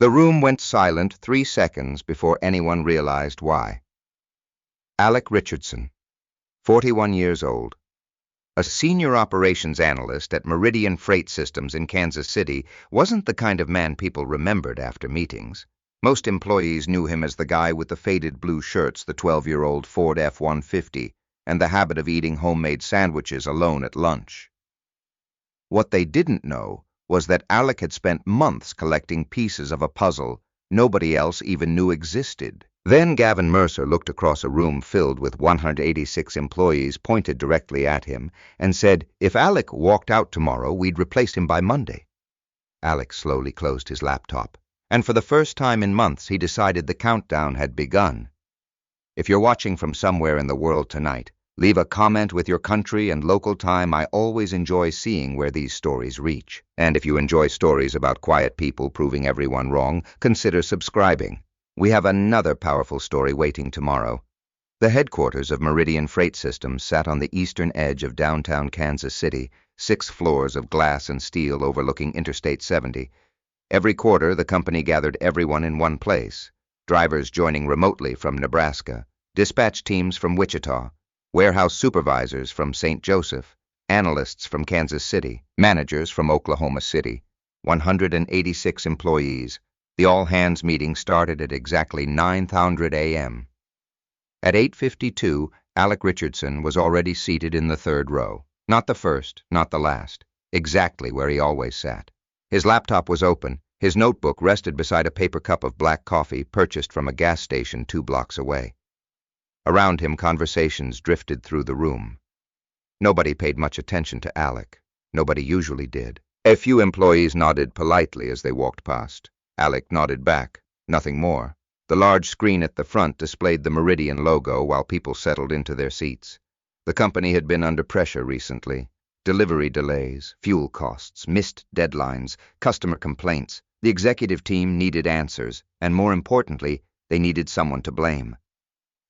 The room went silent 3 seconds before anyone realized why. Alec Richardson, 41 years old. A senior operations analyst at Meridian Freight Systems in Kansas City wasn't the kind of man people remembered after meetings. Most employees knew him as the guy with the faded blue shirts, the 12-year-old Ford F-150, and the habit of eating homemade sandwiches alone at lunch. What they didn't know was that Alec had spent months collecting pieces of a puzzle nobody else even knew existed. Then Gavin Mercer looked across a room filled with 186 employees, pointed directly at him, and said, "If Alec walked out tomorrow, we'd replace him by Monday." Alec slowly closed his laptop, and for the first time in months he decided the countdown had begun. If you're watching from somewhere in the world tonight, leave a comment with your country and local time. I always enjoy seeing where these stories reach. And if you enjoy stories about quiet people proving everyone wrong, consider subscribing. We have another powerful story waiting tomorrow. The headquarters of Meridian Freight Systems sat on the eastern edge of downtown Kansas City, 6 floors of glass and steel overlooking Interstate 70. Every quarter, the company gathered everyone in one place, drivers joining remotely from Nebraska, dispatch teams from Wichita, warehouse supervisors from St. Joseph, analysts from Kansas City, managers from Oklahoma City, 186 employees. The all-hands meeting started at exactly 9:00 a.m. At 8:52, Alec Richardson was already seated in the 3rd row. Not the first, not the last, exactly where he always sat. His laptop was open. His notebook rested beside a paper cup of black coffee purchased from a gas station 2 blocks away. Around him, conversations drifted through the room. Nobody paid much attention to Alec. Nobody usually did. A few employees nodded politely as they walked past. Alec nodded back. Nothing more. The large screen at the front displayed the Meridian logo while people settled into their seats. The company had been under pressure recently. Delivery delays, fuel costs, missed deadlines, customer complaints. The executive team needed answers, and more importantly, they needed someone to blame.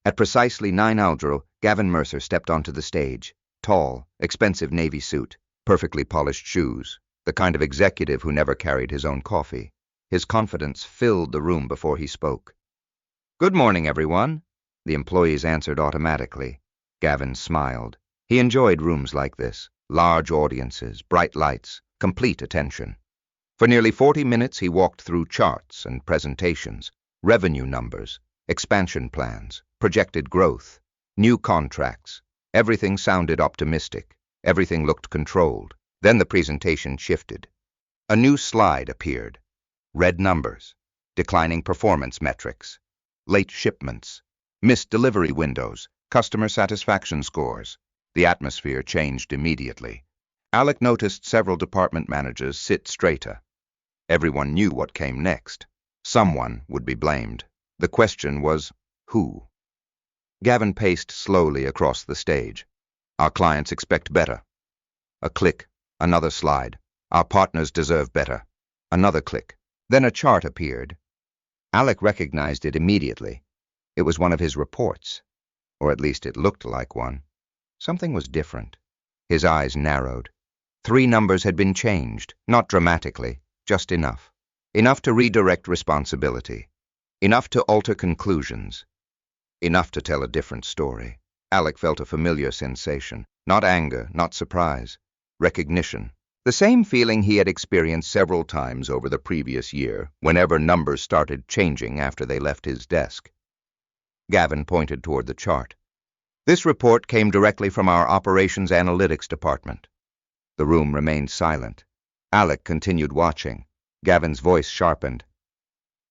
At precisely 9:00, Gavin Mercer stepped onto the stage. Tall, expensive navy suit, perfectly polished shoes, the kind of executive who never carried his own coffee. His confidence filled the room before he spoke. "Good morning, everyone." The employees answered automatically. Gavin smiled. He enjoyed rooms like this, large audiences, bright lights, complete attention. For nearly 40 minutes he walked through charts and presentations, revenue numbers, expansion plans, projected growth, new contracts. Everything sounded optimistic. Everything looked controlled. Then the presentation shifted. A new slide appeared. Red numbers, declining performance metrics, late shipments, missed delivery windows, customer satisfaction scores. The atmosphere changed immediately. Alec noticed several department managers sit straighter. Everyone knew what came next. Someone would be blamed. The question was, who? Gavin paced slowly across the stage. "Our clients expect better." A click, another slide. "Our partners deserve better." Another click. Then a chart appeared. Alec recognized it immediately. It was one of his reports, or at least it looked like one. Something was different. His eyes narrowed. 3 numbers had been changed, not dramatically, just enough. Enough to redirect responsibility. Enough to alter conclusions. Enough to tell a different story. Alec felt a familiar sensation. Not anger, not surprise. Recognition. The same feeling he had experienced several times over the previous year, whenever numbers started changing after they left his desk. Gavin pointed toward the chart. "This report came directly from our operations analytics department." The room remained silent. Alec continued watching. Gavin's voice sharpened.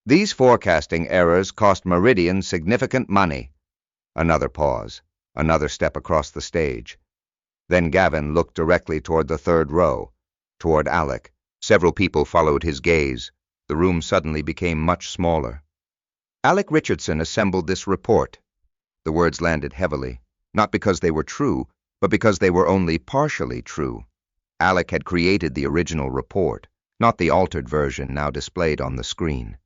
"These forecasting errors cost Meridian significant money." Another pause. Another step across the stage. Then Gavin looked directly toward the 3rd row, toward Alec. Several people followed his gaze. The room suddenly became much smaller. "Alec Richardson assembled this report." The words landed heavily, not because they were true, but because they were only partially true. Alec had created the original report, not the altered version now displayed on the screen.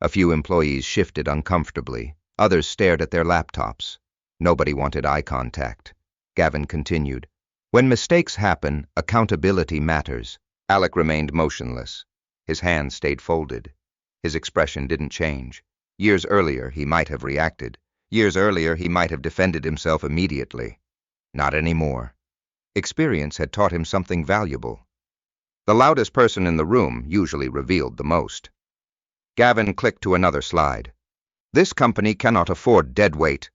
A few employees shifted uncomfortably. Others stared at their laptops. Nobody wanted eye contact. Gavin continued. "When mistakes happen, accountability matters." Alec remained motionless. His hands stayed folded. His expression didn't change. Years earlier, he might have reacted. Years earlier, he might have defended himself immediately. Not anymore. Experience had taught him something valuable. The loudest person in the room usually revealed the most. Gavin clicked to another slide. This company cannot afford dead weight.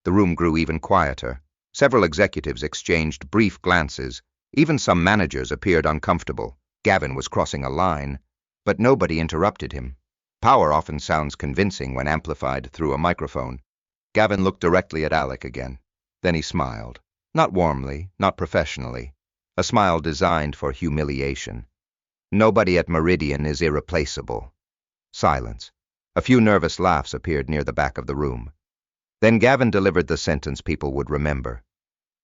The room grew even quieter. Several executives exchanged brief glances. Even some managers appeared uncomfortable. Gavin was crossing a line, but nobody interrupted him. Power often sounds convincing when amplified through a microphone. Gavin looked directly at Alec again. Then he smiled. Not warmly, not professionally. A smile designed for humiliation. Nobody at Meridian is irreplaceable. Silence. A few nervous laughs appeared near the back of the room. Then Gavin delivered the sentence people would remember.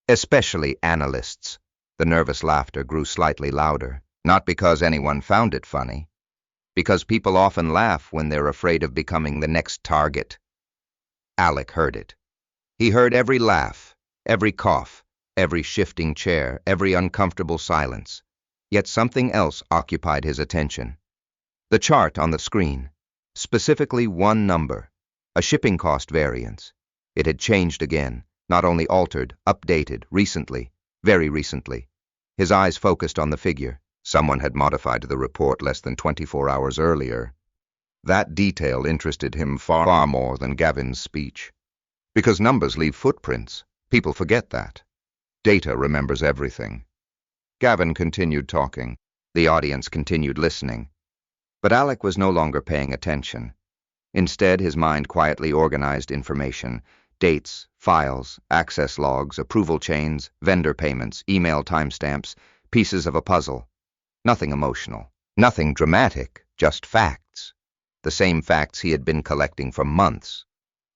Especially analysts. The nervous laughter grew slightly louder, not because anyone found it funny, because people often laugh when they're afraid of becoming the next target. Alec heard it. He heard every laugh, every cough, every shifting chair, every uncomfortable silence. Yet something else occupied his attention. The chart on the screen, specifically one number, a shipping cost variance. It had changed again, not only altered, updated, recently, very recently. His eyes focused on the figure. Someone had modified the report less than 24 hours earlier. That detail interested him far more than Gavin's speech. Because numbers leave footprints. People forget that. Data remembers everything. Gavin continued talking. The audience continued listening. But Alec was no longer paying attention. Instead, his mind quietly organized information. Dates, files, access logs, approval chains, vendor payments, email timestamps, pieces of a puzzle. Nothing emotional, nothing dramatic, just facts. The same facts he had been collecting for months.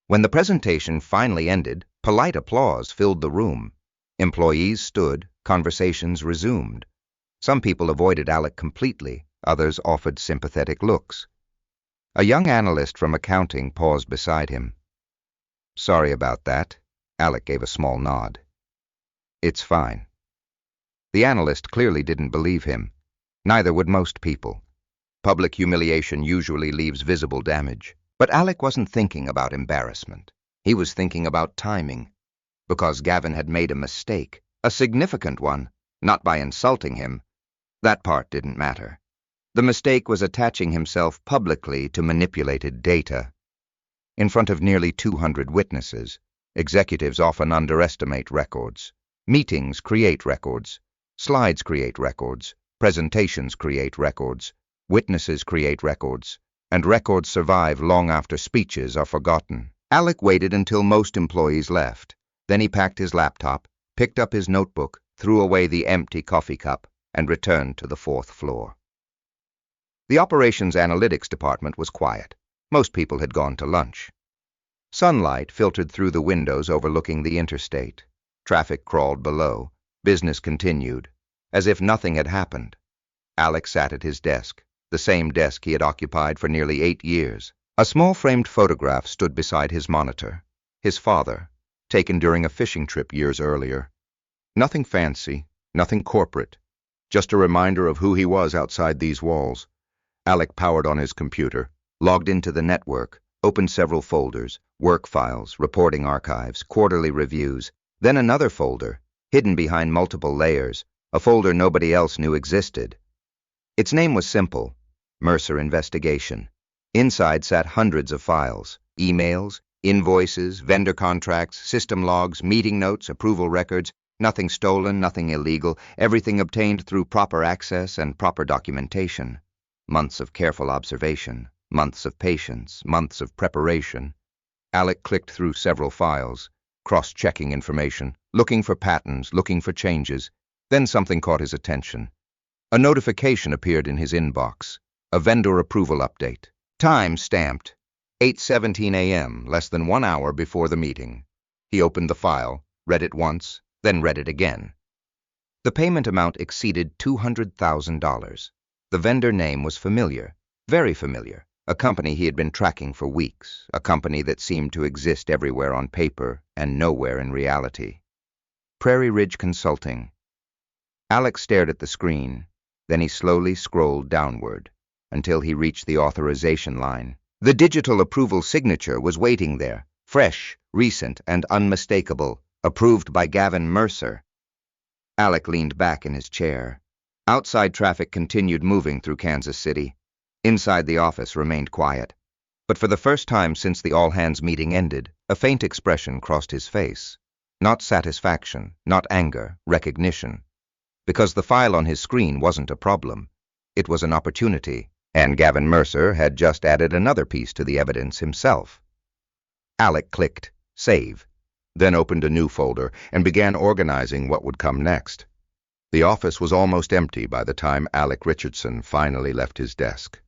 When the presentation finally ended, polite applause filled the room. Employees stood, conversations resumed. Some people avoided Alec completely, others offered sympathetic looks. A young analyst from accounting paused beside him. "Sorry about that." Alec gave a small nod. "It's fine." The analyst clearly didn't believe him. Neither would most people. Public humiliation usually leaves visible damage. But Alec wasn't thinking about embarrassment. He was thinking about timing. Because Gavin had made a mistake, a significant one, not by insulting him. That part didn't matter. The mistake was attaching himself publicly to manipulated data. In front of nearly 200 witnesses, executives often underestimate records. Meetings create records. Slides create records. Presentations create records. Witnesses create records. And records survive long after speeches are forgotten. Alec waited until most employees left. Then he packed his laptop, picked up his notebook, threw away the empty coffee cup, and returned to the 4th floor. The operations analytics department was quiet. Most people had gone to lunch. Sunlight filtered through the windows overlooking the interstate. Traffic crawled below. Business continued, as if nothing had happened. Alec sat at his desk, the same desk he had occupied for nearly 8 years. A small framed photograph stood beside his monitor. His father, taken during a fishing trip years earlier. Nothing fancy, nothing corporate, just a reminder of who he was outside these walls. Alec powered on his computer, logged into the network, opened several folders, work files, reporting archives, quarterly reviews, then another folder, hidden behind multiple layers, a folder nobody else knew existed. Its name was simple, Mercer Investigation. Inside sat hundreds of files, emails, invoices, vendor contracts, system logs, meeting notes, approval records, nothing stolen, nothing illegal, everything obtained through proper access and proper documentation. Months of careful observation, months of patience, months of preparation. Alec clicked through several files, cross-checking information, looking for patterns, looking for changes. Then something caught his attention. A notification appeared in his inbox, a vendor approval update. Time stamped, 8:17 a.m., less than 1 hour before the meeting. He opened the file, read it once, then read it again. The payment amount exceeded $200,000. The vendor name was familiar, very familiar, a company he had been tracking for weeks, a company that seemed to exist everywhere on paper and nowhere in reality. Prairie Ridge Consulting. Alec stared at the screen, then he slowly scrolled downward. until he reached the authorization line. The digital approval signature was waiting there, fresh, recent, and unmistakable, approved by Gavin Mercer. Alec leaned back in his chair. Outside traffic continued moving through Kansas City. Inside the office remained quiet. But for the first time since the all-hands meeting ended, a faint expression crossed his face. Not satisfaction, not anger, recognition. Because the file on his screen wasn't a problem. It was an opportunity, and Gavin Mercer had just added another piece to the evidence himself. Alec clicked Save, then opened a new folder and began organizing what would come next. The office was almost empty by the time Alec Richardson finally left his desk.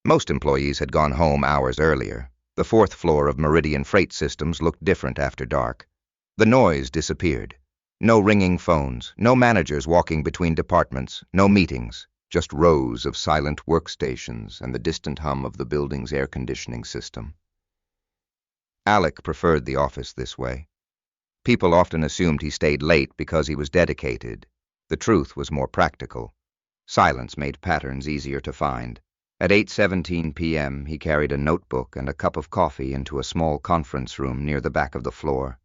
Most employees had gone home hours earlier. The fourth floor of Meridian Freight Systems looked different after dark. The noise disappeared. No ringing phones, no managers walking between departments, no meetings, just rows of silent workstations and the distant hum of the building's air conditioning system. Alec preferred the office this way. People often assumed he stayed late because he was dedicated. The truth was more practical. Silence made patterns easier to find. At 8:17 p.m., he carried a notebook and a cup of coffee into a small conference room near the back of the floor.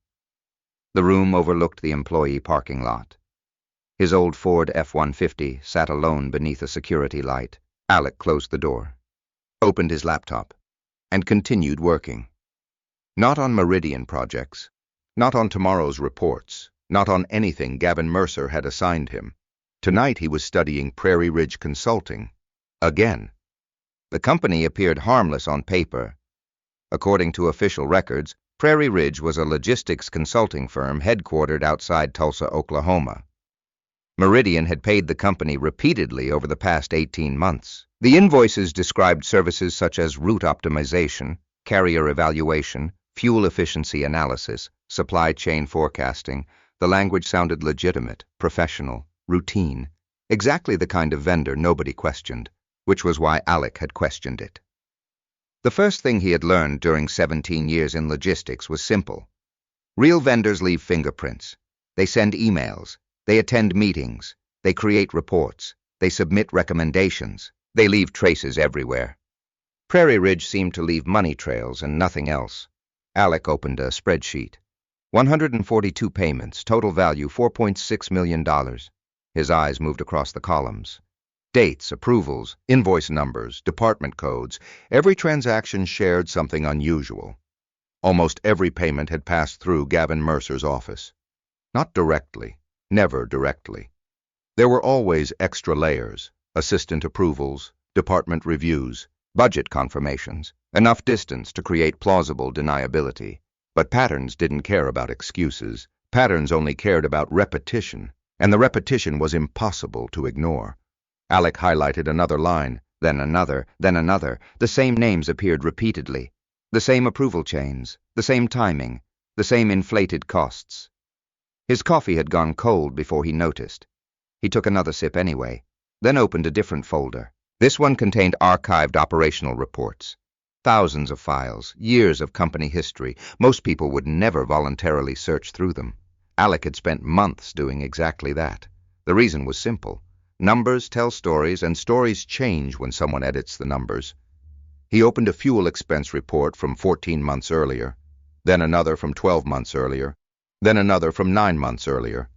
The room overlooked the employee parking lot. His old Ford F-150 sat alone beneath a security light. Alec closed the door, opened his laptop, and continued working. Not on Meridian projects, not on tomorrow's reports, not on anything Gavin Mercer had assigned him. Tonight he was studying Prairie Ridge Consulting. Again. The company appeared harmless on paper. According to official records, Prairie Ridge was a logistics consulting firm headquartered outside Tulsa, Oklahoma. Meridian had paid the company repeatedly over the past 18 months. The invoices described services such as route optimization, carrier evaluation, fuel efficiency analysis, supply chain forecasting. The language sounded legitimate, professional, routine, exactly the kind of vendor nobody questioned, which was why Alec had questioned it. The first thing he had learned during 17 years in logistics was simple. Real vendors leave fingerprints. They send emails. They attend meetings. They create reports. They submit recommendations. They leave traces everywhere. Prairie Ridge seemed to leave money trails and nothing else. Alec opened a spreadsheet. 142 payments, total value $4.6 million. His eyes moved across the columns. Dates, approvals, invoice numbers, department codes. Every transaction shared something unusual. Almost every payment had passed through Gavin Mercer's office. Not directly, never directly. There were always extra layers, assistant approvals, department reviews, budget confirmations, enough distance to create plausible deniability. But patterns didn't care about excuses. Patterns only cared about repetition, and the repetition was impossible to ignore. Alec highlighted another line, then another, then another. The same names appeared repeatedly. The same approval chains, the same timing, the same inflated costs. His coffee had gone cold before he noticed. He took another sip anyway, then opened a different folder. This one contained archived operational reports. Thousands of files, years of company history. Most people would never voluntarily search through them. Alec had spent months doing exactly that. The reason was simple. Numbers tell stories, and stories change when someone edits the numbers. He opened a fuel expense report from 14 months earlier, then another from 12 months earlier, then another from 9 months earlier.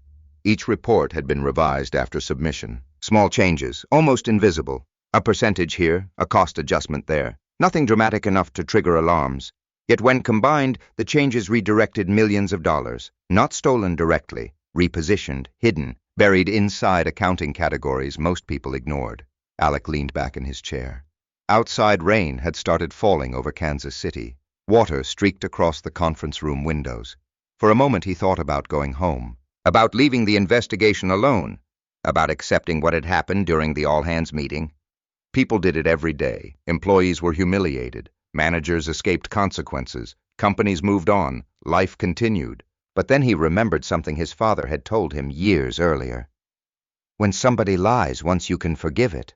Each report had been revised after submission. Small changes, almost invisible. A percentage here, a cost adjustment there. Nothing dramatic enough to trigger alarms. Yet when combined, the changes redirected millions of dollars. Not stolen directly, repositioned, hidden, buried inside accounting categories most people ignored. Alec leaned back in his chair. Outside rain had started falling over Kansas City. Water streaked across the conference room windows. For a moment he thought about going home, about leaving the investigation alone, about accepting what had happened during the all-hands meeting. People did it every day. Employees were humiliated. Managers escaped consequences. Companies moved on. Life continued. But then he remembered something his father had told him years earlier. When somebody lies once, you can forgive it.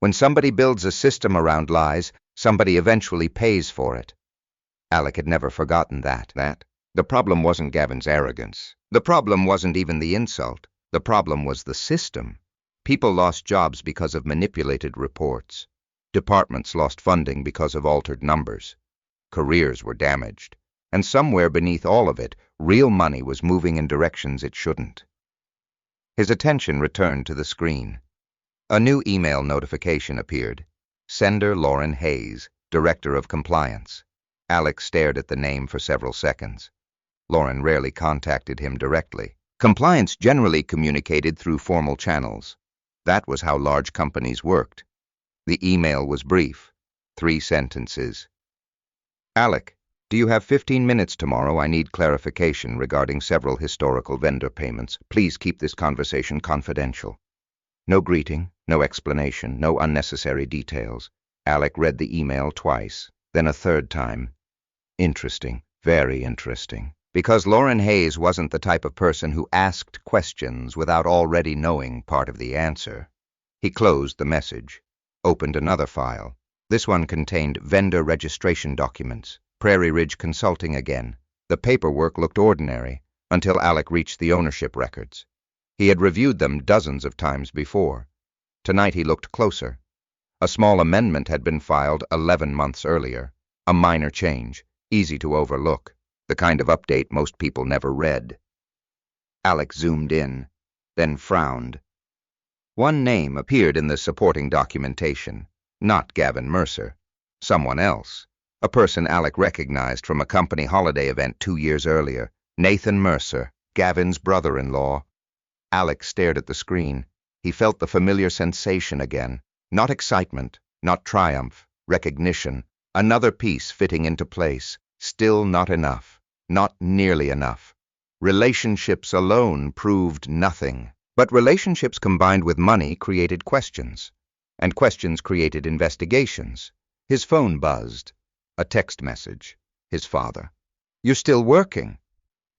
When somebody builds a system around lies, somebody eventually pays for it. Alec had never forgotten that. The problem wasn't Gavin's arrogance. The problem wasn't even the insult. The problem was the system. People lost jobs because of manipulated reports. Departments lost funding because of altered numbers. Careers were damaged. And somewhere beneath all of it, real money was moving in directions it shouldn't. His attention returned to the screen. A new email notification appeared. Sender Lauren Hayes, Director of Compliance. Alec stared at the name for several seconds. Lauren rarely contacted him directly. Compliance generally communicated through formal channels. That was how large companies worked. The email was brief. 3 sentences. Alec, do you have 15 minutes tomorrow? I need clarification regarding several historical vendor payments. Please keep this conversation confidential. No greeting, no explanation, no unnecessary details. Alec read the email twice, then a third time. Interesting, very interesting. Because Lauren Hayes wasn't the type of person who asked questions without already knowing part of the answer. He closed the message, opened another file. This one contained vendor registration documents. Prairie Ridge Consulting again. The paperwork looked ordinary until Alec reached the ownership records. He had reviewed them dozens of times before. Tonight he looked closer. A small amendment had been filed 11 months earlier. A minor change, easy to overlook, the kind of update most people never read. Alec zoomed in, then frowned. One name appeared in the supporting documentation, not Gavin Mercer. Someone else. A person Alec recognized from a company holiday event 2 years earlier. Nathan Mercer, Gavin's brother-in-law. Alec stared at the screen. He felt the familiar sensation again. Not excitement, not triumph, recognition. Another piece fitting into place. Still not enough. Not nearly enough. Relationships alone proved nothing. But relationships combined with money created questions. And questions created investigations. His phone buzzed. A text message. His father. "You're still working?"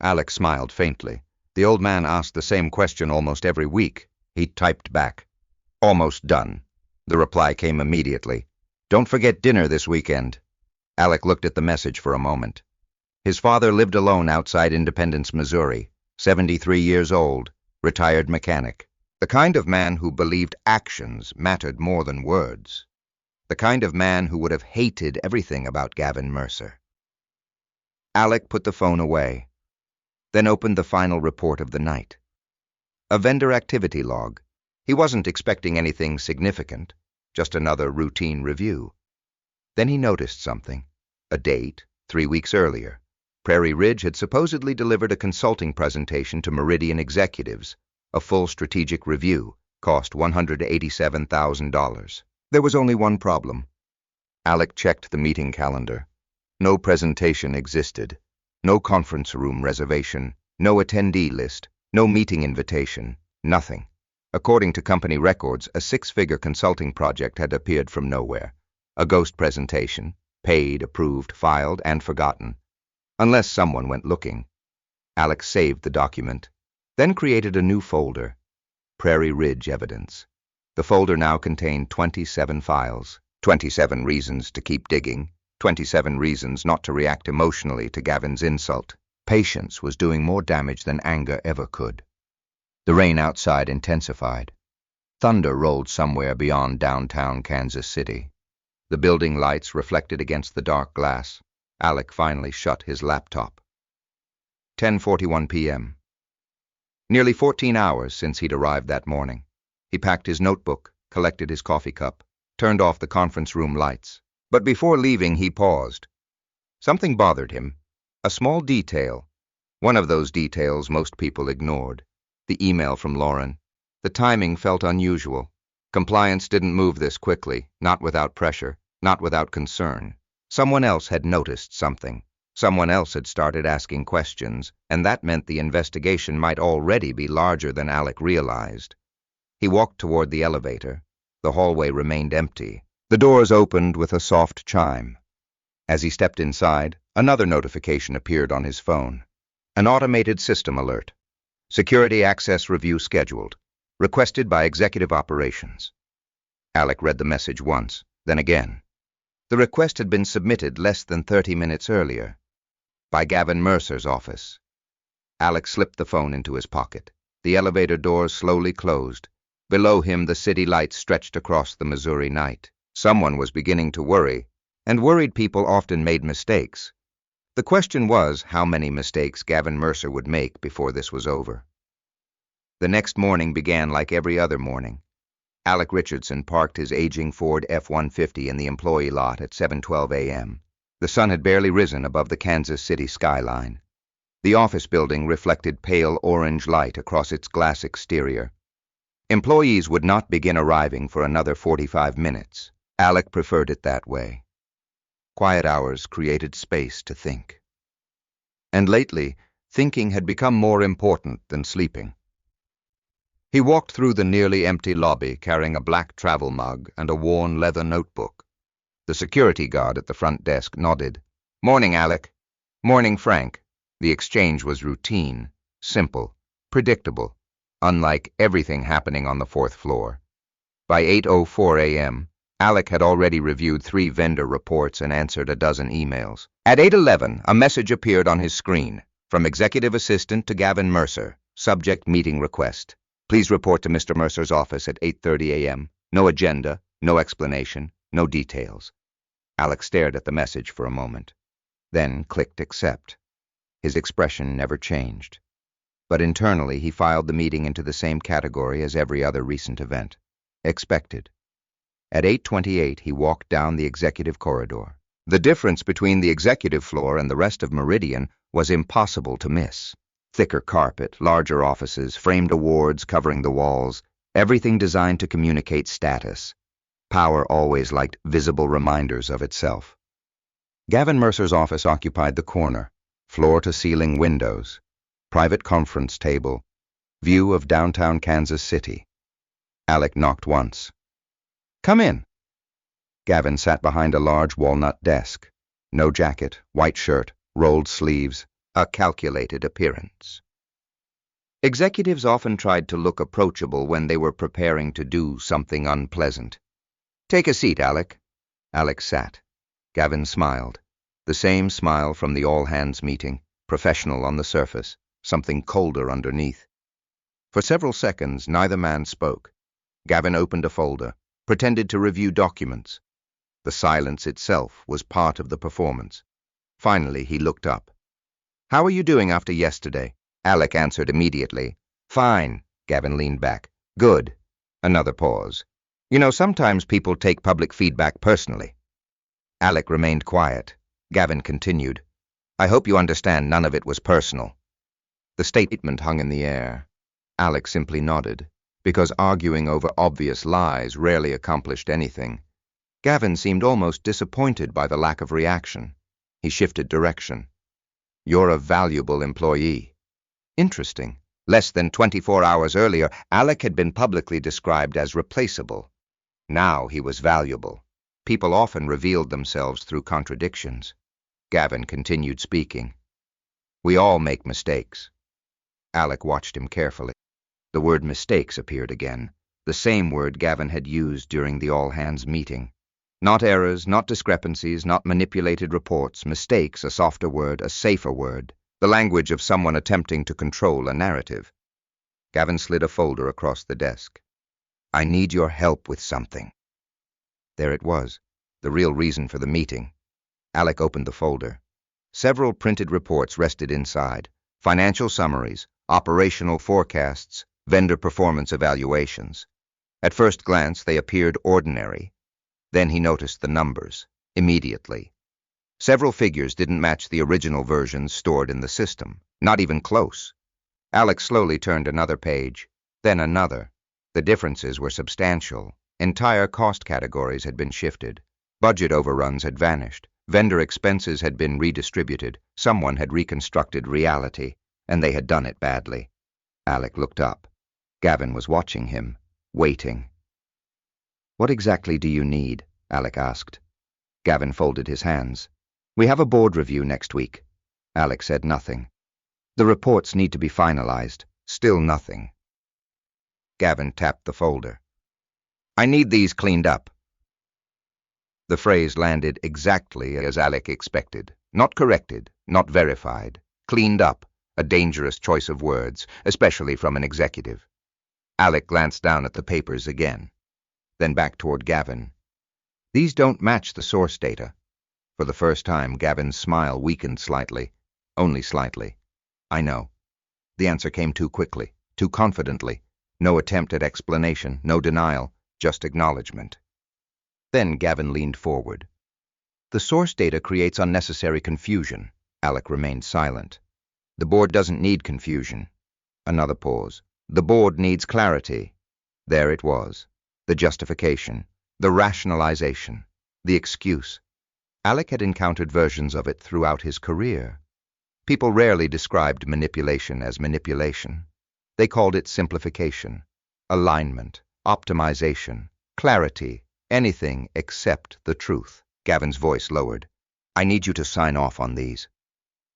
Alec smiled faintly. The old man asked the same question almost every week. He typed back. "Almost done." The reply came immediately. "Don't forget dinner this weekend." Alec looked at the message for a moment. His father lived alone outside Independence, Missouri, 73 years old, retired mechanic. The kind of man who believed actions mattered more than words. The kind of man who would have hated everything about Gavin Mercer. Alec put the phone away, then opened the final report of the night. A vendor activity log. He wasn't expecting anything significant, just another routine review. Then he noticed something. A date, 3 weeks earlier. Prairie Ridge had supposedly delivered a consulting presentation to Meridian executives. A full strategic review, cost $187,000. There was only one problem. Alec checked the meeting calendar. No presentation existed. No conference room reservation. No attendee list. No meeting invitation. Nothing. According to company records, a 6-figure consulting project had appeared from nowhere. A ghost presentation. Paid, approved, filed, and forgotten. Unless someone went looking. Alec saved the document, then created a new folder. Prairie Ridge Evidence. The folder now contained 27 files, 27 reasons to keep digging, 27 reasons not to react emotionally to Gavin's insult. Patience was doing more damage than anger ever could. The rain outside intensified. Thunder rolled somewhere beyond downtown Kansas City. The building lights reflected against the dark glass. Alec finally shut his laptop. 10:41 p.m. Nearly 14 hours since he'd arrived that morning. He packed his notebook, collected his coffee cup, turned off the conference room lights. But before leaving, he paused. Something bothered him. A small detail. One of those details most people ignored. The email from Lauren. The timing felt unusual. Compliance didn't move this quickly, not without pressure, not without concern. Someone else had noticed something. Someone else had started asking questions, and that meant the investigation might already be larger than Alec realized. He walked toward the elevator. The hallway remained empty. The doors opened with a soft chime. As he stepped inside, another notification appeared on his phone. An automated system alert. Security access review scheduled. Requested by Executive Operations. Alec read the message once, then again. The request had been submitted less than 30 minutes earlier. By Gavin Mercer's office. Alec slipped the phone into his pocket. The elevator doors slowly closed. Below him, the city lights stretched across the Missouri night. Someone was beginning to worry, and worried people often made mistakes. The question was how many mistakes Gavin Mercer would make before this was over. The next morning began like every other morning. Alec Richardson parked his aging Ford F-150 in the employee lot at 7:12 a.m. The sun had barely risen above the Kansas City skyline. The office building reflected pale orange light across its glass exterior. Employees would not begin arriving for another 45 minutes. Alec preferred it that way. Quiet hours created space to think. And lately, thinking had become more important than sleeping. He walked through the nearly empty lobby carrying a black travel mug and a worn leather notebook. The security guard at the front desk nodded. "Morning, Alec." "Morning, Frank." The exchange was routine, simple, predictable, unlike everything happening on the fourth floor. By 8:04 a.m., Alec had already reviewed 3 vendor reports and answered a dozen emails. At 8:11, a message appeared on his screen. From Executive Assistant to Gavin Mercer. Subject meeting request. Please report to Mr. Mercer's office at 8:30 a.m. No agenda, no explanation, no details. Alec stared at the message for a moment, then clicked accept. His expression never changed. But internally he filed the meeting into the same category as every other recent event. Expected. At 8:28 he walked down the executive corridor. The difference between the executive floor and the rest of Meridian was impossible to miss. Thicker carpet, larger offices, framed awards covering the walls, everything designed to communicate status. Power always liked visible reminders of itself. Gavin Mercer's office occupied the corner, floor-to-ceiling windows, private conference table, view of downtown Kansas City. Alec knocked once. "Come in." Gavin sat behind a large walnut desk. No jacket, white shirt, rolled sleeves, a calculated appearance. Executives often tried to look approachable when they were preparing to do something unpleasant. "Take a seat, Alec." Alec sat. Gavin smiled. The same smile from the all-hands meeting, professional on the surface, something colder underneath. For several seconds, neither man spoke. Gavin opened a folder, pretended to review documents. The silence itself was part of the performance. Finally, he looked up. "How are you doing after yesterday?" Alec answered immediately. "Fine." Gavin leaned back. "Good." Another pause. "You know, sometimes people take public feedback personally." Alec remained quiet. Gavin continued. "I hope you understand none of it was personal." The statement hung in the air. Alec simply nodded, because arguing over obvious lies rarely accomplished anything. Gavin seemed almost disappointed by the lack of reaction. He shifted direction. "You're a valuable employee." Interesting. Less than 24 hours earlier, Alec had been publicly described as replaceable. Now he was valuable. People often revealed themselves through contradictions. Gavin continued speaking. "We all make mistakes." Alec watched him carefully. The word mistakes appeared again, the same word Gavin had used during the all-hands meeting. Not errors, not discrepancies, not manipulated reports, mistakes, a softer word, a safer word, the language of someone attempting to control a narrative. Gavin slid a folder across the desk. "I need your help with something." There it was, the real reason for the meeting. Alec opened the folder. Several printed reports rested inside, financial summaries, operational forecasts, vendor performance evaluations. At first glance, they appeared ordinary. Then he noticed the numbers, immediately. Several figures didn't match the original versions stored in the system, not even close. Alec slowly turned another page, then another. The differences were substantial. Entire cost categories had been shifted. Budget overruns had vanished. Vendor expenses had been redistributed. Someone had reconstructed reality, and they had done it badly. Alec looked up. Gavin was watching him, waiting. "What exactly do you need?" Alec asked. Gavin folded his hands. "We have a board review next week." Alec said nothing. "The reports need to be finalized." Still nothing. Gavin tapped the folder. "I need these cleaned up." The phrase landed exactly as Alec expected. Not corrected, not verified. Cleaned up, a dangerous choice of words, especially from an executive. Alec glanced down at the papers again, then back toward Gavin. These don't match the source data. For the first time, Gavin's smile weakened slightly. Only slightly. I know. The answer came too quickly, too confidently. No attempt at explanation, no denial, just acknowledgement. Then Gavin leaned forward. The source data creates unnecessary confusion. Alec remained silent. The board doesn't need confusion. Another pause. The board needs clarity. There it was. The justification. The rationalization. The excuse. Alec had encountered versions of it throughout his career. People rarely described manipulation as manipulation. They called it simplification, alignment, optimization, clarity, anything except the truth. Gavin's voice lowered. I need you to sign off on these.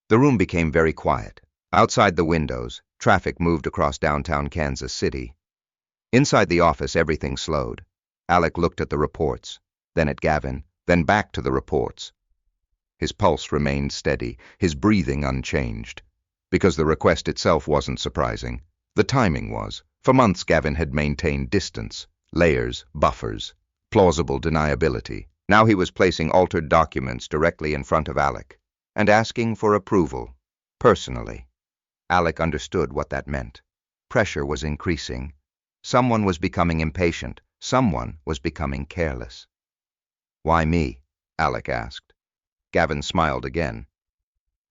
The room became very quiet. Outside the windows, traffic moved across downtown Kansas City. Inside the office, everything slowed. Alec looked at the reports, then at Gavin, then back to the reports. His pulse remained steady, his breathing unchanged. Because the request itself wasn't surprising. The timing was. For months Gavin had maintained distance, layers, buffers, plausible deniability. Now he was placing altered documents directly in front of Alec, and asking for approval, personally. Alec understood what that meant. Pressure was increasing. Someone was becoming impatient. Someone was becoming careless. Why me? Alec asked. Gavin smiled again.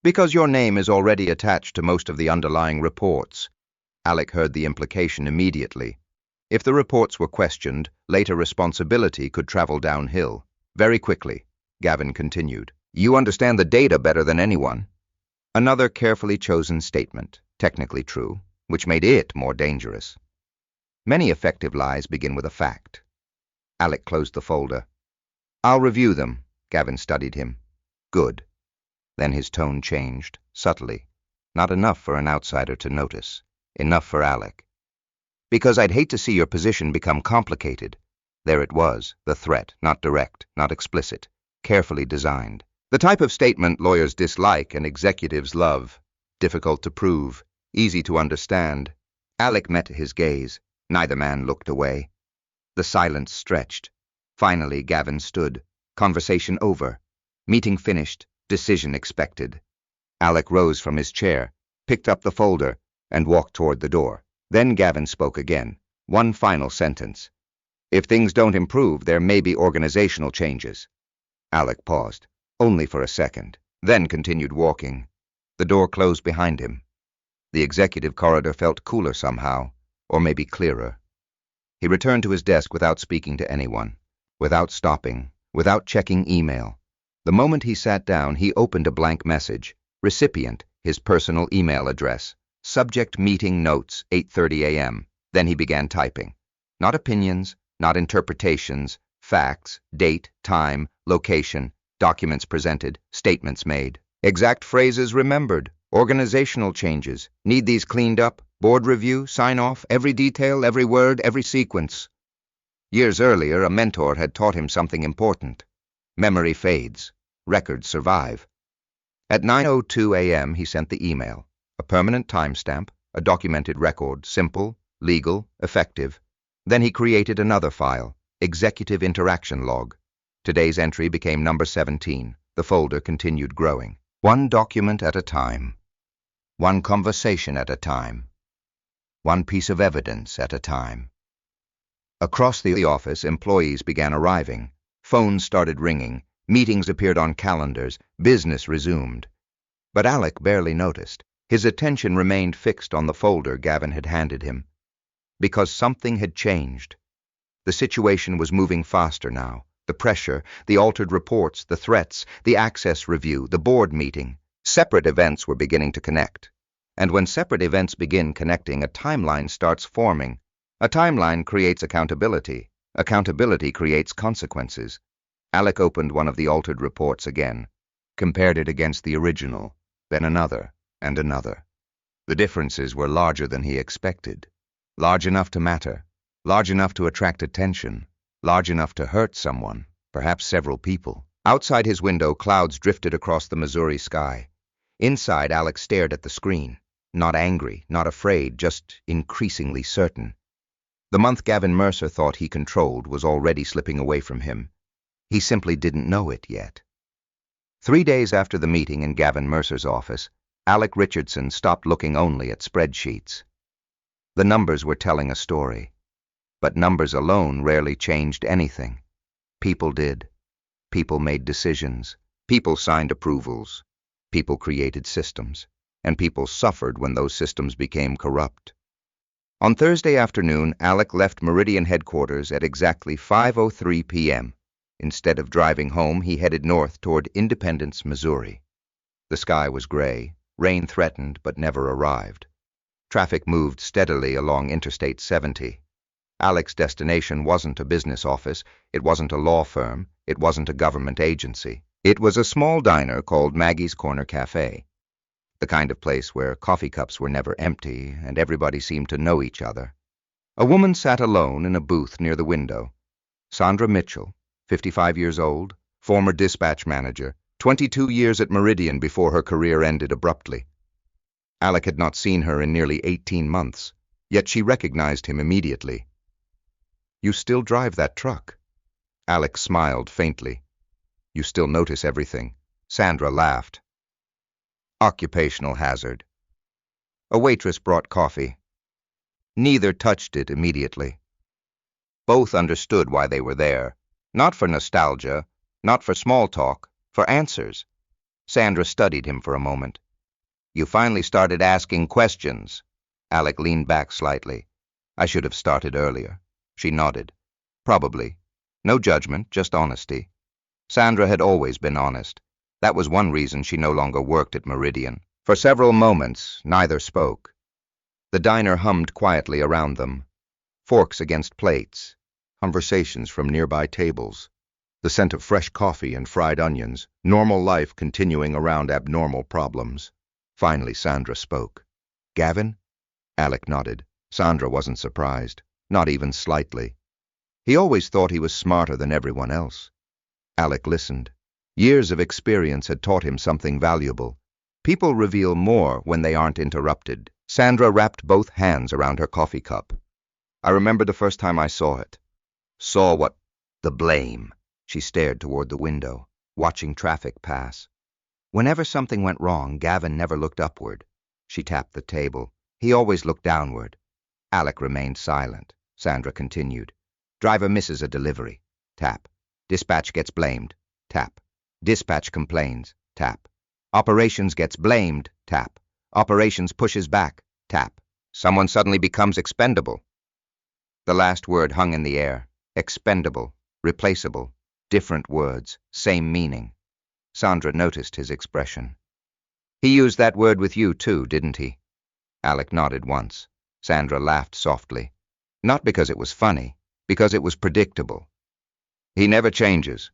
Because your name is already attached to most of the underlying reports. Alec heard the implication immediately. If the reports were questioned, later responsibility could travel downhill. Very quickly, Gavin continued. You understand the data better than anyone. Another carefully chosen statement, technically true, which made it more dangerous. Many effective lies begin with a fact. Alec closed the folder. I'll review them. Gavin studied him. Good. Then his tone changed, subtly. Not enough for an outsider to notice. Enough for Alec. Because I'd hate to see your position become complicated. There it was, the threat, not direct, not explicit, carefully designed. The type of statement lawyers dislike and executives love. Difficult to prove, easy to understand. Alec met his gaze. Neither man looked away. The silence stretched. Finally, Gavin stood. Conversation over. Meeting finished. Decision expected. Alec rose from his chair, picked up the folder, and walked toward the door. Then Gavin spoke again. One final sentence. If things don't improve, there may be organizational changes. Alec paused, only for a second, then continued walking. The door closed behind him. The executive corridor felt cooler somehow, or maybe clearer. He returned to his desk without speaking to anyone, without stopping, without checking email. The moment he sat down, he opened a blank message. Recipient, his personal email address. Subject meeting notes, 8:30 a.m. Then he began typing. Not opinions, not interpretations, facts, date, time, location, documents presented, statements made. Exact phrases remembered, organizational changes. Need these cleaned up, board review, sign off, every detail, every word, every sequence. Years earlier, a mentor had taught him something important. Memory fades. Records survive. At 9:02 a.m. he sent the email. A permanent timestamp, a documented record, simple, legal, effective. Then he created another file, Executive Interaction Log. Today's entry became number 17. The folder continued growing. One document at a time. One conversation at a time. One piece of evidence at a time. Across the office, employees began arriving. Phones started ringing. Meetings appeared on calendars. Business resumed. But Alec barely noticed. His attention remained fixed on the folder Gavin had handed him. Because something had changed. The situation was moving faster now. The pressure, the altered reports, the threats, the access review, the board meeting. Separate events were beginning to connect. And when separate events begin connecting, a timeline starts forming. A timeline creates accountability. Accountability creates consequences. Alec opened one of the altered reports again, compared it against the original, then another, and another. The differences were larger than he expected. Large enough to matter. Large enough to attract attention. Large enough to hurt someone, perhaps several people. Outside his window, clouds drifted across the Missouri sky. Inside, Alec stared at the screen. Not angry, not afraid, just increasingly certain. The month Gavin Mercer thought he controlled was already slipping away from him. He simply didn't know it yet. 3 days after the meeting in Gavin Mercer's office, Alec Richardson stopped looking only at spreadsheets. The numbers were telling a story, but numbers alone rarely changed anything. People did. People made decisions. People signed approvals. People created systems. And people suffered when those systems became corrupt. On Thursday afternoon, Alec left Meridian headquarters at exactly 5:03 p.m. Instead of driving home, he headed north toward Independence, Missouri. The sky was gray. Rain threatened but never arrived. Traffic moved steadily along Interstate 70. Alec's destination wasn't a business office, it wasn't a law firm, it wasn't a government agency. It was a small diner called Maggie's Corner Cafe, the kind of place where coffee cups were never empty and everybody seemed to know each other. A woman sat alone in a booth near the window. Sandra Mitchell, 55 years old, former dispatch manager, 22 years at Meridian before her career ended abruptly. Alec had not seen her in nearly 18 months, yet she recognized him immediately. "You still drive that truck?" Alec smiled faintly. "You still notice everything." Sandra laughed. "Occupational hazard." A waitress brought coffee. Neither touched it immediately. Both understood why they were there. Not for nostalgia, not for small talk, for answers. Sandra studied him for a moment. "You finally started asking questions." Alec leaned back slightly. "I should have started earlier." She nodded. "Probably. No judgment, just honesty." Sandra had always been honest. That was one reason she no longer worked at Meridian. For several moments, neither spoke. The diner hummed quietly around them. Forks against plates. Conversations from nearby tables. The scent of fresh coffee and fried onions. Normal life continuing around abnormal problems. Finally, Sandra spoke. "Gavin?" Alec nodded. Sandra wasn't surprised. Not even slightly. He always thought he was smarter than everyone else. Alec listened. Years of experience had taught him something valuable. People reveal more when they aren't interrupted. Sandra wrapped both hands around her coffee cup. "I remember the first time I saw it. Saw what? The blame." She stared toward the window, watching traffic pass. Whenever something went wrong, Gavin never looked upward. She tapped the table. He always looked downward. Alec remained silent. Sandra continued. "Driver misses a delivery. Tap. Dispatch gets blamed. Tap. Dispatch complains. Tap. Operations gets blamed. Tap. Operations pushes back. Tap. Someone suddenly becomes expendable." The last word hung in the air. Expendable. Replaceable. Different words. Same meaning. Sandra noticed his expression. "He used that word with you too, didn't he?" Alec nodded once. Sandra laughed softly. Not because it was funny, because it was predictable. "He never changes."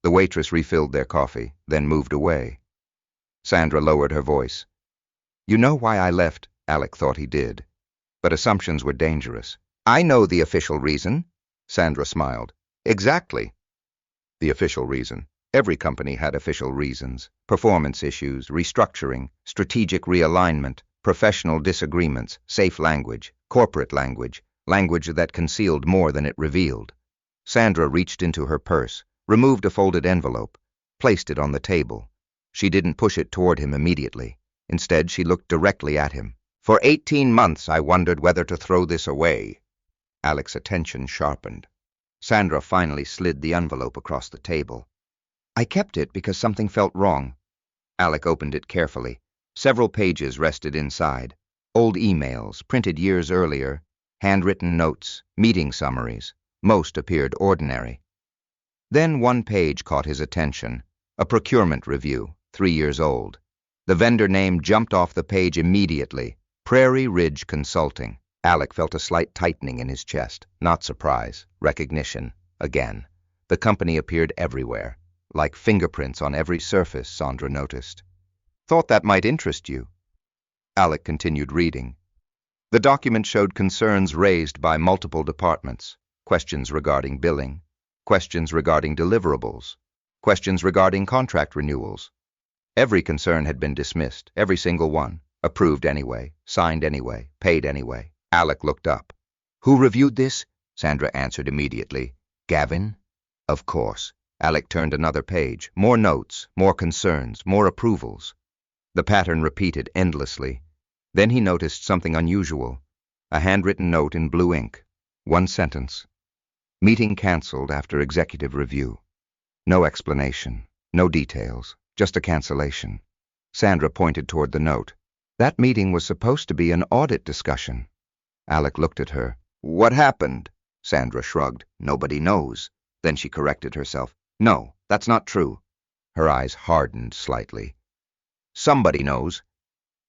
The waitress refilled their coffee, then moved away. Sandra lowered her voice. "You know why I left?" Alec thought he did. But assumptions were dangerous. "I know the official reason." Sandra smiled. "Exactly." The official reason. Every company had official reasons. Performance issues, restructuring, strategic realignment, professional disagreements, safe language, corporate language, language that concealed more than it revealed. Sandra reached into her purse, removed a folded envelope, placed it on the table. She didn't push it toward him immediately. Instead, she looked directly at him. "For 18 months, I wondered whether to throw this away." Alec's attention sharpened. Sandra finally slid the envelope across the table. "I kept it because something felt wrong." Alec opened it carefully. Several pages rested inside. Old emails, printed years earlier, handwritten notes, meeting summaries. Most appeared ordinary. Then one page caught his attention. A procurement review, 3 years old. The vendor name jumped off the page immediately. Prairie Ridge Consulting. Alec felt a slight tightening in his chest. Not surprise. Recognition. Again. The company appeared everywhere. Like fingerprints on every surface, Sandra noticed. "Thought that might interest you." Alec continued reading. The document showed concerns raised by multiple departments. Questions regarding billing. Questions regarding deliverables. Questions regarding contract renewals. Every concern had been dismissed, every single one. Approved anyway, signed anyway, paid anyway. Alec looked up. "Who reviewed this?" Sandra answered immediately. "Gavin?" "Of course. Alec turned another page. More notes, more concerns, more approvals. The pattern repeated endlessly. Then he noticed something unusual. A handwritten note in blue ink. One sentence. Meeting cancelled after executive review. No explanation, no details, just a cancellation. Sandra pointed toward the note. That meeting was supposed to be an audit discussion. Alec looked at her. What happened? Sandra shrugged. Nobody knows. Then she corrected herself. No, that's not true. Her eyes hardened slightly. Somebody knows.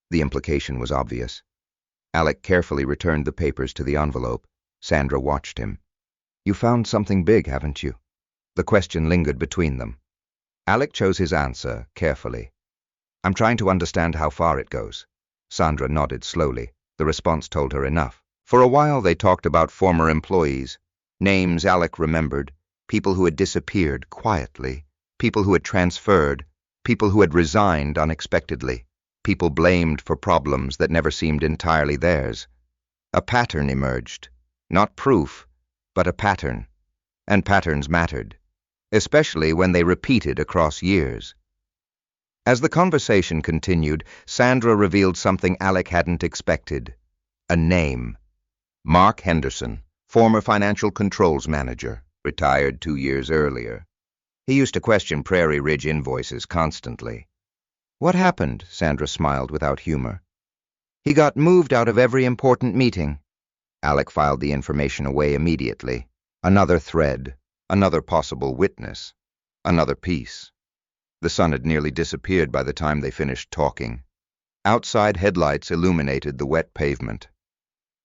The implication was obvious. Alec carefully returned the papers to the envelope. Sandra watched him. You found something big, haven't you? The question lingered between them. Alec chose his answer carefully. I'm trying to understand how far it goes. Sandra nodded slowly. The response told her enough. For a while they talked about former employees. Names Alec remembered. People who had disappeared quietly. People who had transferred. People who had resigned unexpectedly. People blamed for problems that never seemed entirely theirs. A pattern emerged. Not proof, but a pattern. And patterns mattered, especially when they repeated across years. As the conversation continued, Sandra revealed something Alec hadn't expected. A name. Mark Henderson, former financial controls manager, retired 2 years earlier. He used to question Prairie Ridge invoices constantly. What happened? Sandra smiled without humor. He got moved out of every important meeting. Alec filed the information away immediately. Another thread, another possible witness, another piece. The sun had nearly disappeared by the time they finished talking. Outside headlights illuminated the wet pavement.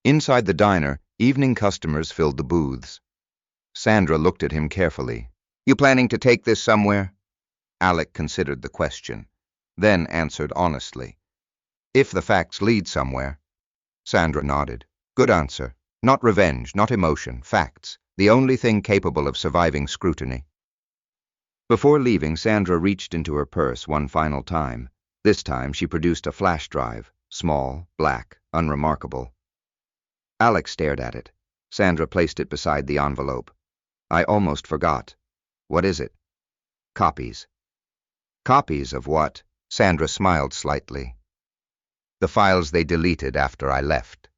Inside the diner, evening customers filled the booths. Sandra looked at him carefully. You planning to take this somewhere? Alec considered the question, then answered honestly. If the facts lead somewhere. Sandra nodded. Good answer. Not revenge, not emotion, facts. The only thing capable of surviving scrutiny. Before leaving, Sandra reached into her purse one final time. This time she produced a flash drive, small, black, unremarkable. Alec stared at it. Sandra placed it beside the envelope. I almost forgot. What is it? Copies. Copies of what? Sandra smiled slightly. The files they deleted after I left.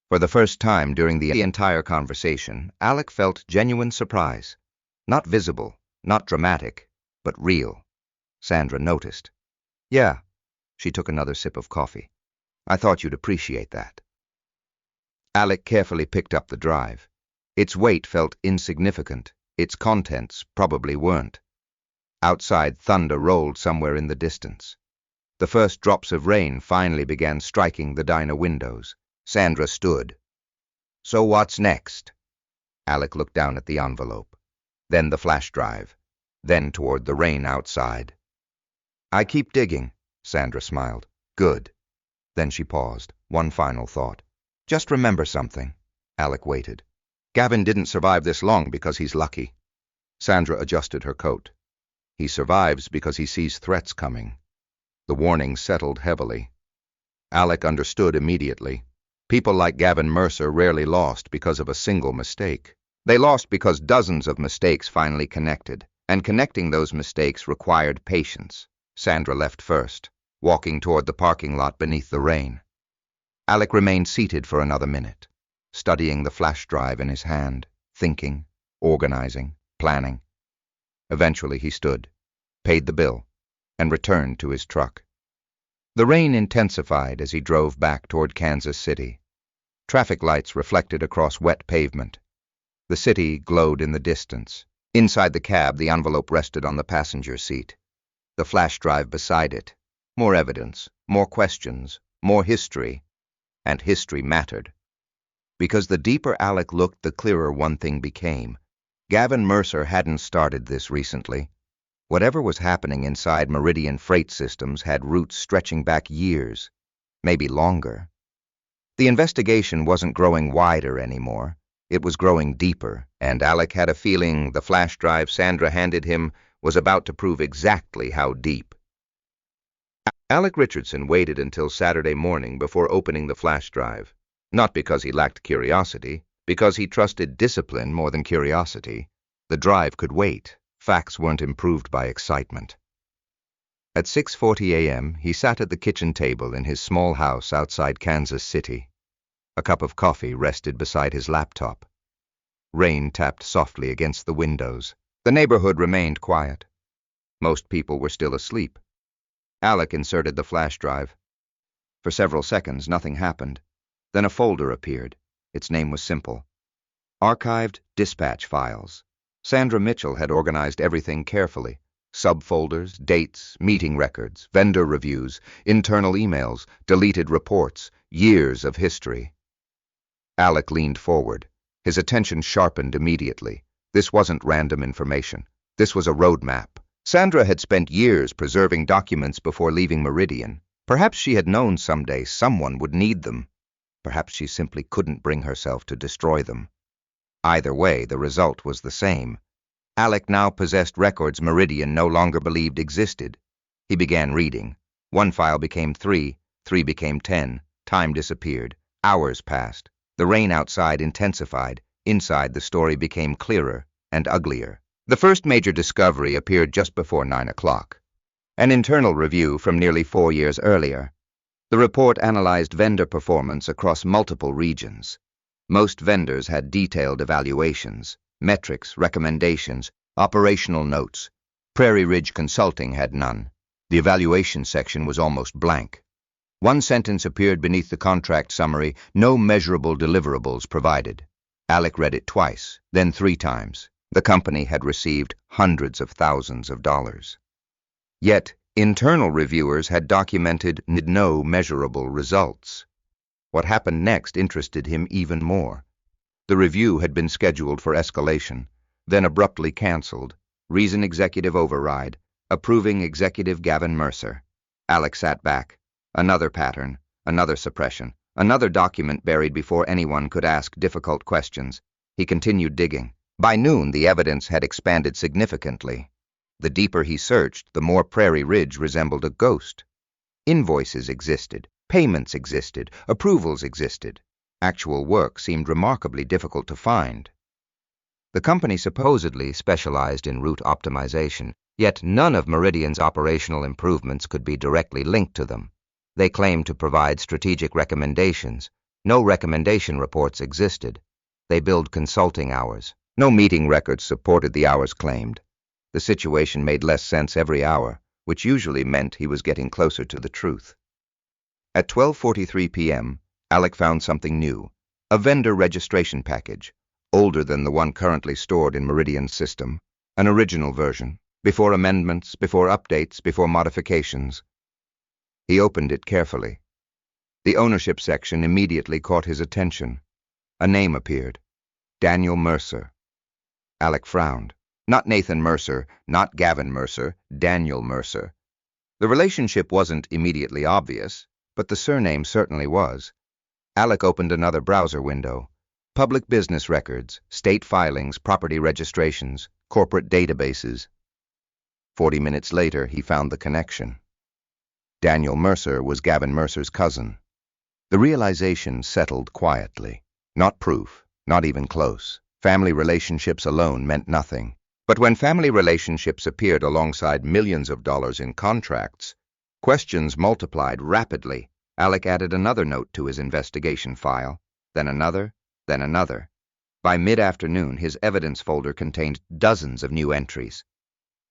For the first time during the entire conversation, Alec felt genuine surprise. Not visible, not dramatic, but real. Sandra noticed. Yeah. She took another sip of coffee. I thought you'd appreciate that. Alec carefully picked up the drive. Its weight felt insignificant. Its contents probably weren't. Outside, thunder rolled somewhere in the distance. The first drops of rain finally began striking the diner windows. Sandra stood. So what's next? Alec looked down at the envelope, then the flash drive, then toward the rain outside. I keep digging, Sandra smiled. Good. Then she paused. One final thought. Just remember something. Alec waited. Gavin didn't survive this long because he's lucky. Sandra adjusted her coat. He survives because he sees threats coming. The warning settled heavily. Alec understood immediately. People like Gavin Mercer rarely lost because of a single mistake. They lost because dozens of mistakes finally connected, and connecting those mistakes required patience. Sandra left first, walking toward the parking lot beneath the rain. Alec remained seated for another minute, studying the flash drive in his hand, thinking, organizing, planning. Eventually he stood, paid the bill, and returned to his truck. The rain intensified as he drove back toward Kansas City. Traffic lights reflected across wet pavement. The city glowed in the distance. Inside the cab, the envelope rested on the passenger seat. The flash drive beside it. More evidence, more questions, more history. And history mattered. Because the deeper Alec looked, the clearer one thing became. Gavin Mercer hadn't started this recently. Whatever was happening inside Meridian Freight Systems had roots stretching back years, maybe longer. The investigation wasn't growing wider anymore. It was growing deeper, and Alec had a feeling the flash drive Sandra handed him was about to prove exactly how deep. Alec Richardson waited until Saturday morning before opening the flash drive. Not because he lacked curiosity, because he trusted discipline more than curiosity. The drive could wait. Facts weren't improved by excitement. At 6:40 a.m., he sat at the kitchen table in his small house outside Kansas City. A cup of coffee rested beside his laptop. Rain tapped softly against the windows. The neighborhood remained quiet. Most people were still asleep. Alec inserted the flash drive. For several seconds, nothing happened. Then a folder appeared. Its name was simple: Archived Dispatch Files. Sandra Mitchell had organized everything carefully. Subfolders, dates, meeting records, vendor reviews, internal emails, deleted reports, years of history. Alec leaned forward. His attention sharpened immediately. This wasn't random information. This was a roadmap. Sandra had spent years preserving documents before leaving Meridian. Perhaps she had known someday someone would need them. Perhaps she simply couldn't bring herself to destroy them. Either way, the result was the same. Alec now possessed records Meridian no longer believed existed. He began reading. One file became 3, 3 became 10. Time disappeared. Hours passed. The rain outside intensified. Inside, the story became clearer and uglier. The first major discovery appeared just before 9 o'clock. An internal review from nearly 4 years earlier. The report analyzed vendor performance across multiple regions. Most vendors had detailed evaluations, metrics, recommendations, operational notes. Prairie Ridge Consulting had none. The evaluation section was almost blank. One sentence appeared beneath the contract summary: no measurable deliverables provided. Alec read it twice, then 3 times. The company had received hundreds of thousands of dollars. Yet, internal reviewers had documented no measurable results. What happened next interested him even more. The review had been scheduled for Escalation, then abruptly canceled. Reason executive override, approving executive Gavin Mercer. Alec sat back. Another pattern, another suppression, another document buried before anyone could ask difficult questions. He continued digging. By noon, the evidence had expanded significantly. The deeper he searched, the more Prairie Ridge resembled a ghost. Invoices existed, payments existed, approvals existed. Actual work seemed remarkably difficult to find. The company supposedly specialized in route optimization, yet none of Meridian's operational improvements could be directly linked to them. They claimed to provide strategic recommendations. No recommendation reports existed. They billed consulting hours. No meeting records supported the hours claimed. The situation made less sense every hour, which usually meant he was getting closer to the truth. At 12:43 p.m., Alec found something new: a vendor registration package, older than the one currently stored in Meridian's system, an original version, before amendments, before updates, before modifications. He opened it carefully. The ownership section immediately caught his attention. A name appeared: Daniel Mercer. Alec frowned. Not Nathan Mercer, not Gavin Mercer, Daniel Mercer. The relationship wasn't immediately obvious, but the surname certainly was. Alec opened another browser window. Public business records, state filings, property registrations, corporate databases. 40 minutes later, he found the connection. Daniel Mercer was Gavin Mercer's cousin. The realization settled quietly. Not proof, not even close. Family relationships alone meant nothing. But when family relationships appeared alongside millions of dollars in contracts, questions multiplied rapidly. Alec added another note to his investigation file, then another, then another. By mid-afternoon, his evidence folder contained dozens of new entries.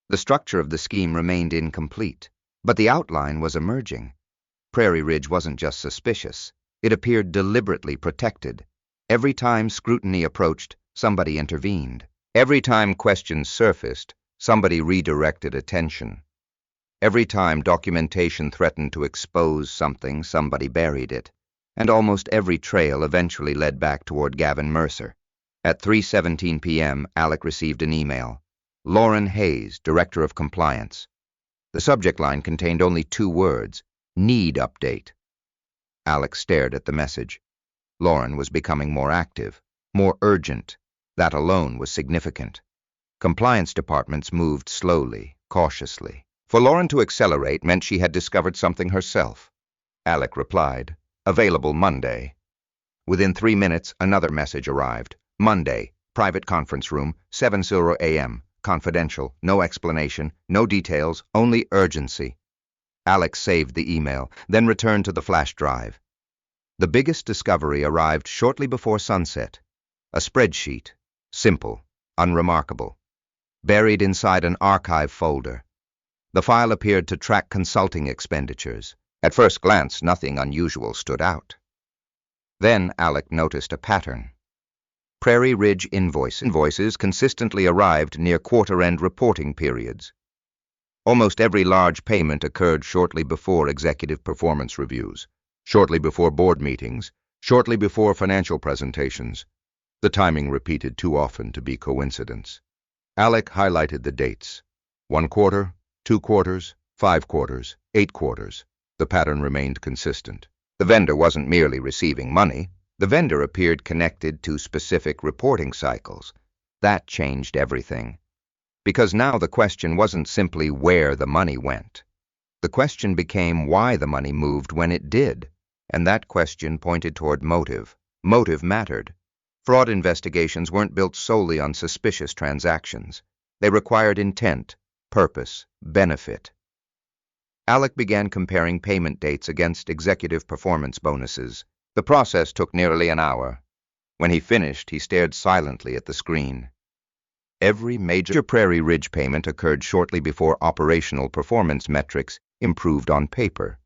The structure of the scheme remained incomplete, but the outline was emerging. Prairie Ridge wasn't just suspicious. It appeared deliberately protected. Every time scrutiny approached, somebody intervened. Every time questions surfaced, somebody redirected attention. Every time documentation threatened to expose something, somebody buried it. And almost every trail eventually led back toward Gavin Mercer. At 3:17 p.m., Alec received an email. Lauren Hayes, Director of Compliance. The subject line contained only 2 words: need update. Alec stared at the message. Lauren was becoming more active, more urgent. That alone was significant. Compliance departments moved slowly, cautiously. For Lauren to accelerate meant she had discovered something herself. Alec replied, available Monday. Within 3 minutes, another message arrived. Monday, private conference room, 7:00 a.m. confidential, no explanation, no details, only urgency. Alec saved the email, then returned to the flash drive. The biggest discovery arrived shortly before sunset. A spreadsheet, simple, unremarkable, buried inside an archive folder. The file appeared to track consulting expenditures. At first glance, nothing unusual stood out. Then Alec noticed a pattern. Prairie Ridge invoices consistently arrived near quarter-end reporting periods. Almost every large payment occurred shortly before executive performance reviews, shortly before board meetings, shortly before financial presentations. The timing repeated too often to be coincidence. Alec highlighted the dates. 1 quarter, 2 quarters, 5 quarters, 8 quarters. The pattern remained consistent. The vendor wasn't merely receiving money. The vendor appeared connected to specific reporting cycles. That changed everything. Because now the question wasn't simply where the money went. The question became why the money moved when it did. And that question pointed toward motive. Motive mattered. Fraud investigations weren't built solely on suspicious transactions. They required intent, purpose, benefit. Alec began comparing payment dates against executive performance bonuses. The process took nearly an hour. When he finished, he stared silently at the screen. Every major Prairie Ridge payment occurred shortly before operational performance metrics improved on paper.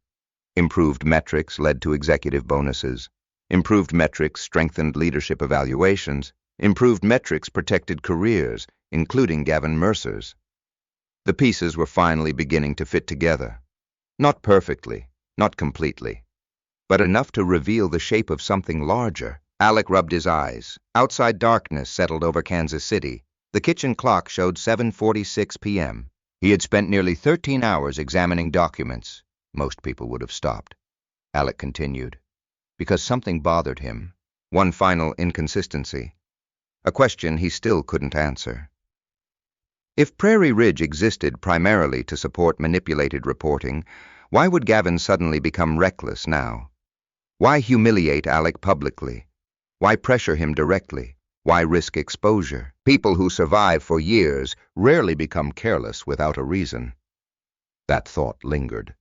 Improved metrics led to executive bonuses. Improved metrics strengthened leadership evaluations. Improved metrics protected careers, including Gavin Mercer's. The pieces were finally beginning to fit together. Not perfectly, not completely, but enough to reveal the shape of something larger. Alec rubbed his eyes. Outside darkness settled over Kansas City. The kitchen clock showed 7:46 p.m. He had spent nearly 13 hours examining documents. Most people would have stopped. Alec continued, because something bothered him. One final inconsistency. A question he still couldn't answer. If Prairie Ridge existed primarily to support manipulated reporting, why would Gavin suddenly become reckless now? Why humiliate Alec publicly? Why pressure him directly? Why risk exposure? People who survive for years rarely become careless without a reason. That thought lingered.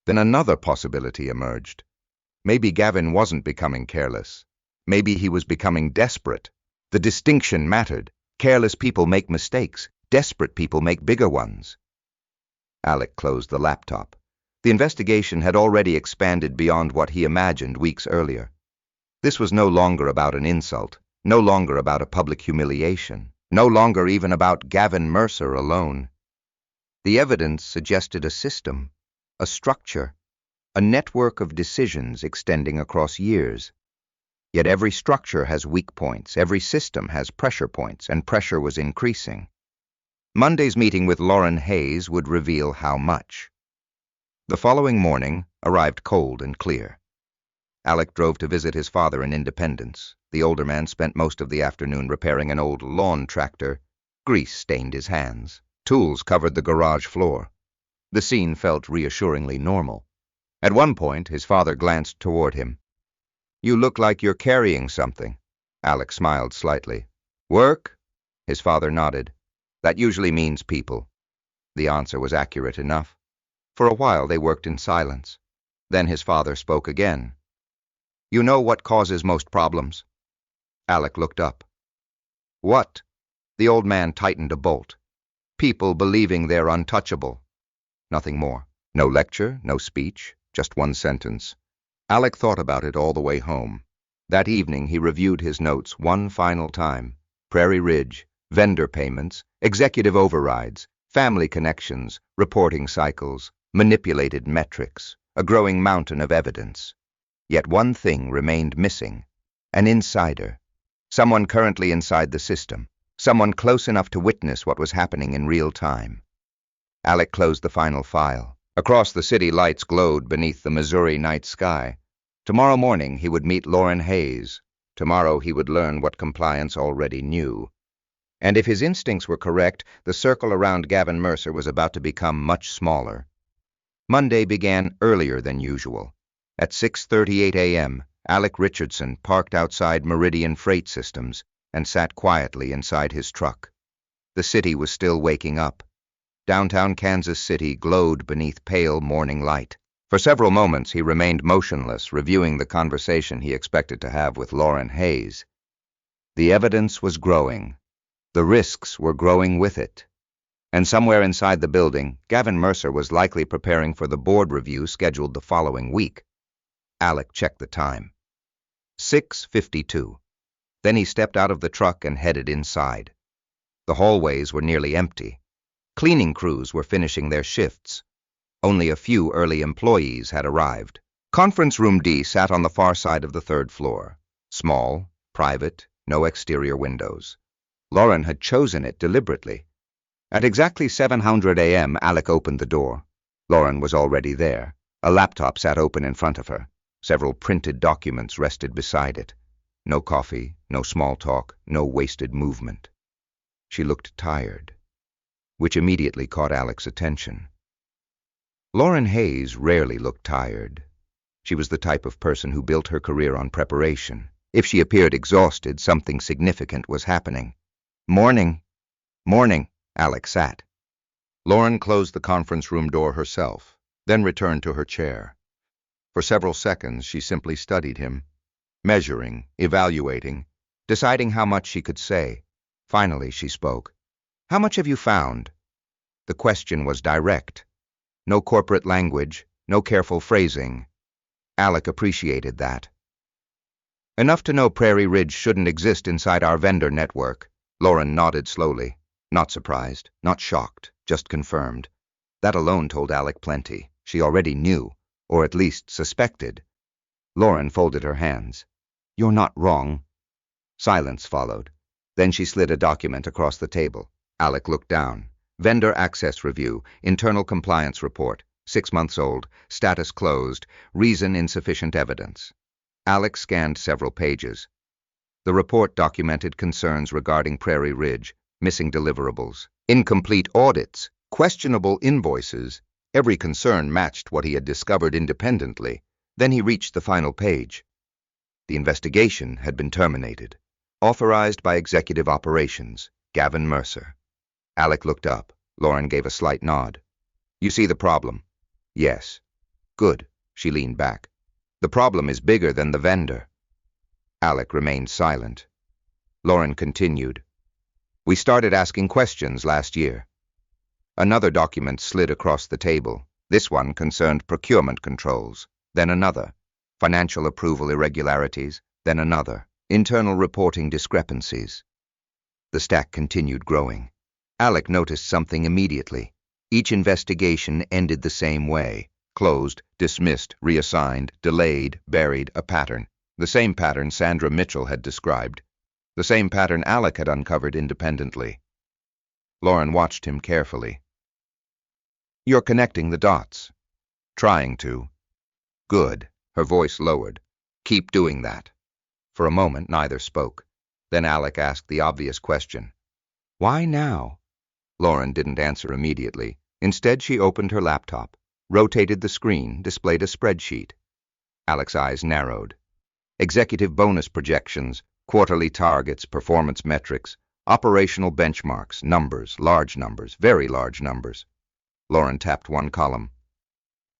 Then another possibility emerged. Maybe Gavin wasn't becoming careless. Maybe he was becoming desperate. The distinction mattered. Careless people make mistakes. Desperate people make bigger ones. Alec closed the laptop. The investigation had already expanded beyond what he imagined weeks earlier. This was no longer about an insult, no longer about a public humiliation, no longer even about Gavin Mercer alone. The evidence suggested a system, a structure, a network of decisions extending across years. Yet every structure has weak points, every system has pressure points, and pressure was increasing. Monday's meeting with Lauren Hayes would reveal how much. The following morning arrived cold and clear. Alec drove to visit his father in Independence. The older man spent most of the afternoon repairing an old lawn tractor. Grease stained his hands. Tools covered the garage floor. The scene felt reassuringly normal. At one point, his father glanced toward him. "You look like you're carrying something." Alec smiled slightly. "Work?" His father nodded. "That usually means people." The answer was accurate enough. For a while they worked in silence. Then his father spoke again. "You know what causes most problems?" Alec looked up. "What?" The old man tightened a bolt. "People believing they're untouchable." Nothing more. No lecture, no speech, just one sentence. Alec thought about it all the way home. That evening he reviewed his notes one final time. Prairie Ridge, vendor payments, executive overrides, family connections, reporting cycles, manipulated metrics, a growing mountain of evidence. Yet one thing remained missing: an insider. Someone currently inside the system. Someone close enough to witness what was happening in real time. Alec closed the final file. Across the city, lights glowed beneath the Missouri night sky. Tomorrow morning he would meet Lauren Hayes. Tomorrow he would learn what compliance already knew. And if his instincts were correct, the circle around Gavin Mercer was about to become much smaller. Monday began earlier than usual. At 6:38 a.m., Alec Richardson parked outside Meridian Freight Systems and sat quietly inside his truck. The city was still waking up. Downtown Kansas City glowed beneath pale morning light. For several moments he remained motionless, reviewing the conversation he expected to have with Lauren Hayes. The evidence was growing. The risks were growing with it. And somewhere inside the building, Gavin Mercer was likely preparing for the board review scheduled the following week. Alec checked the time. 6:52. Then he stepped out of the truck and headed inside. The hallways were nearly empty. Cleaning crews were finishing their shifts. Only a few early employees had arrived. Conference Room D sat on the far side of the third floor. Small, private, no exterior windows. Lauren had chosen it deliberately. At exactly 7:00 a.m., Alec opened the door. Lauren was already there. A laptop sat open in front of her. Several printed documents rested beside it. No coffee, no small talk, no wasted movement. She looked tired, which immediately caught Alec's attention. Lauren Hayes rarely looked tired. She was the type of person who built her career on preparation. If she appeared exhausted, something significant was happening. "Morning." "Morning," Alec sat. Lauren closed the conference room door herself, then returned to her chair. For several seconds she simply studied him, measuring, evaluating, deciding how much she could say. Finally she spoke. "How much have you found?" The question was direct. No corporate language, no careful phrasing. Alec appreciated that. "Enough to know Prairie Ridge shouldn't exist inside our vendor network." Lauren nodded slowly, not surprised, not shocked, just confirmed. That alone told Alec plenty. She already knew, or at least suspected. Lauren folded her hands. "You're not wrong." Silence followed. Then she slid a document across the table. Alec looked down. Vendor Access Review, Internal Compliance Report, 6 months old, status closed, reason insufficient evidence. Alec scanned several pages. The report documented concerns regarding Prairie Ridge, missing deliverables, incomplete audits, questionable invoices. Every concern matched what he had discovered independently. Then he reached the final page. The investigation had been terminated. Authorized by Executive Operations, Gavin Mercer. Alec looked up. Lauren gave a slight nod. "You see the problem?" "Yes." "Good." She leaned back. "The problem is bigger than the vendor." Alec remained silent. Lauren continued. "We started asking questions last year." Another document slid across the table. This one concerned procurement controls. Then another. Financial approval irregularities. Then another. Internal reporting discrepancies. The stack continued growing. Alec noticed something immediately. Each investigation ended the same way. Closed, dismissed, reassigned, delayed, buried, a pattern. The same pattern Sandra Mitchell had described. The same pattern Alec had uncovered independently. Lauren watched him carefully. "You're connecting the dots." "Trying to." "Good." Her voice lowered. "Keep doing that." For a moment neither spoke. Then Alec asked the obvious question. "Why now?" Lauren didn't answer immediately. Instead, she opened her laptop, rotated the screen, displayed a spreadsheet. Alec's eyes narrowed. Executive bonus projections, quarterly targets, performance metrics, operational benchmarks, numbers, large numbers, very large numbers. Lauren tapped one column.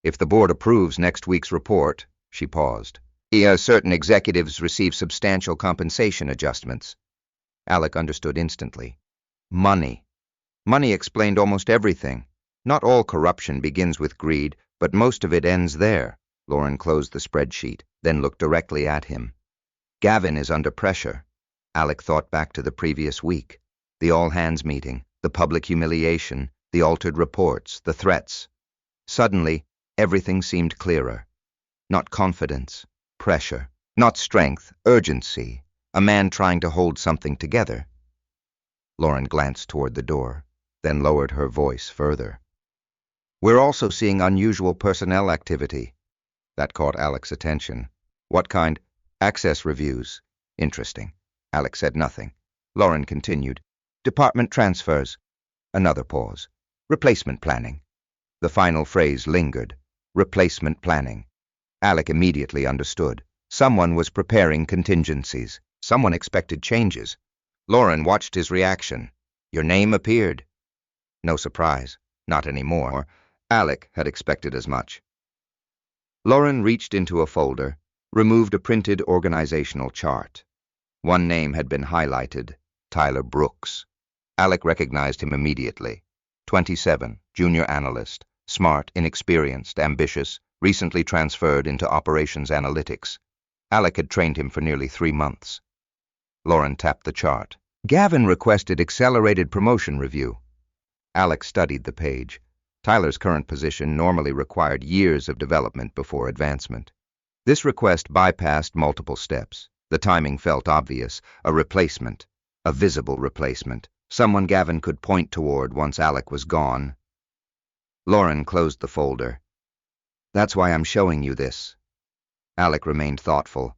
"If the board approves next week's report," she paused, "certain executives receive substantial compensation adjustments." Alec understood instantly. Money. Money explained almost everything. Not all corruption begins with greed, but most of it ends there. Lauren closed the spreadsheet, then looked directly at him. "Gavin is under pressure." Alec thought back to the previous week. The all-hands meeting, the public humiliation, the altered reports, the threats. Suddenly, everything seemed clearer. Not confidence, pressure. Not strength, urgency. A man trying to hold something together. Lauren glanced toward the door, then lowered her voice further. "We're also seeing unusual personnel activity." That caught Alec's attention. "What kind?" "Access reviews." "Interesting." Alec said nothing. Lauren continued. "Department transfers." Another pause. "Replacement planning." The final phrase lingered. Replacement planning. Alec immediately understood. Someone was preparing contingencies. Someone expected changes. Lauren watched his reaction. Your name appeared. No surprise. Not anymore. Alec had expected as much. Lauren reached into a folder, removed a printed organizational chart. One name had been highlighted, Tyler Brooks. Alec recognized him immediately. 27, junior analyst, smart, inexperienced, ambitious, recently transferred into operations analytics. Alec had trained him for nearly 3 months. Lauren tapped the chart. Gavin requested accelerated promotion review. Alec studied the page. Tyler's current position normally required years of development before advancement. This request bypassed multiple steps. The timing felt obvious, a replacement, a visible replacement, someone Gavin could point toward once Alec was gone. Lauren closed the folder. That's why I'm showing you this. Alec remained thoughtful.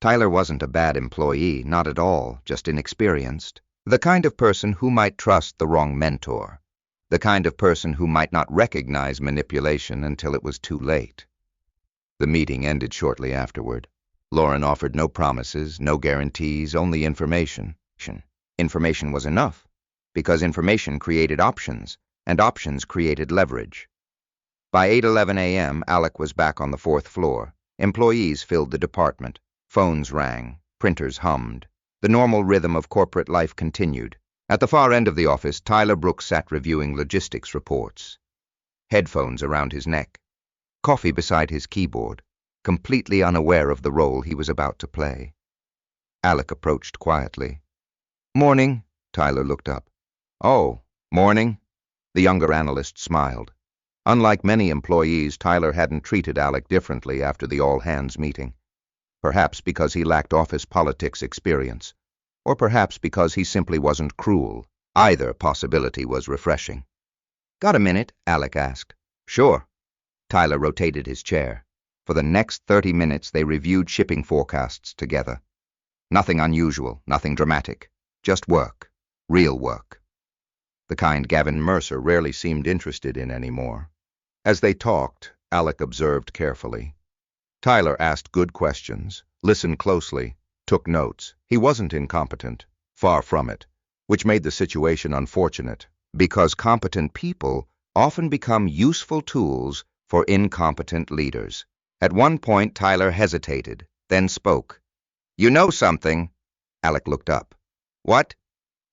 Tyler wasn't a bad employee, not at all, just inexperienced. The kind of person who might trust the wrong mentor. The kind of person who might not recognize manipulation until it was too late. The meeting ended shortly afterward. Lauren offered no promises, no guarantees, only information. Information was enough, because information created options, and options created leverage. By 8:11 a.m., Alec was back on the 4th floor. Employees filled the department. Phones rang. Printers hummed. The normal rhythm of corporate life continued. At the far end of the office, Tyler Brooks sat reviewing logistics reports. Headphones around his neck. Coffee beside his keyboard, completely unaware of the role he was about to play. Alec approached quietly. "Morning," Tyler looked up. "Oh, morning." The younger analyst smiled. Unlike many employees, Tyler hadn't treated Alec differently after the all-hands meeting. Perhaps because he lacked office politics experience, or perhaps because he simply wasn't cruel. Either possibility was refreshing. "Got a minute?" Alec asked. "Sure." Tyler rotated his chair. For the next 30 minutes they reviewed shipping forecasts together. Nothing unusual, nothing dramatic. Just work. Real work. The kind Gavin Mercer rarely seemed interested in anymore. As they talked, Alec observed carefully. Tyler asked good questions, listened closely, took notes. He wasn't incompetent, far from it, which made the situation unfortunate, because competent people often become useful tools for incompetent leaders. At one point, Tyler hesitated, then spoke. "You know something?" Alec looked up. "What?"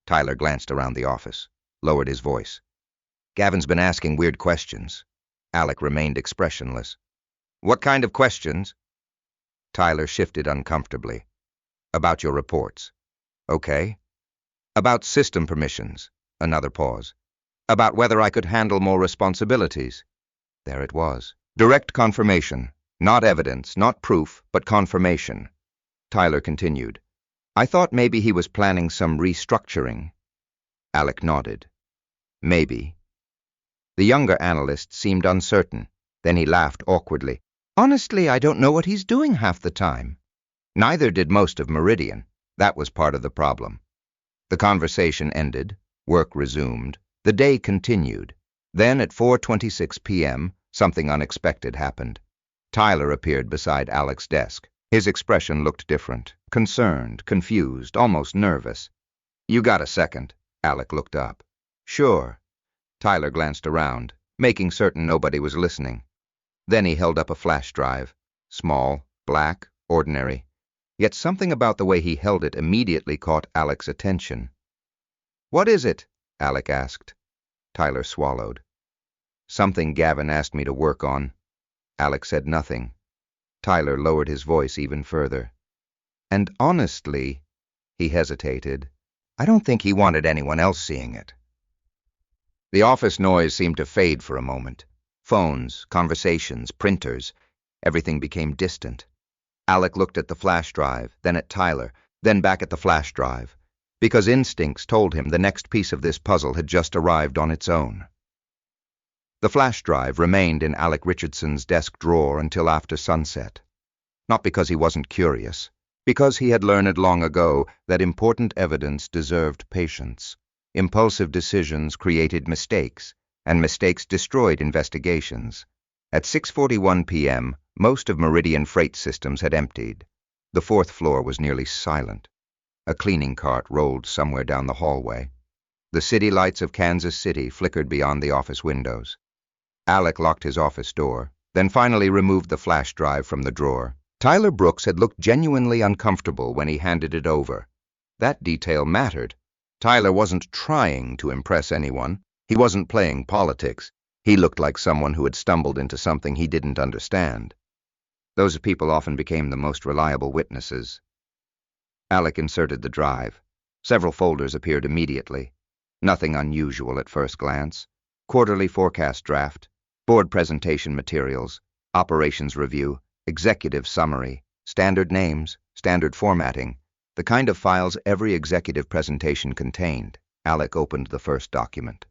Tyler glanced around the office, lowered his voice. "Gavin's been asking weird questions." Alec remained expressionless. "What kind of questions?" Tyler shifted uncomfortably. "About your reports." "Okay." "About system permissions." Another pause. "About whether I could handle more responsibilities." There it was. Direct confirmation. Not evidence, not proof, but confirmation. Tyler continued. "I thought maybe he was planning some restructuring." Alec nodded. "Maybe." The younger analyst seemed uncertain. Then he laughed awkwardly. "Honestly, I don't know what he's doing half the time." Neither did most of Meridian. That was part of the problem. The conversation ended. Work resumed. The day continued. Then at 4:26 p.m., something unexpected happened. Tyler appeared beside Alec's desk. His expression looked different. Concerned, confused, almost nervous. "You got a second?" Alec looked up. "Sure." Tyler glanced around, making certain nobody was listening. Then he held up a flash drive. Small, black, ordinary. Yet something about the way he held it immediately caught Alec's attention. "What is it?" Alec asked. Tyler swallowed. "Something Gavin asked me to work on." Alec said nothing. Tyler lowered his voice even further. "And honestly," he hesitated, "I don't think he wanted anyone else seeing it." The office noise seemed to fade for a moment. Phones, conversations, printers, everything became distant. Alec looked at the flash drive, then at Tyler, then back at the flash drive, because instincts told him the next piece of this puzzle had just arrived on its own. The flash drive remained in Alec Richardson's desk drawer until after sunset. Not because he wasn't curious, because he had learned long ago that important evidence deserved patience. Impulsive decisions created mistakes, and mistakes destroyed investigations. At 6:41 p.m., most of Meridian Freight Systems had emptied. The 4th floor was nearly silent. A cleaning cart rolled somewhere down the hallway. The city lights of Kansas City flickered beyond the office windows. Alec locked his office door, then finally removed the flash drive from the drawer. Tyler Brooks had looked genuinely uncomfortable when he handed it over. That detail mattered. Tyler wasn't trying to impress anyone. He wasn't playing politics. He looked like someone who had stumbled into something he didn't understand. Those people often became the most reliable witnesses. Alec inserted the drive. Several folders appeared immediately. Nothing unusual at first glance. Quarterly forecast draft, board presentation materials, operations review, executive summary, standard names, standard formatting, the kind of files every executive presentation contained. Alec opened the first document,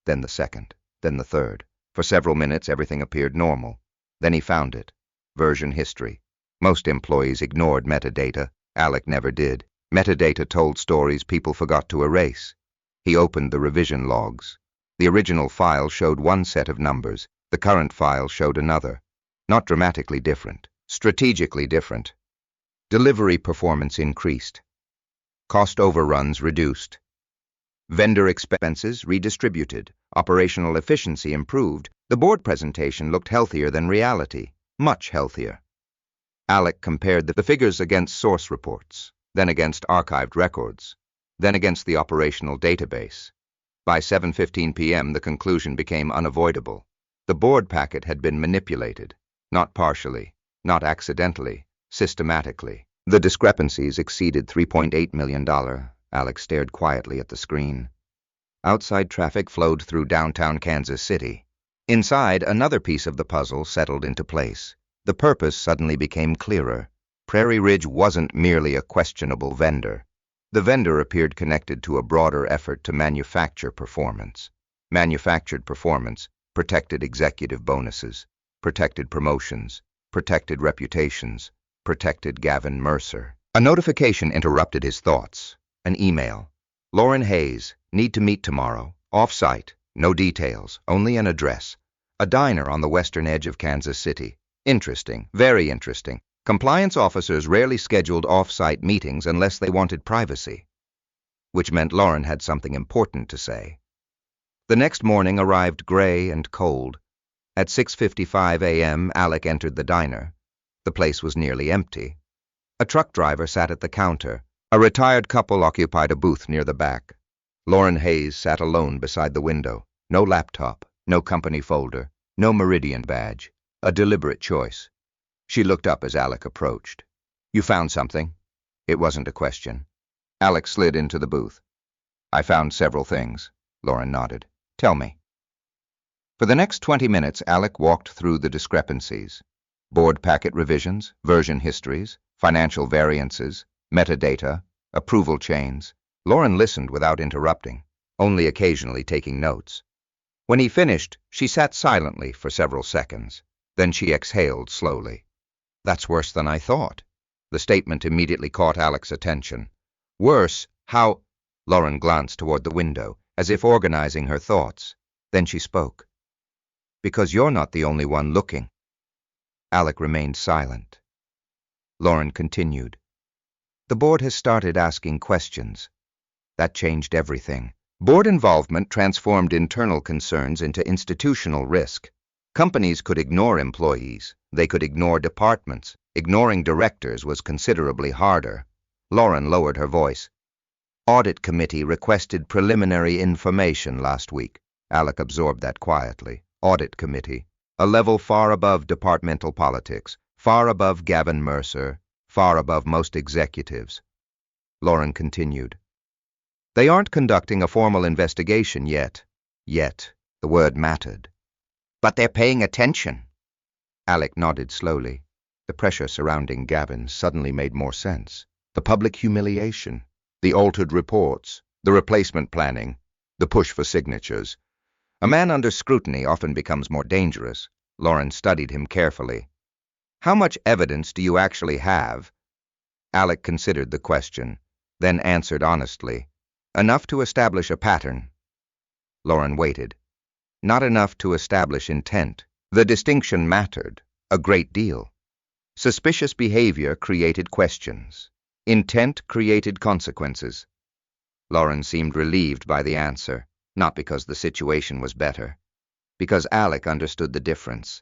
then the second, then the third. For several minutes, everything appeared normal. Then he found it. Version history. Most employees ignored metadata. Alec never did. Metadata told stories people forgot to erase. He opened the revision logs. The original file showed one set of numbers. The current file showed another. Not dramatically different, strategically different. Delivery performance increased. Cost overruns reduced. Vendor expenses redistributed. Operational efficiency improved. The board presentation looked healthier than reality, much healthier. Alec compared the figures against source reports, then against archived records, then against the operational database. By 7:15 p.m., the conclusion became unavoidable. The board packet had been manipulated, not partially, not accidentally, systematically. The discrepancies exceeded $3.8 million. Alec stared quietly at the screen. Outside traffic flowed through downtown Kansas City. Inside, another piece of the puzzle settled into place. The purpose suddenly became clearer. Prairie Ridge wasn't merely a questionable vendor. The vendor appeared connected to a broader effort to manufacture performance. Manufactured performance protected executive bonuses, protected promotions, protected reputations, protected Gavin Mercer. A notification interrupted his thoughts. An email. Lauren Hayes, need to meet tomorrow. Off-site, no details, only an address. A diner on the western edge of Kansas City. Interesting, very interesting. Compliance officers rarely scheduled off-site meetings unless they wanted privacy, which meant Lauren had something important to say. The next morning arrived gray and cold. At 6:55 a.m., Alec entered the diner. The place was nearly empty. A truck driver sat at the counter. A retired couple occupied a booth near the back. Lauren Hayes sat alone beside the window. No laptop, no company folder, no Meridian badge. A deliberate choice. She looked up as Alec approached. "You found something?" It wasn't a question. Alec slid into the booth. "I found several things," Lauren nodded. "Tell me." For the next 20 minutes, Alec walked through the discrepancies. Board packet revisions, version histories, financial variances, metadata, approval chains. Lauren listened without interrupting, only occasionally taking notes. When he finished, she sat silently for several seconds. Then she exhaled slowly. "That's worse than I thought." The statement immediately caught Alec's attention. "Worse? How?" Lauren glanced toward the window, as if organizing her thoughts. Then she spoke. "Because you're not the only one looking." Alec remained silent. Lauren continued. "The board has started asking questions. That changed everything. Board involvement transformed internal concerns into institutional risk. Companies could ignore employees. They could ignore departments. Ignoring directors was considerably harder." Lauren lowered her voice. "Audit committee requested preliminary information last week." Alec absorbed that quietly. Audit committee. A level far above departmental politics, far above Gavin Mercer, far above most executives. Lauren continued. "They aren't conducting a formal investigation yet." Yet. The word mattered. "But they're paying attention." Alec nodded slowly. The pressure surrounding Gavin suddenly made more sense. The public humiliation, the altered reports, the replacement planning, the push for signatures. A man under scrutiny often becomes more dangerous. Lauren studied him carefully. "How much evidence do you actually have?" Alec considered the question, then answered honestly. "Enough to establish a pattern." Lauren waited. "Not enough to establish intent." The distinction mattered a great deal. Suspicious behavior created questions. Intent created consequences. Lauren seemed relieved by the answer, not because the situation was better, because Alec understood the difference.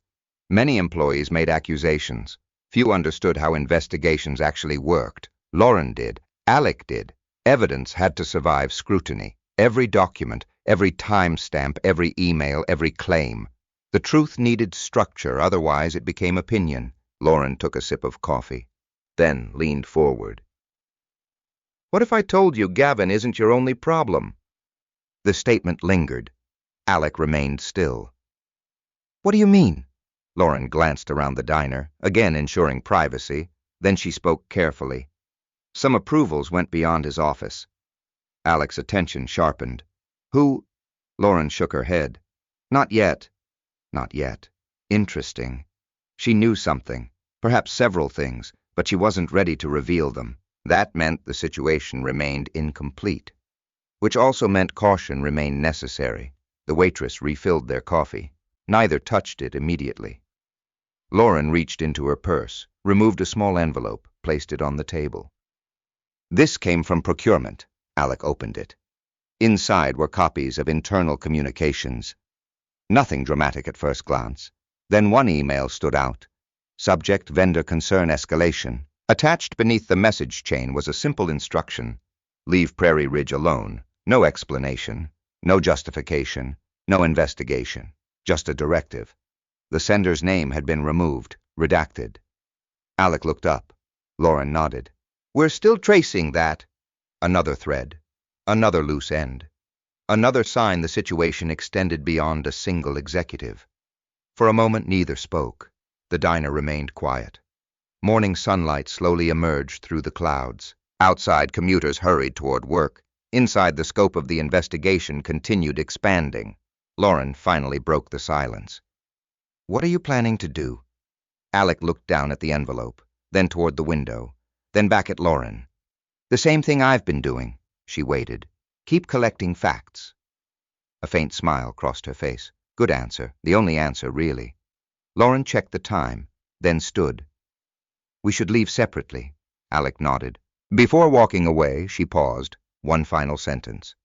Many employees made accusations. Few understood how investigations actually worked. Lauren did. Alec did. Evidence had to survive scrutiny. Every document, every timestamp, every email, every claim. The truth needed structure, otherwise it became opinion. Lauren took a sip of coffee, then leaned forward. "What if I told you Gavin isn't your only problem?" The statement lingered. Alec remained still. "What do you mean?" Lauren glanced around the diner, again ensuring privacy. Then she spoke carefully. Some approvals went beyond his office. Alec's attention sharpened. "Who?" Lauren shook her head. "Not yet." Not yet. Interesting. She knew something, perhaps several things, but she wasn't ready to reveal them. That meant the situation remained incomplete, which also meant caution remained necessary. The waitress refilled their coffee. Neither touched it immediately. Lauren reached into her purse, removed a small envelope, placed it on the table. "This came from procurement." Alec opened it. Inside were copies of internal communications. Nothing dramatic at first glance. Then one email stood out. Subject: vendor concern escalation. Attached beneath the message chain was a simple instruction: leave Prairie Ridge alone. No explanation, no justification, no investigation. Just a directive. The sender's name had been removed, redacted. Alec looked up. Lauren nodded. "We're still tracing that." Another thread. Another loose end. Another sign the situation extended beyond a single executive. For a moment neither spoke. The diner remained quiet. Morning sunlight slowly emerged through the clouds. Outside, commuters hurried toward work. Inside, the scope of the investigation continued expanding. Lauren finally broke the silence. "What are you planning to do?" Alec looked down at the envelope, then toward the window, then back at Lauren. "The same thing I've been doing." She waited. "Keep collecting facts." A faint smile crossed her face. Good answer, the only answer, really. Lauren checked the time, then stood. "We should leave separately." Alec nodded. Before walking away, she paused. One final sentence.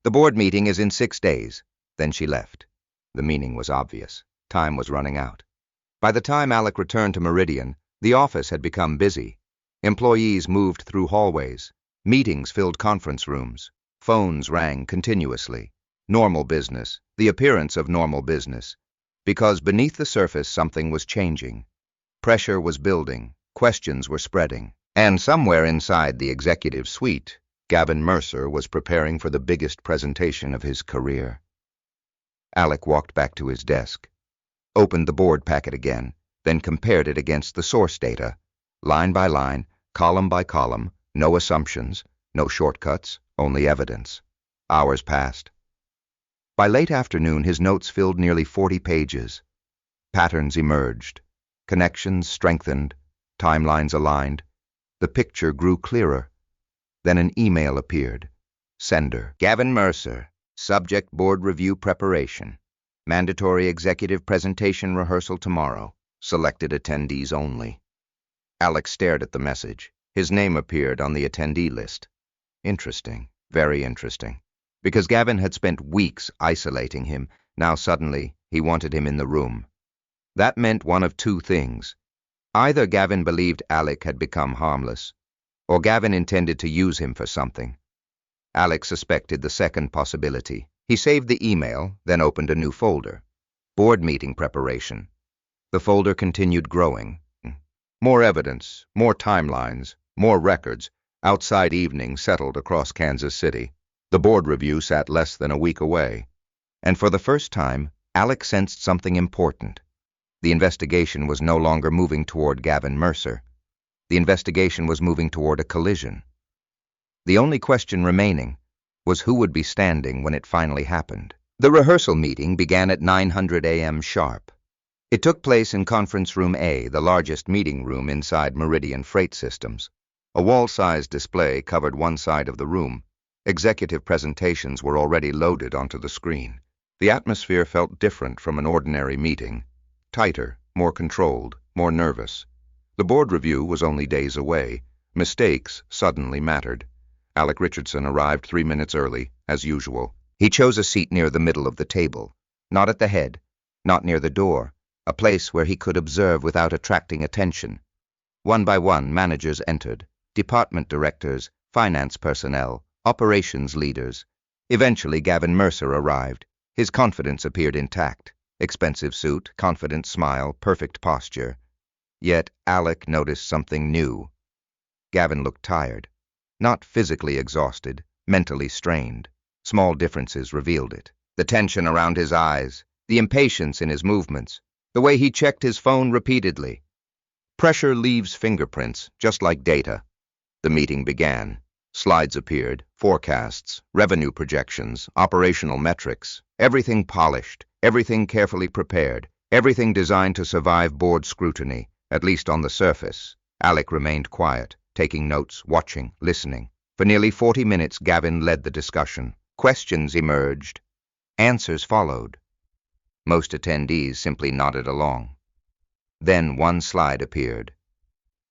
"The board meeting is in 6 days." Then she left. The meaning was obvious. Time was running out. By the time Alec returned to Meridian, the office had become busy. Employees moved through hallways. Meetings filled conference rooms. Phones rang continuously. Normal business, the appearance of normal business. Because beneath the surface something was changing. Pressure was building, questions were spreading. And somewhere inside the executive suite, Gavin Mercer was preparing for the biggest presentation of his career. Alec walked back to his desk, opened the board packet again, then compared it against the source data. Line by line, column by column, no assumptions, no shortcuts, only evidence. Hours passed. By late afternoon, his notes filled nearly 40 pages. Patterns emerged. Connections strengthened. Timelines aligned. The picture grew clearer. Then an email appeared. Sender: Gavin Mercer. Subject: board review preparation. Mandatory executive presentation rehearsal tomorrow. Selected attendees only. Alec stared at the message. His name appeared on the attendee list. Interesting, very interesting. Because Gavin had spent weeks isolating him, now suddenly he wanted him in the room. That meant one of two things. Either Gavin believed Alec had become harmless, or Gavin intended to use him for something. Alec suspected the second possibility. He saved the email, then opened a new folder. Board meeting preparation. The folder continued growing. More evidence, more timelines, more records. Outside evening settled across Kansas City. The board review sat less than a week away. And for the first time, Alec sensed something important. The investigation was no longer moving toward Gavin Mercer. The investigation was moving toward a collision. The only question remaining was who would be standing when it finally happened. The rehearsal meeting began at 900 a.m. sharp. It took place in Conference Room A, the largest meeting room inside Meridian Freight Systems. A wall-sized display covered one side of the room. Executive presentations were already loaded onto the screen. The atmosphere felt different from an ordinary meeting. Tighter, more controlled, more nervous. The board review was only days away. Mistakes suddenly mattered. Alec Richardson arrived 3 minutes early, as usual. He chose a seat near the middle of the table, not at the head, not near the door, a place where he could observe without attracting attention. One by one, managers entered, department directors, finance personnel, operations leaders. Eventually, Gavin Mercer arrived. His confidence appeared intact. Expensive suit, confident smile, perfect posture. Yet Alec noticed something new. Gavin looked tired. Not physically exhausted, mentally strained. Small differences revealed it. The tension around his eyes, the impatience in his movements, the way he checked his phone repeatedly. Pressure leaves fingerprints, just like data. The meeting began. Slides appeared, forecasts, revenue projections, operational metrics, everything polished, everything carefully prepared, everything designed to survive board scrutiny, at least on the surface. Alec remained quiet, taking notes, watching, listening. For nearly 40 minutes, Gavin led the discussion. Questions emerged. Answers followed. Most attendees simply nodded along. Then one slide appeared.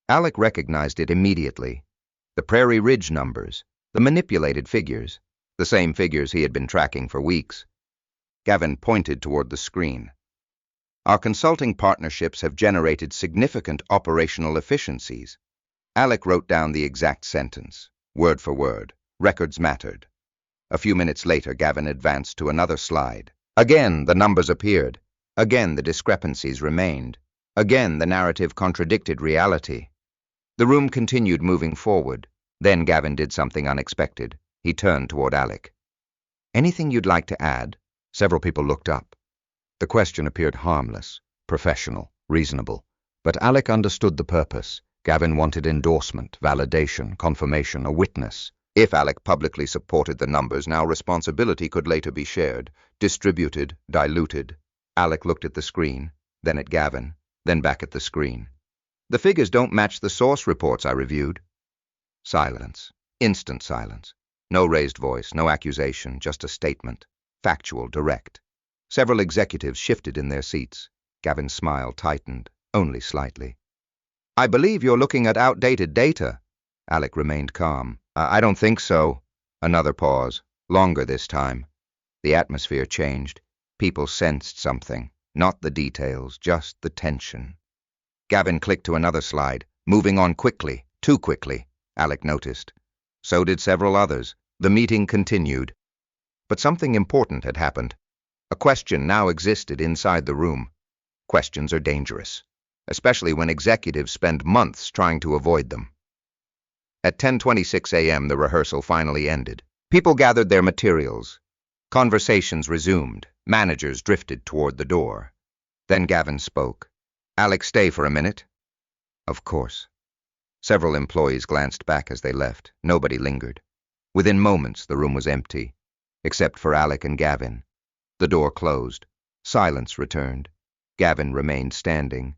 Alec recognized it immediately. The Prairie Ridge numbers, the manipulated figures, the same figures he had been tracking for weeks. Gavin pointed toward the screen. Our consulting partnerships have generated significant operational efficiencies. Alec wrote down the exact sentence, word for word. Records mattered. A few minutes later, Gavin advanced to another slide. Again, the numbers appeared. Again, the discrepancies remained. Again, the narrative contradicted reality. The room continued moving forward. Then Gavin did something unexpected. He turned toward Alec. Anything you'd like to add? Several people looked up. The question appeared harmless, professional, reasonable. But Alec understood the purpose. Gavin wanted endorsement, validation, confirmation, a witness. If Alec publicly supported the numbers, now responsibility could later be shared, distributed, diluted. Alec looked at the screen, then at Gavin, then back at the screen. The figures don't match the source reports I reviewed. Silence. Instant silence. No raised voice, no accusation, just a statement. Factual, direct. Several executives shifted in their seats. Gavin's smile tightened, only slightly. I believe you're looking at outdated data. Alec remained calm. I don't think so. Another pause, longer this time. The atmosphere changed. People sensed something, not the details, just the tension. Gavin clicked to another slide, moving on quickly, too quickly, Alec noticed. So did several others. The meeting continued. But something important had happened. A question now existed inside the room. Questions are dangerous, especially when executives spend months trying to avoid them. At 10:26 a.m., the rehearsal finally ended. People gathered their materials. Conversations resumed. Managers drifted toward the door. Then Gavin spoke. Alec, stay for a minute. Of course. Several employees glanced back as they left. Nobody lingered. Within moments, the room was empty, except for Alec and Gavin. The door closed. Silence returned. Gavin remained standing.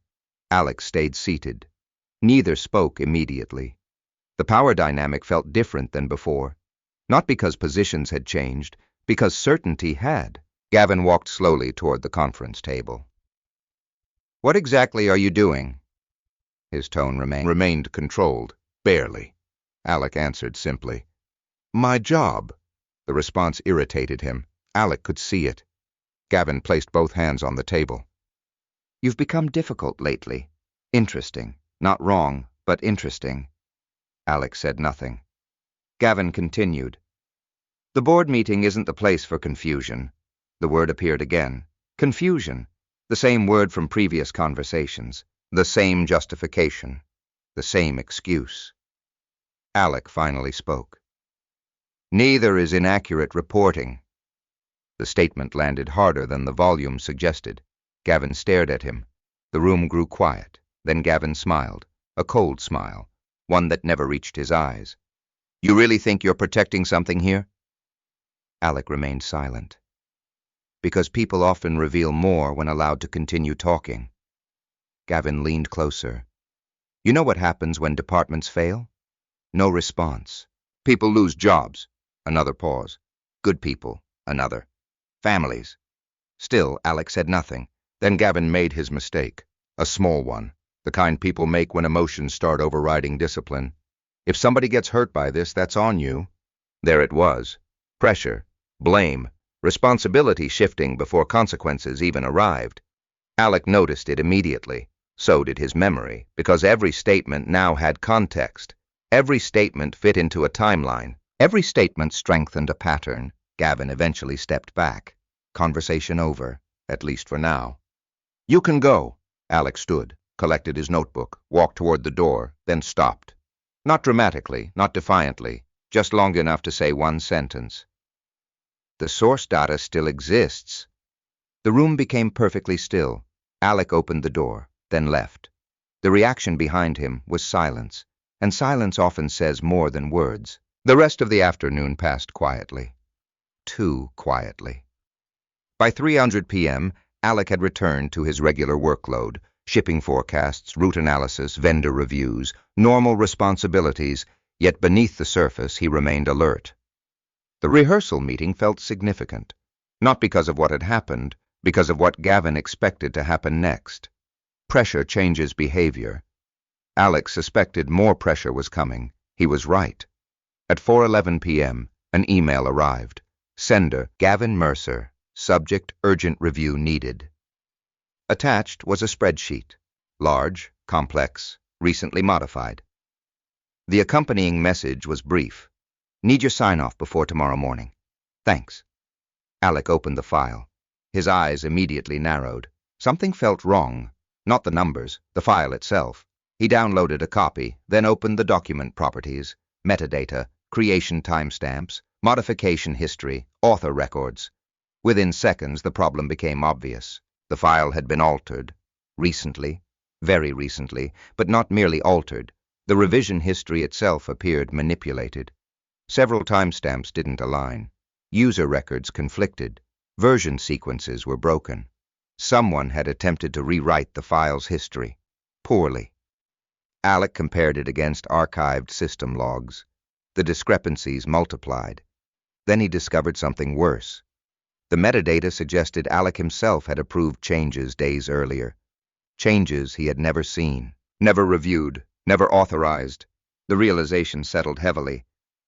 Alec stayed seated. Neither spoke immediately. The power dynamic felt different than before. Not because positions had changed, because certainty had. Gavin walked slowly toward the conference table. What exactly are you doing? His tone remained controlled, barely. Alec answered simply. My job. The response irritated him. Alec could see it. Gavin placed both hands on the table. You've become difficult lately. Interesting. Not wrong, but interesting. Alec said nothing. Gavin continued. The board meeting isn't the place for confusion. The word appeared again. Confusion. The same word from previous conversations. The same justification. The same excuse. Alec finally spoke. Neither is inaccurate reporting. The statement landed harder than the volume suggested. Gavin stared at him. The room grew quiet. Then Gavin smiled, a cold smile, one that never reached his eyes. You really think you're protecting something here? Alec remained silent. Because people often reveal more when allowed to continue talking. Gavin leaned closer. You know what happens when departments fail? No response. People lose jobs. Another pause. Good people. Another. Families. Still, Alec said nothing. Then Gavin made his mistake. A small one. The kind people make when emotions start overriding discipline. If somebody gets hurt by this, that's on you. There it was. Pressure, blame, responsibility shifting before consequences even arrived. Alec noticed it immediately. So did his memory, because every statement now had context. Every statement fit into a timeline. Every statement strengthened a pattern. Gavin eventually stepped back. Conversation over, at least for now. "You can go." Alec stood, collected his notebook, walked toward the door, then stopped. Not dramatically, not defiantly, just long enough to say one sentence. "The source data still exists." The room became perfectly still. Alec opened the door, then left. The reaction behind him was silence, and silence often says more than words. The rest of the afternoon passed quietly. Too quietly. By 3:00 p.m., Alec had returned to his regular workload, shipping forecasts, route analysis, vendor reviews, normal responsibilities, yet beneath the surface he remained alert. The rehearsal meeting felt significant, not because of what had happened, because of what Gavin expected to happen next. Pressure changes behavior. Alec suspected more pressure was coming. He was right. At 4:11 p.m., an email arrived. Sender, Gavin Mercer. Subject, urgent review needed. Attached was a spreadsheet. Large, complex, recently modified. The accompanying message was brief. "Need your sign-off before tomorrow morning. Thanks." Alec opened the file. His eyes immediately narrowed. Something felt wrong. Not the numbers, the file itself. He downloaded a copy, then opened the document properties, metadata, creation timestamps, modification history, author records. Within seconds, the problem became obvious. The file had been altered. Recently, very recently, but not merely altered. The revision history itself appeared manipulated. Several timestamps didn't align. User records conflicted. Version sequences were broken. Someone had attempted to rewrite the file's history. Poorly. Alec compared it against archived system logs. The discrepancies multiplied. Then he discovered something worse. The metadata suggested Alec himself had approved changes days earlier. Changes he had never seen, never reviewed, never authorized. The realization settled heavily.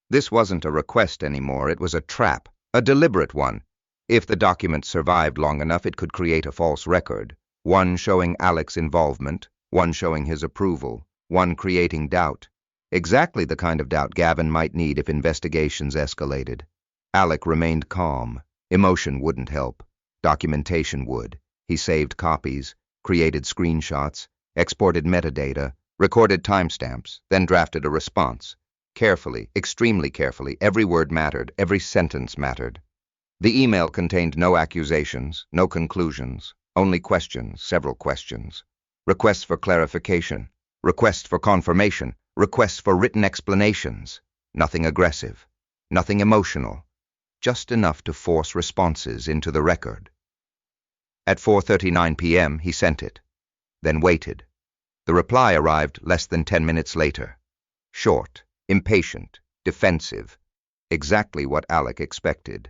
This wasn't a request anymore, it was a trap, a deliberate one. If the document survived long enough, it could create a false record, one showing Alec's involvement, one showing his approval, one creating doubt. Exactly the kind of doubt Gavin might need if investigations escalated. Alec remained calm. Emotion wouldn't help. Documentation would. He saved copies, created screenshots, exported metadata, recorded timestamps, then drafted a response. Carefully, extremely carefully, every word mattered, every sentence mattered. The email contained no accusations, no conclusions, only questions, several questions. Requests for clarification, requests for confirmation, requests for written explanations. Nothing aggressive, nothing emotional. Just enough to force responses into the record. At 4:39 p.m., he sent it, then waited. The reply arrived less than 10 minutes later. Short, impatient, defensive. Exactly what Alec expected,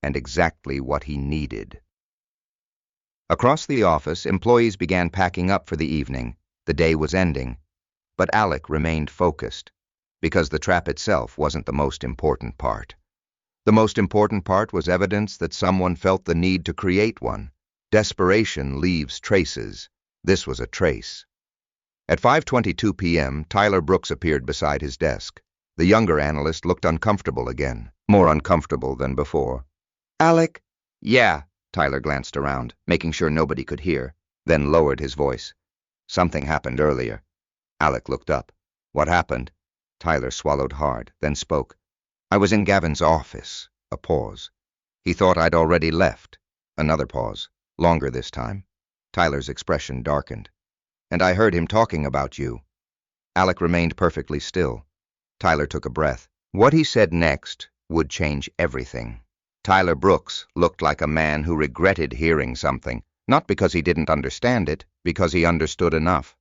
and exactly what he needed. Across the office, employees began packing up for the evening. The day was ending. But Alec remained focused, because the trap itself wasn't the most important part. The most important part was evidence that someone felt the need to create one. Desperation leaves traces. This was a trace. At 5:22 p.m., Tyler Brooks appeared beside his desk. The younger analyst looked uncomfortable again, more uncomfortable than before. "Alec?" "Yeah." Tyler glanced around, making sure nobody could hear, then lowered his voice. "Something happened earlier." Alec looked up. "What happened?" Tyler swallowed hard, then spoke. "I was in Gavin's office." A pause. "He thought I'd already left." Another pause. Longer this time. Tyler's expression darkened. "And I heard him talking about you." Alec remained perfectly still. Tyler took a breath. What he said next would change everything. Tyler Brooks looked like a man who regretted hearing something, not because he didn't understand it, because he understood enough.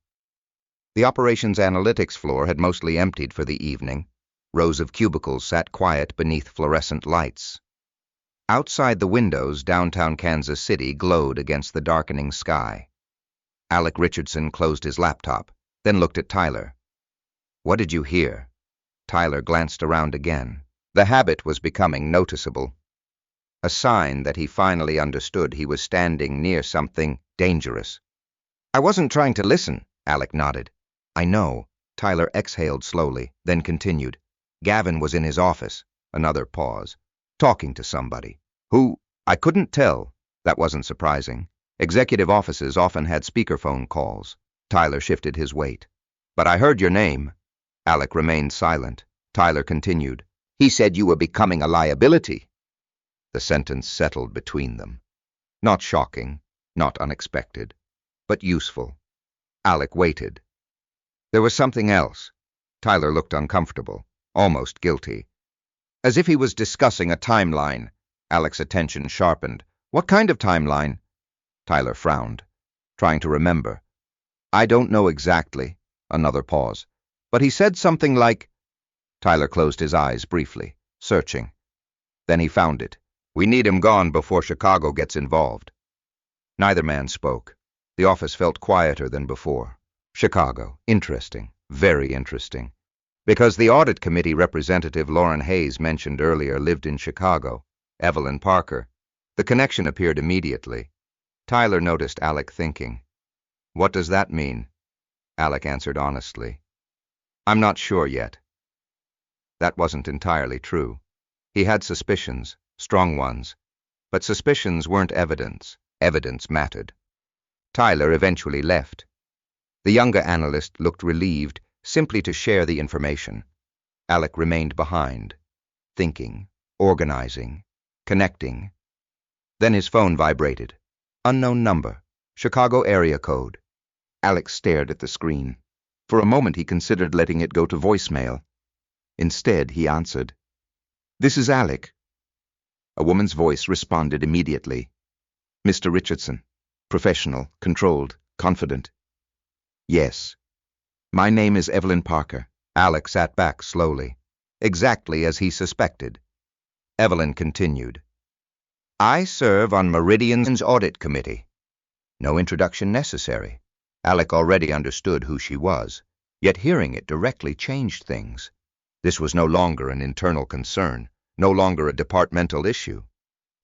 The operations analytics floor had mostly emptied for the evening. Rows of cubicles sat quiet beneath fluorescent lights. Outside the windows, downtown Kansas City glowed against the darkening sky. Alec Richardson closed his laptop, then looked at Tyler. "What did you hear?" Tyler glanced around again. The habit was becoming noticeable. A sign that he finally understood he was standing near something dangerous. "I wasn't trying to listen," Alec nodded. "I know." Tyler exhaled slowly, then continued. "Gavin was in his office." Another pause. "Talking to somebody. Who? I couldn't tell." That wasn't surprising. Executive offices often had speakerphone calls. Tyler shifted his weight. "But I heard your name." Alec remained silent. Tyler continued. "He said you were becoming a liability." The sentence settled between them. Not shocking, not unexpected, but useful. Alec waited. There was something else. Tyler looked uncomfortable, almost guilty. As if he was discussing a timeline. Alec's attention sharpened. "What kind of timeline?" Tyler frowned, trying to remember. "I don't know exactly." Another pause. "But he said something like—" Tyler closed his eyes briefly, searching. Then he found it. "We need him gone before Chicago gets involved." Neither man spoke. The office felt quieter than before. Chicago. Interesting. Very interesting. Because the audit committee representative Lauren Hayes mentioned earlier lived in Chicago. Evelyn Parker. The connection appeared immediately. Tyler noticed Alec thinking. "What does that mean?" Alec answered honestly. "I'm not sure yet." That wasn't entirely true. He had suspicions, strong ones. But suspicions weren't evidence. Evidence mattered. Tyler eventually left. The younger analyst looked relieved, simply to share the information. Alec remained behind, thinking, organizing, connecting. Then his phone vibrated. Unknown number. Chicago area code. Alec stared at the screen. For a moment he considered letting it go to voicemail. Instead, he answered. "This is Alec." A woman's voice responded immediately. "Mr. Richardson. Professional, controlled, confident." "Yes." "My name is Evelyn Parker." Alec sat back slowly, exactly as he suspected. Evelyn continued. "I serve on Meridian's audit committee." No introduction necessary. Alec already understood who she was, yet hearing it directly changed things. This was no longer an internal concern, no longer a departmental issue.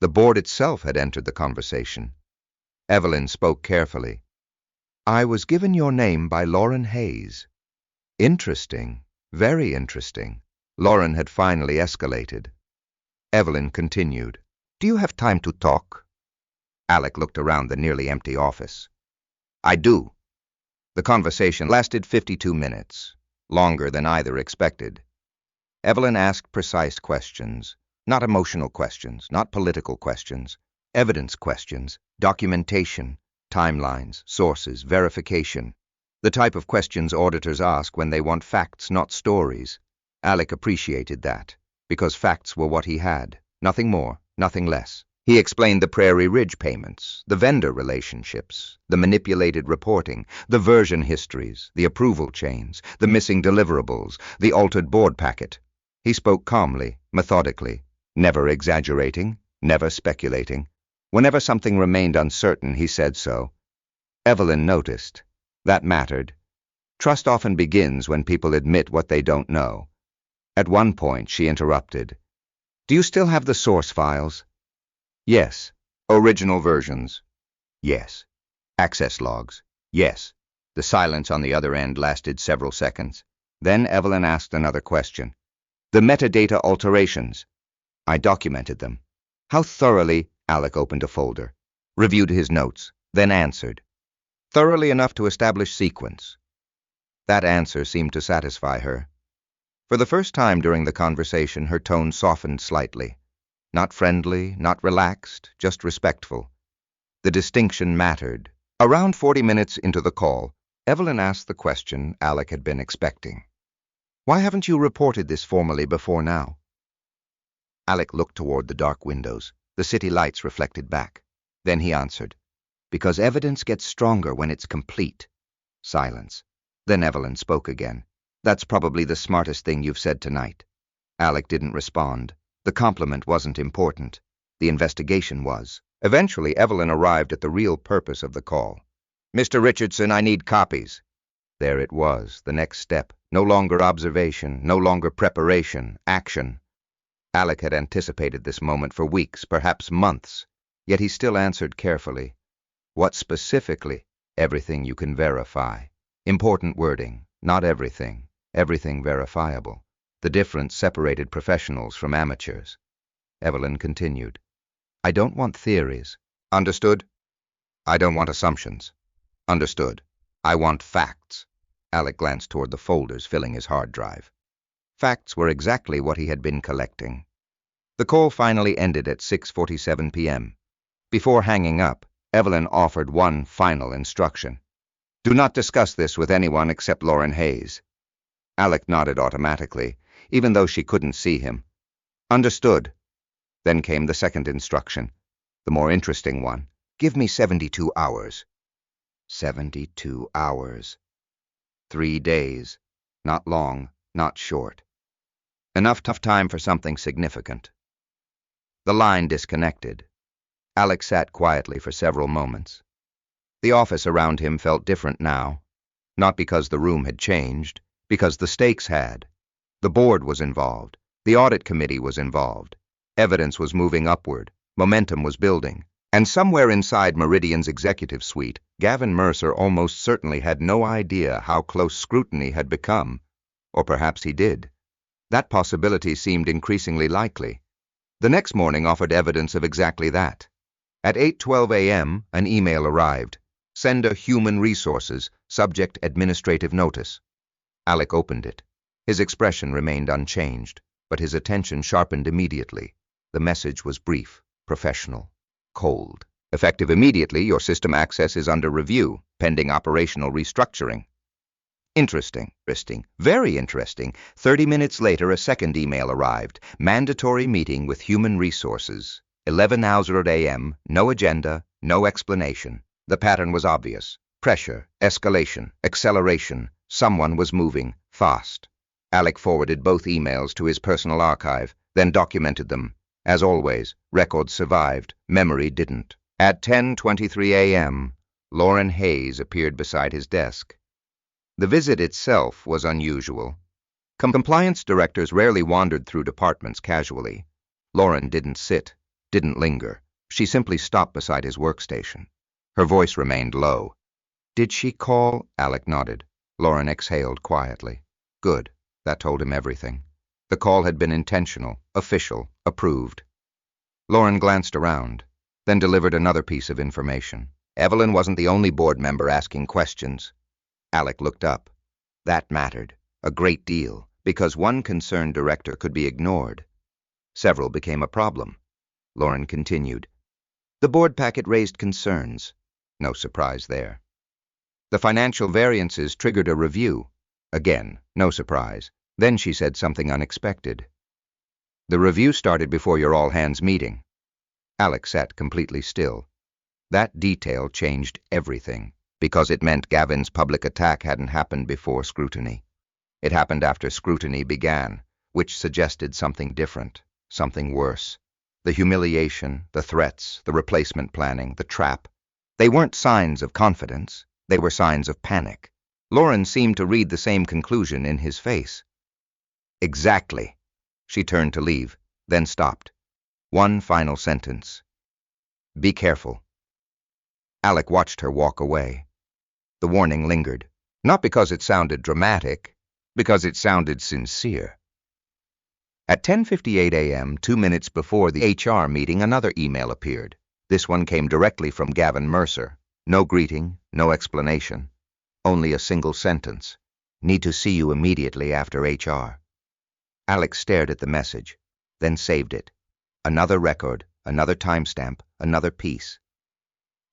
The board itself had entered the conversation. Evelyn spoke carefully. "I was given your name by Lauren Hayes." Interesting, very interesting. Lauren had finally escalated. Evelyn continued. "Do you have time to talk?" Alec looked around the nearly empty office. "I do." The conversation lasted 52 minutes, longer than either expected. Evelyn asked precise questions, not emotional questions, not political questions, evidence questions, documentation, timelines, sources, verification. The type of questions auditors ask when they want facts, not stories. Alec appreciated that, because facts were what he had, nothing more, nothing less. He explained the Prairie Ridge payments, the vendor relationships, the manipulated reporting, the version histories, the approval chains, the missing deliverables, the altered board packet. He spoke calmly, methodically, never exaggerating, never speculating. Whenever something remained uncertain, he said so. Evelyn noticed. That mattered. Trust often begins when people admit what they don't know. At one point, she interrupted. "Do you still have the source files?" "Yes." "Original versions?" "Yes." "Access logs?" "Yes." The silence on the other end lasted several seconds. Then Evelyn asked another question. "The metadata alterations?" "I documented them." "How thoroughly?" Alec opened a folder, reviewed his notes, then answered. "Thoroughly enough to establish sequence." That answer seemed to satisfy her. For the first time during the conversation, her tone softened slightly. Not friendly, not relaxed, just respectful. The distinction mattered. Around 40 minutes into the call, Evelyn asked the question Alec had been expecting. "Why haven't you reported this formally before now?" Alec looked toward the dark windows. The city lights reflected back. Then he answered, "Because evidence gets stronger when it's complete." Silence. Then Evelyn spoke again. "That's probably the smartest thing you've said tonight." Alec didn't respond. The compliment wasn't important. The investigation was. Eventually, Evelyn arrived at the real purpose of the call. "Mr. Richardson, I need copies." There it was, the next step. No longer observation, no longer preparation, action. Alec had anticipated this moment for weeks, perhaps months, yet he still answered carefully. What specifically? Everything you can verify. Important wording, not everything. Everything verifiable. The difference separated professionals from amateurs. Evelyn continued. I don't want theories. Understood? I don't want assumptions. Understood. I want facts. Alec glanced toward the folders filling his hard drive. Facts were exactly what he had been collecting. The call finally ended at 6:47 p.m. Before hanging up, Evelyn offered one final instruction. Do not discuss this with anyone except Lauren Hayes. Alec nodded automatically, even though she couldn't see him. Understood. Then came the second instruction, the more interesting one. Give me 72 hours. 72 hours. 3 days. Not long, not short. Enough tough time for something significant. The line disconnected. Alec sat quietly for several moments. The office around him felt different now, not because the room had changed, because the stakes had. The board was involved. The audit committee was involved. Evidence was moving upward. Momentum was building. And somewhere inside Meridian's executive suite, Gavin Mercer almost certainly had no idea how close scrutiny had become. Or perhaps he did. That possibility seemed increasingly likely. The next morning offered evidence of exactly that. At 8:12 a.m., an email arrived. Send a human resources, subject administrative notice. Alec opened it. His expression remained unchanged, but his attention sharpened immediately. The message was brief, professional, cold. Effective immediately, your system access is under review, pending operational restructuring. Interesting, very interesting. 30 minutes later, a second email arrived. Mandatory meeting with human resources. 11:00 a.m., no agenda, no explanation. The pattern was obvious. Pressure, escalation, acceleration. Someone was moving, fast. Alec forwarded both emails to his personal archive, then documented them. As always, records survived, memory didn't. At 10:23 a.m., Lauren Hayes appeared beside his desk. The visit itself was unusual. Compliance directors rarely wandered through departments casually. Lauren didn't sit, didn't linger. She simply stopped beside his workstation. Her voice remained low. Did she call? Alec nodded. Lauren exhaled quietly. Good. That told him everything. The call had been intentional, official, approved. Lauren glanced around, then delivered another piece of information. Evelyn wasn't the only board member asking questions. Alec looked up. That mattered, a great deal, because one concerned director could be ignored. Several became a problem. Lauren continued. The board packet raised concerns. No surprise there. The financial variances triggered a review. Again, no surprise. Then she said something unexpected. The review started before your all-hands meeting. Alec sat completely still. That detail changed everything, because it meant Gavin's public attack hadn't happened before scrutiny. It happened after scrutiny began, which suggested something different, something worse. The humiliation, the threats, the replacement planning, the trap. They weren't signs of confidence. They were signs of panic. Lauren seemed to read the same conclusion in his face. Exactly. She turned to leave, then stopped. One final sentence. Be careful. Alec watched her walk away. The warning lingered, not because it sounded dramatic, because it sounded sincere. At 10:58 a.m., 2 minutes before the HR meeting, another email appeared. This one came directly from Gavin Mercer. No greeting, no explanation. Only a single sentence. Need to see you immediately after HR. Alec stared at the message, then saved it. Another record, another timestamp, another piece.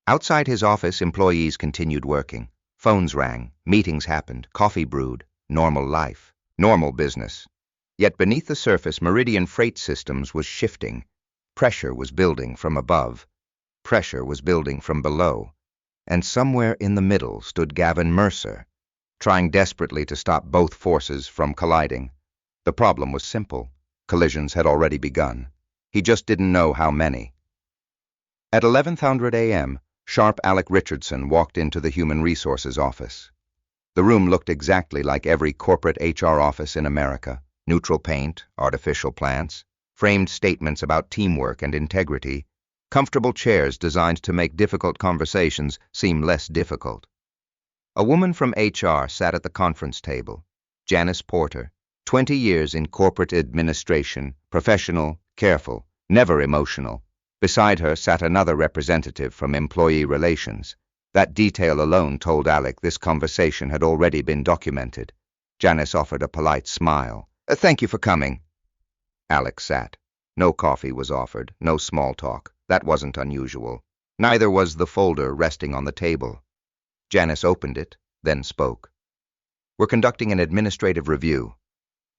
Outside his office, employees continued working. Phones rang, meetings happened, coffee brewed, normal life, normal business. Yet beneath the surface, Meridian Freight Systems was shifting. Pressure was building from above. Pressure was building from below. And somewhere in the middle stood Gavin Mercer, trying desperately to stop both forces from colliding. The problem was simple. Collisions had already begun. He just didn't know how many. At 11:00 a.m., sharp Alec Richardson walked into the Human Resources office. The room looked exactly like every corporate HR office in America. Neutral paint, artificial plants. framed statements about teamwork and integrity, comfortable chairs designed to make difficult conversations seem less difficult. A woman from HR sat at the conference table, Janice Porter, 20 years in corporate administration, professional, careful, never emotional. Beside her sat another representative from employee relations. That detail alone told Alec this conversation had already been documented. Janice offered a polite smile. Thank you for coming." Alec sat. No coffee was offered, no small talk. That wasn't unusual. Neither was the folder resting on the table. Janice opened it, then spoke. "We're conducting an administrative review."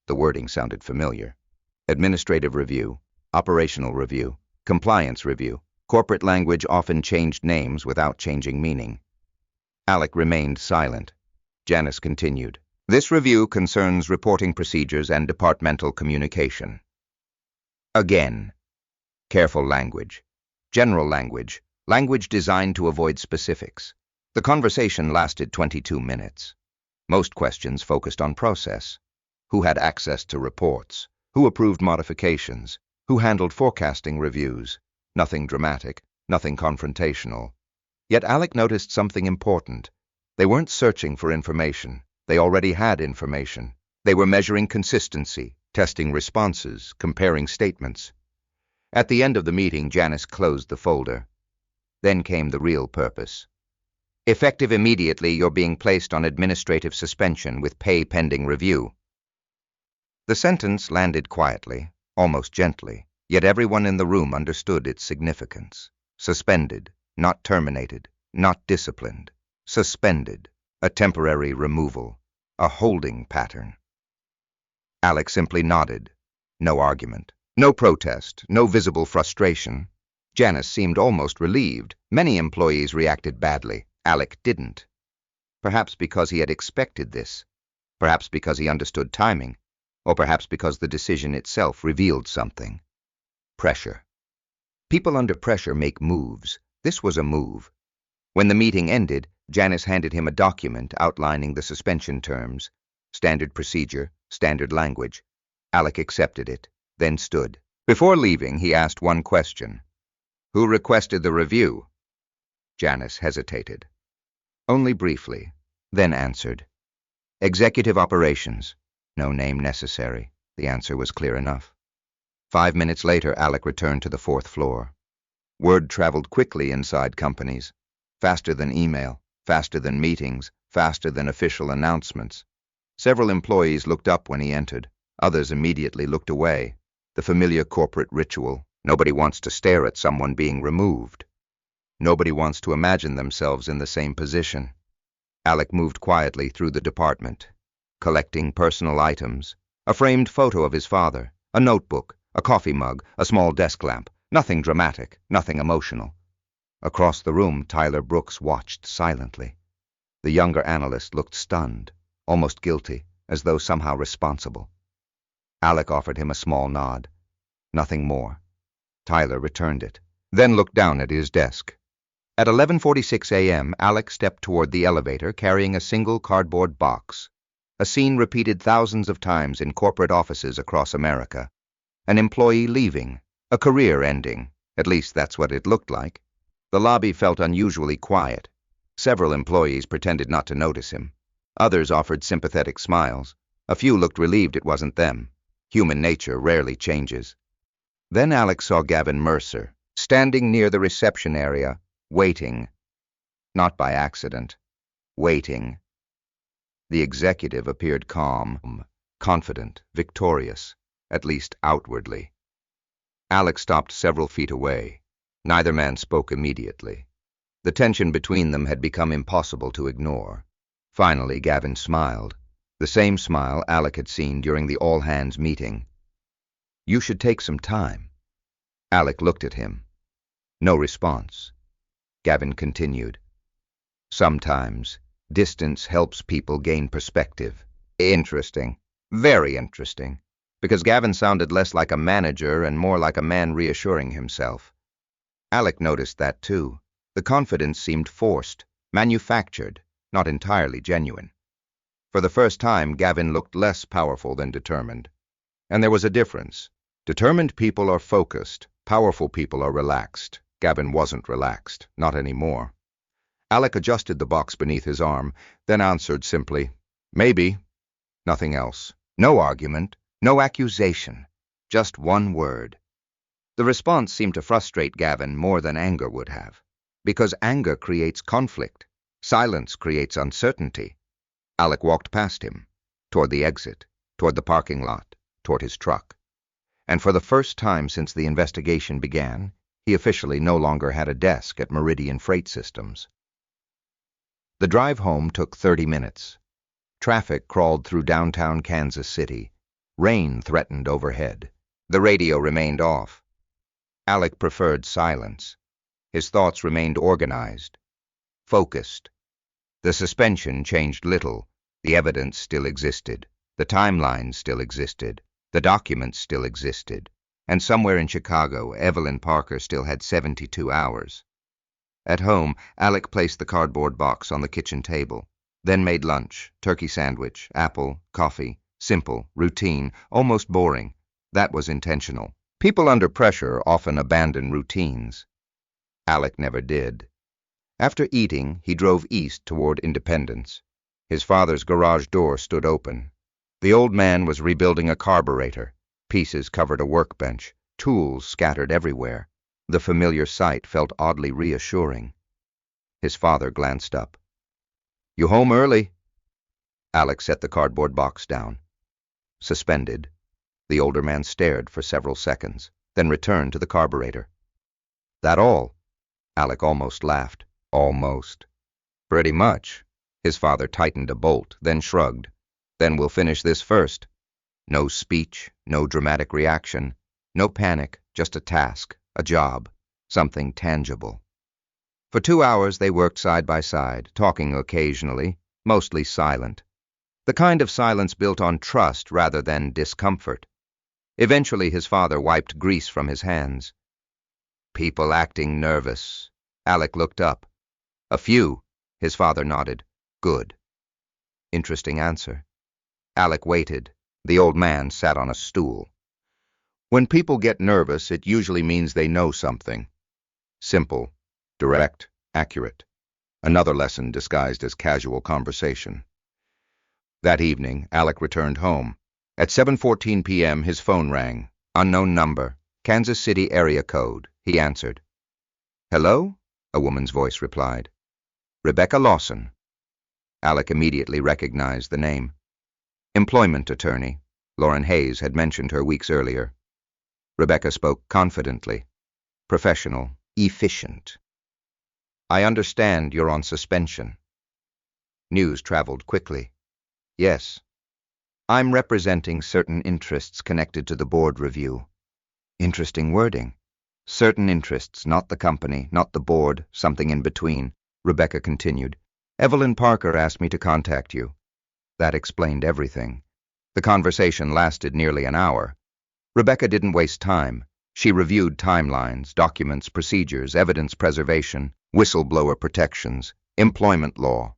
The wording sounded familiar. Administrative review, operational review, compliance review. Corporate language often changed names without changing meaning. Alec remained silent. Janice continued. "This review concerns reporting procedures and departmental communication." Again. Careful language. General language. Language designed to avoid specifics. The conversation lasted 22 minutes. Most questions focused on process. Who had access to reports? Who approved modifications? Who handled forecasting reviews? Nothing dramatic, nothing confrontational. Yet Alec noticed something important. They weren't searching for information. They already had information. They were measuring consistency, testing responses, comparing statements. At the end of the meeting, Janice closed the folder. Then came the real purpose. "Effective immediately, you're being placed on administrative suspension with pay pending review." The sentence landed quietly, almost gently, yet everyone in the room understood its significance. Suspended, not terminated, not disciplined. Suspended, a temporary removal, a holding pattern. Alec simply nodded. No argument, no protest, no visible frustration. Janice seemed almost relieved. Many employees reacted badly. Alec didn't. Perhaps because he had expected this. Perhaps because he understood timing. Or perhaps because the decision itself revealed something. Pressure. People under pressure make moves. This was a move. When the meeting ended, Janice handed him a document outlining the suspension terms. Standard procedure, standard language. Alec accepted it, then stood. Before leaving, he asked one question. "Who requested the review?" Janice hesitated. Only briefly, then answered. "Executive operations." No name necessary. The answer was clear enough. 5 minutes later, Alec returned to the 4th floor. Word traveled quickly inside companies. Faster than email, faster than meetings, faster than official announcements. Several employees looked up when he entered. Others immediately looked away. The familiar corporate ritual. Nobody wants to stare at someone being removed. Nobody wants to imagine themselves in the same position. Alec moved quietly through the department, collecting personal items. A framed photo of his father, a notebook, a coffee mug, a small desk lamp. Nothing dramatic, nothing emotional. Across the room, Tyler Brooks watched silently. The younger analyst looked stunned, almost guilty, as though somehow responsible. Alec offered him a small nod. Nothing more. Tyler returned it, then looked down at his desk. At 11:46 a.m., Alec stepped toward the elevator carrying a single cardboard box. A scene repeated thousands of times in corporate offices across America. An employee leaving, a career ending. At least that's what it looked like. The lobby felt unusually quiet. Several employees pretended not to notice him. Others offered sympathetic smiles. A few looked relieved it wasn't them. Human nature rarely changes. Then Alec saw Gavin Mercer, standing near the reception area, waiting. Not by accident. Waiting. The executive appeared calm, confident, victorious, at least outwardly. Alec stopped several feet away. Neither man spoke immediately. The tension between them had become impossible to ignore. Finally, Gavin smiled. The same smile Alec had seen during the all-hands meeting. "You should take some time." Alec looked at him. No response. Gavin continued. "Sometimes, distance helps people gain perspective." Interesting. Very interesting. Because Gavin sounded less like a manager and more like a man reassuring himself. Alec noticed that too. The confidence seemed forced, manufactured, not entirely genuine. For the first time, Gavin looked less powerful than determined. And there was a difference. Determined people are focused. Powerful people are relaxed. Gavin wasn't relaxed, not anymore. Alec adjusted the box beneath his arm, then answered simply, "Maybe." Nothing else. No argument, no accusation. Just one word. The response seemed to frustrate Gavin more than anger would have, because anger creates conflict. Silence creates uncertainty. Alec walked past him, toward the exit, toward the parking lot, toward his truck. And for the first time since the investigation began, he officially no longer had a desk at Meridian Freight Systems. The drive home took 30 minutes. Traffic crawled through downtown Kansas City. Rain threatened overhead. The radio remained off. Alec preferred silence. His thoughts remained organized, focused. The suspension changed little. The evidence still existed. The timeline still existed. The documents still existed. And somewhere in Chicago, Evelyn Parker still had 72 hours. At home, Alec placed the cardboard box on the kitchen table, then made lunch, turkey sandwich, apple, coffee, simple, routine, almost boring. That was intentional. People under pressure often abandon routines. Alec never did. After eating, he drove east toward Independence. His father's garage door stood open. The old man was rebuilding a carburetor. Pieces covered a workbench, tools scattered everywhere. The familiar sight felt oddly reassuring. His father glanced up. "You home early?" Alec set the cardboard box down. Suspended. The older man stared for several seconds, then returned to the carburetor. "That all?" Alec almost laughed. "Almost." "Pretty much." His father tightened a bolt, then shrugged. "Then we'll finish this first." No speech, no dramatic reaction, no panic, just a task, a job, something tangible. For 2 hours they worked side by side, talking occasionally, mostly silent. The kind of silence built on trust rather than discomfort. Eventually his father wiped grease from his hands. "People acting nervous." Alec looked up. "A few," his father nodded. "Good." Interesting answer. Alec waited. The old man sat on a stool. "When people get nervous, it usually means they know something." Simple, direct, accurate. Another lesson disguised as casual conversation. That evening, Alec returned home. At 7:14 p.m., his phone rang. Unknown number. Kansas City area code. He answered. "Hello?" a woman's voice replied. "Rebecca Lawson." Alec immediately recognized the name. Employment attorney. Lauren Hayes had mentioned her weeks earlier. Rebecca spoke confidently. Professional. Efficient. "I understand you're on suspension." News traveled quickly. "Yes. I'm representing certain interests connected to the board review." Interesting wording. Certain interests, not the company, not the board, something in between. Rebecca continued. "Evelyn Parker asked me to contact you." That explained everything. The conversation lasted nearly an hour. Rebecca didn't waste time. She reviewed timelines, documents, procedures, evidence preservation, whistleblower protections, employment law.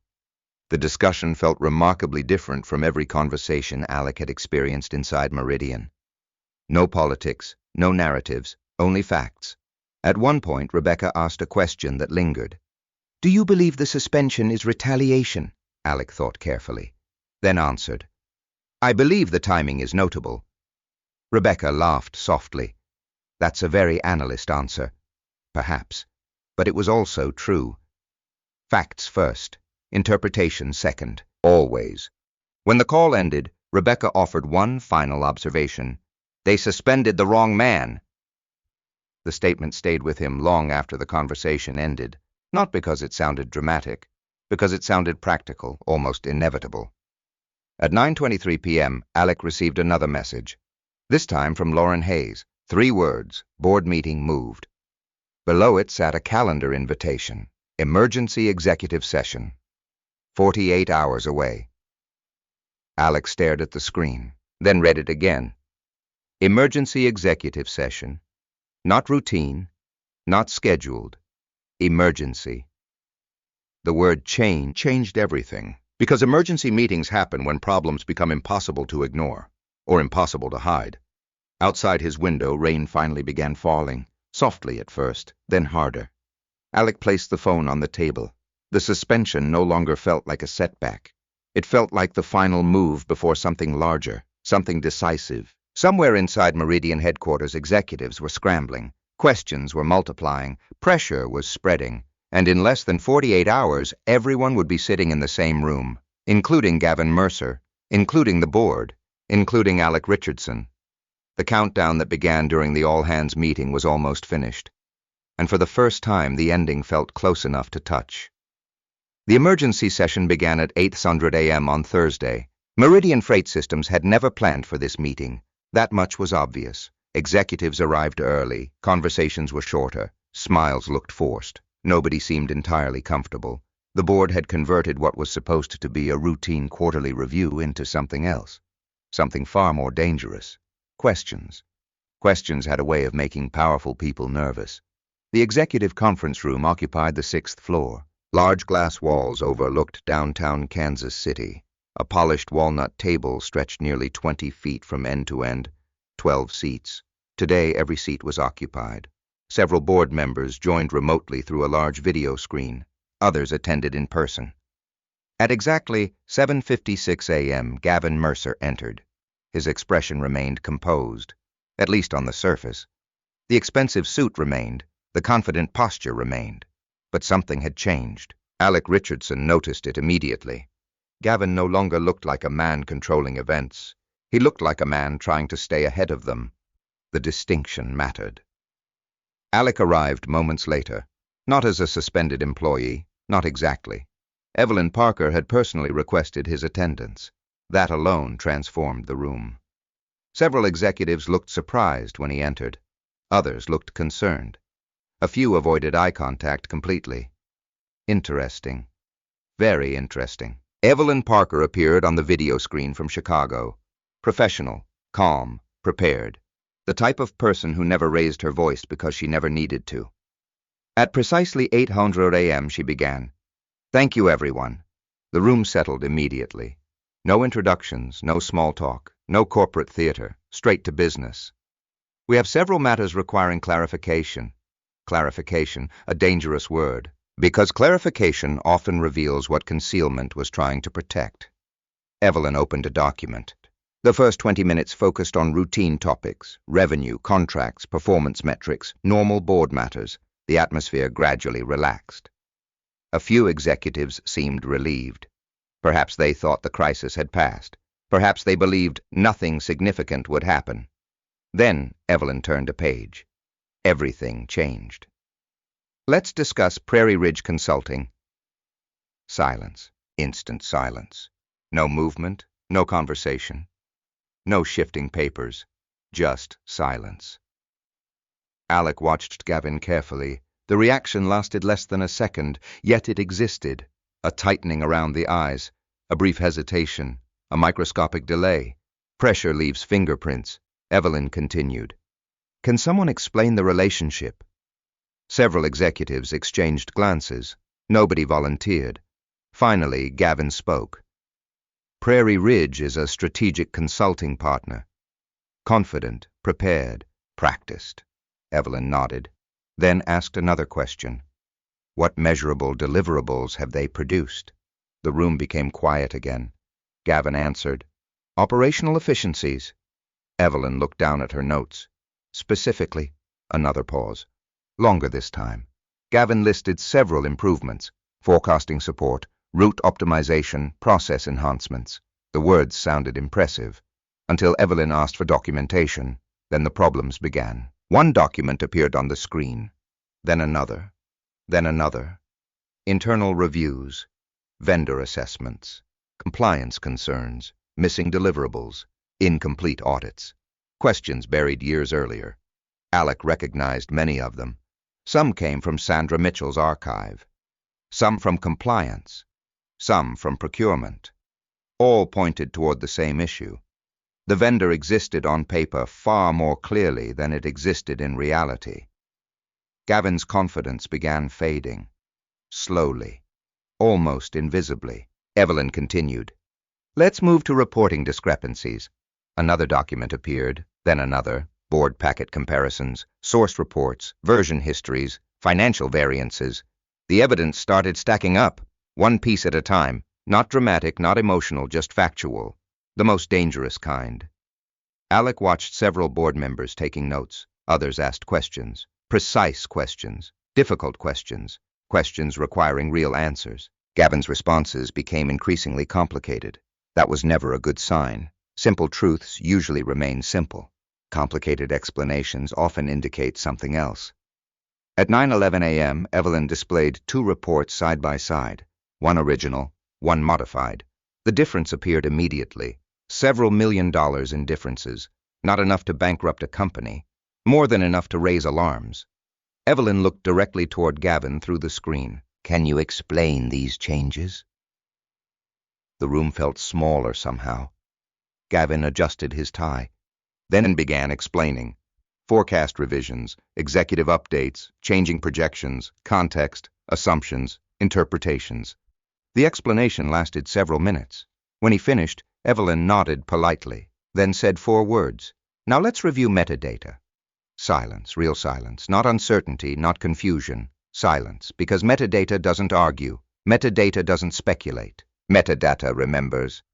The discussion felt remarkably different from every conversation Alec had experienced inside Meridian. No politics, no narratives, only facts. At one point, Rebecca asked a question that lingered. "Do you believe the suspension is retaliation?" Alec thought carefully, then answered. "I believe the timing is notable." Rebecca laughed softly. "That's a very Analyst answer." Perhaps. But it was also true. Facts first, interpretation second, always. When the call ended, Rebecca offered one final observation. "They suspended the wrong man." The statement stayed with him long after the conversation ended, not because it sounded dramatic, because it sounded practical, almost inevitable. At 9:23 p.m., Alec received another message, this time from Lauren Hayes. 3 words, board meeting moved. Below it sat a calendar invitation, emergency executive session. 48 hours away. Alec stared at the screen, then read it again. Emergency executive session. Not routine, not scheduled, emergency. The word change changed everything, because emergency meetings happen when problems become impossible to ignore, or impossible to hide. Outside his window, rain finally began falling, softly at first, then harder. Alec placed the phone on the table. The suspension no longer felt like a setback. It felt like the final move before something larger, something decisive. Somewhere inside Meridian headquarters, executives were scrambling. Questions were multiplying. Pressure was spreading. And in less than 48 hours, everyone would be sitting in the same room, including Gavin Mercer, including the board, including Alec Richardson. The countdown that began during the all-hands meeting was almost finished. And for the first time, the ending felt close enough to touch. The emergency session began at 8:00 a.m. on Thursday. Meridian Freight Systems had never planned for this meeting. That much was obvious. Executives arrived early, conversations were shorter, smiles looked forced. Nobody seemed entirely comfortable. The board had converted what was supposed to be a routine quarterly review into something else, something far more dangerous. Questions. Questions had a way of making powerful people nervous. The executive conference room occupied the 6th floor. Large glass walls overlooked downtown Kansas City. A polished walnut table stretched nearly 20 feet from end to end. 12 seats. Today, every seat was occupied. Several board members joined remotely through a large video screen. Others attended in person. At exactly 7:56 a.m., Gavin Mercer entered. His expression remained composed, at least on the surface. The expensive suit remained. The confident posture remained. But something had changed. Alec Richardson noticed it immediately. Gavin no longer looked like a man controlling events. He looked like a man trying to stay ahead of them. The distinction mattered. Alec arrived moments later, not as a suspended employee, not exactly. Evelyn Parker had personally requested his attendance. That alone transformed the room. Several executives looked surprised when he entered. Others looked concerned. A few avoided eye contact completely. Interesting. Very interesting. Evelyn Parker appeared on the video screen from Chicago. Professional, calm, prepared. The type of person who never raised her voice because she never needed to. At precisely 8:00 a.m. she began. "Thank you, everyone." The room settled immediately. No introductions, no small talk, no corporate theater, straight to business. "We have several matters requiring clarification." Clarification, a dangerous word, because clarification often reveals what concealment was trying to protect. Evelyn opened a document. The first 20 minutes focused on routine topics, revenue, contracts, performance metrics, normal board matters. The atmosphere gradually relaxed. A few executives seemed relieved. Perhaps they thought the crisis had passed. Perhaps they believed nothing significant would happen. Then Evelyn turned a page. Everything changed. "Let's discuss Prairie Ridge Consulting." Silence. Instant silence. No movement, no conversation. No shifting papers. Just silence. Alec watched Gavin carefully. The reaction lasted less than a second, yet it existed. A tightening around the eyes, a brief hesitation, a microscopic delay. Pressure leaves fingerprints. Evelyn continued. "Can someone explain the relationship?" Several executives exchanged glances. Nobody volunteered. Finally, Gavin spoke. "Prairie Ridge is a strategic consulting partner. Confident, prepared, practiced." Evelyn nodded, then asked another question. "What measurable deliverables have they produced?" The room became quiet again. Gavin answered, "Operational efficiencies." Evelyn looked down at her notes. "Specifically," another pause. Longer this time. Gavin listed several improvements: forecasting support, route optimization, process enhancements. The words sounded impressive, until Evelyn asked for documentation. Then the problems began. One document appeared on the screen, then another, then another. Internal reviews, vendor assessments, compliance concerns, missing deliverables, incomplete audits. Questions buried years earlier. Alec recognized many of them. Some came from Sandra Mitchell's archive. Some from compliance. Some from procurement. All pointed toward the same issue. The vendor existed on paper far more clearly than it existed in reality. Gavin's confidence began fading. Slowly. Almost invisibly. Evelyn continued. "Let's move to reporting discrepancies. Another document appeared, then another, board packet comparisons, source reports, version histories, financial variances. The evidence started stacking up, one piece at a time, not dramatic, not emotional, just factual, the most dangerous kind. Alec watched several board members taking notes. Others asked questions, precise questions, difficult questions, questions requiring real answers. Gavin's responses became increasingly complicated. That was never a good sign. Simple truths usually remain simple. Complicated explanations often indicate something else. At 9:11 a.m., Evelyn displayed two reports side by side, one original, one modified. The difference appeared immediately. Several $1 million in differences, not enough to bankrupt a company, more than enough to raise alarms. Evelyn looked directly toward Gavin through the screen. "Can you explain these changes?" The room felt smaller somehow. Gavin adjusted his tie, then began explaining. Forecast revisions, executive updates, changing projections, context, assumptions, interpretations. The explanation lasted several minutes. When he finished, Evelyn nodded politely, then said 4 words. "Now let's review metadata." Silence, real silence, not uncertainty, not confusion. Silence, because metadata doesn't argue. Metadata doesn't speculate. Metadata remembers.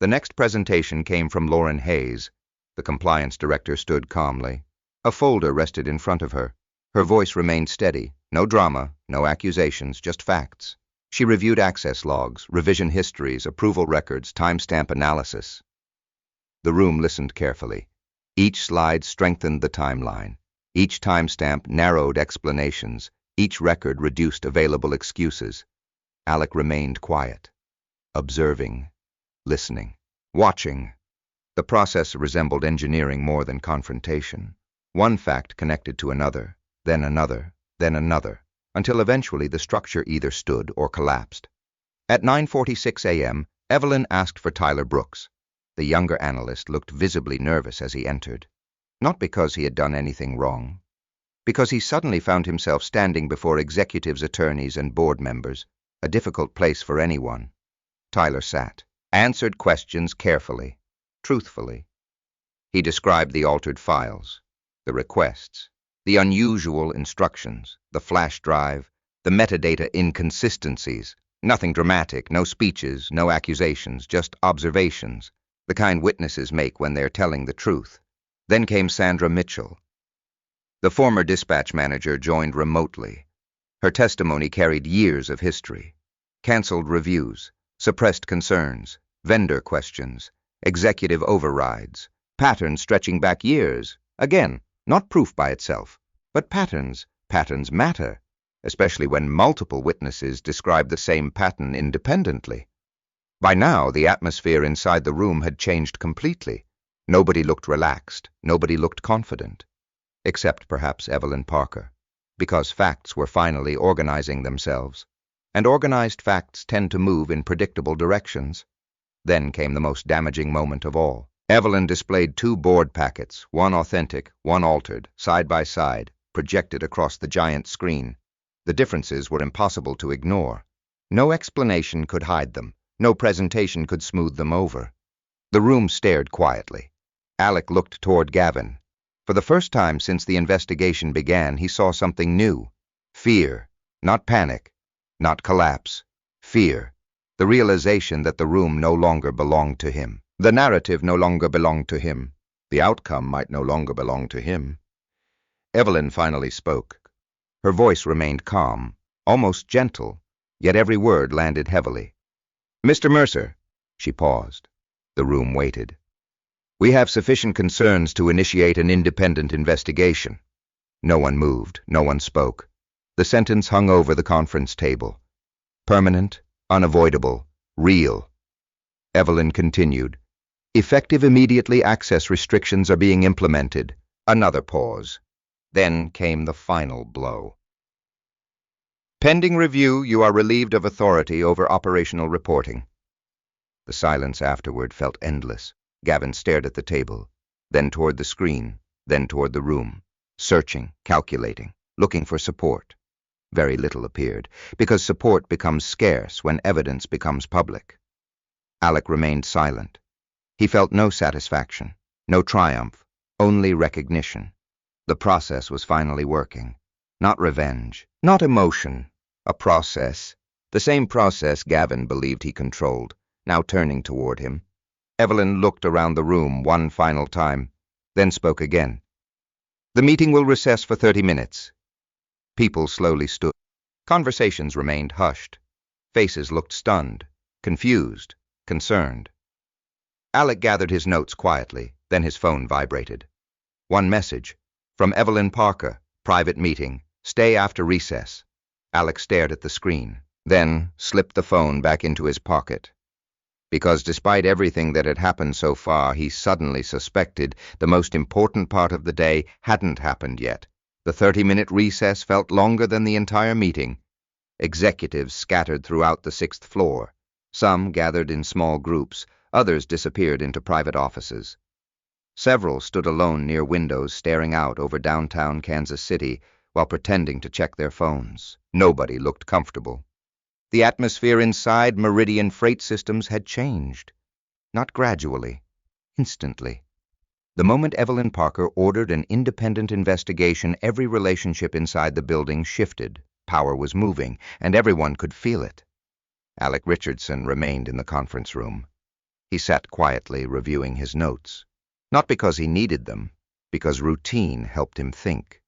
The next presentation came from Lauren Hayes. The compliance director stood calmly. A folder rested in front of her. Her voice remained steady. No drama, no accusations, just facts. She reviewed access logs, revision histories, approval records, timestamp analysis. The room listened carefully. Each slide strengthened the timeline. Each timestamp narrowed explanations. Each record reduced available excuses. Alec remained quiet, observing, listening, watching. The process resembled engineering more than confrontation. One fact connected to another, then another, then another, until eventually the structure either stood or collapsed. At 9:46 a.m., Evelyn asked for Tyler Brooks. The younger analyst looked visibly nervous as he entered. Not because he had done anything wrong, because he suddenly found himself standing before executives, attorneys, and board members, a difficult place for anyone. Tyler sat, answered questions carefully, truthfully. He described the altered files, the requests, the unusual instructions, the flash drive, the metadata inconsistencies. Nothing dramatic, no speeches, no accusations, just observations, the kind witnesses make when they're telling the truth. Then came Sandra Mitchell. The former dispatch manager joined remotely. Her testimony carried years of history. Canceled reviews, suppressed concerns, vendor questions, executive overrides, patterns stretching back years. Again, not proof by itself, but patterns. Patterns matter, especially when multiple witnesses describe the same pattern independently. By now, the atmosphere inside the room had changed completely. Nobody looked relaxed, nobody looked confident, except perhaps Evelyn Parker, because facts were finally organizing themselves, and organized facts tend to move in predictable directions. Then came the most damaging moment of all. Evelyn displayed 2 board packets, one authentic, one altered, side by side, projected across the giant screen. The differences were impossible to ignore. No explanation could hide them. No presentation could smooth them over. The room stared quietly. Alec looked toward Gavin. For the first time since the investigation began, he saw something new. Fear. Not panic. Not collapse. Fear. The realization that the room no longer belonged to him. The narrative no longer belonged to him. The outcome might no longer belong to him. Evelyn finally spoke. Her voice remained calm, almost gentle, yet every word landed heavily. "Mr. Mercer," she paused. The room waited. "We have sufficient concerns to initiate an independent investigation." No one moved, no one spoke. The sentence hung over the conference table. Permanent, unavoidable, real. Evelyn continued. "Effective immediately, access restrictions are being implemented." Another pause. Then came the final blow. "Pending review, you are relieved of authority over operational reporting." The silence afterward felt endless. Gavin stared at the table, then toward the screen, then toward the room, searching, calculating, looking for support. Very little appeared, because support becomes scarce when evidence becomes public. Alec remained silent. He felt no satisfaction, no triumph, only recognition. The process was finally working. Not revenge, not emotion, a process. The same process Gavin believed he controlled, now turning toward him. Evelyn looked around the room one final time, then spoke again. "The meeting will recess for 30 minutes. People slowly stood. Conversations remained hushed. Faces looked stunned, confused, concerned. Alec gathered his notes quietly, then his phone vibrated. One message. From Evelyn Parker, private meeting, stay after recess. Alec stared at the screen, then slipped the phone back into his pocket. Because despite everything that had happened so far, he suddenly suspected the most important part of the day hadn't happened yet. The 30-minute recess felt longer than the entire meeting. Executives scattered throughout the 6th floor. Some gathered in small groups, others disappeared into private offices. Several stood alone near windows staring out over downtown Kansas City while pretending to check their phones. Nobody looked comfortable. The atmosphere inside Meridian Freight Systems had changed. Not gradually, instantly. The moment Evelyn Parker ordered an independent investigation, every relationship inside the building shifted. Power was moving, and everyone could feel it. Alec Richardson remained in the conference room. He sat quietly, reviewing his notes. Not because he needed them, because routine helped him think.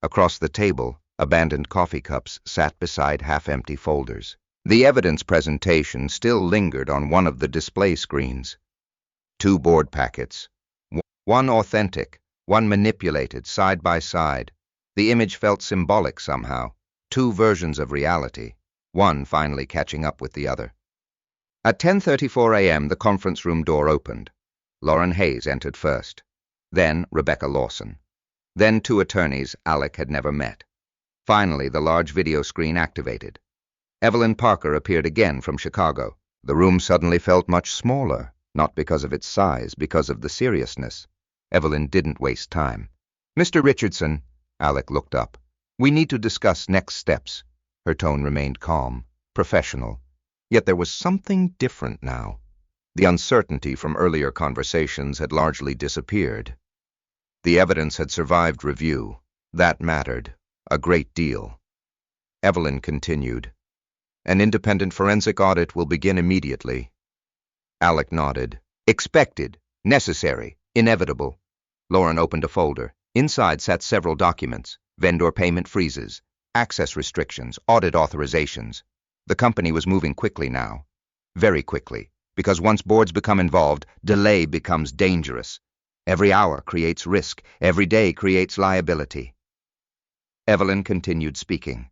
Across the table, abandoned coffee cups sat beside half-empty folders. The evidence presentation still lingered on one of the display screens. 2 board packets. One authentic, one manipulated, side by side. The image felt symbolic somehow. 2 versions of reality, one finally catching up with the other. At 10:34 a.m., the conference room door opened. Lauren Hayes entered first. Then Rebecca Lawson. Then 2 attorneys Alec had never met. Finally, the large video screen activated. Evelyn Parker appeared again from Chicago. The room suddenly felt much smaller, not because of its size, because of the seriousness. Evelyn didn't waste time. "Mr. Richardson," Alec looked up. "We need to discuss next steps." Her tone remained calm, professional. Yet there was something different now. The uncertainty from earlier conversations had largely disappeared. The evidence had survived review. That mattered. A great deal. Evelyn continued. "An independent forensic audit will begin immediately." Alec nodded. "Expected, necessary, inevitable." Lauren opened a folder. Inside sat several documents: vendor payment freezes, access restrictions, audit authorizations. The company was moving quickly now. Very quickly, because once boards become involved, delay becomes dangerous. Every hour creates risk. Every day creates liability. Evelyn continued speaking.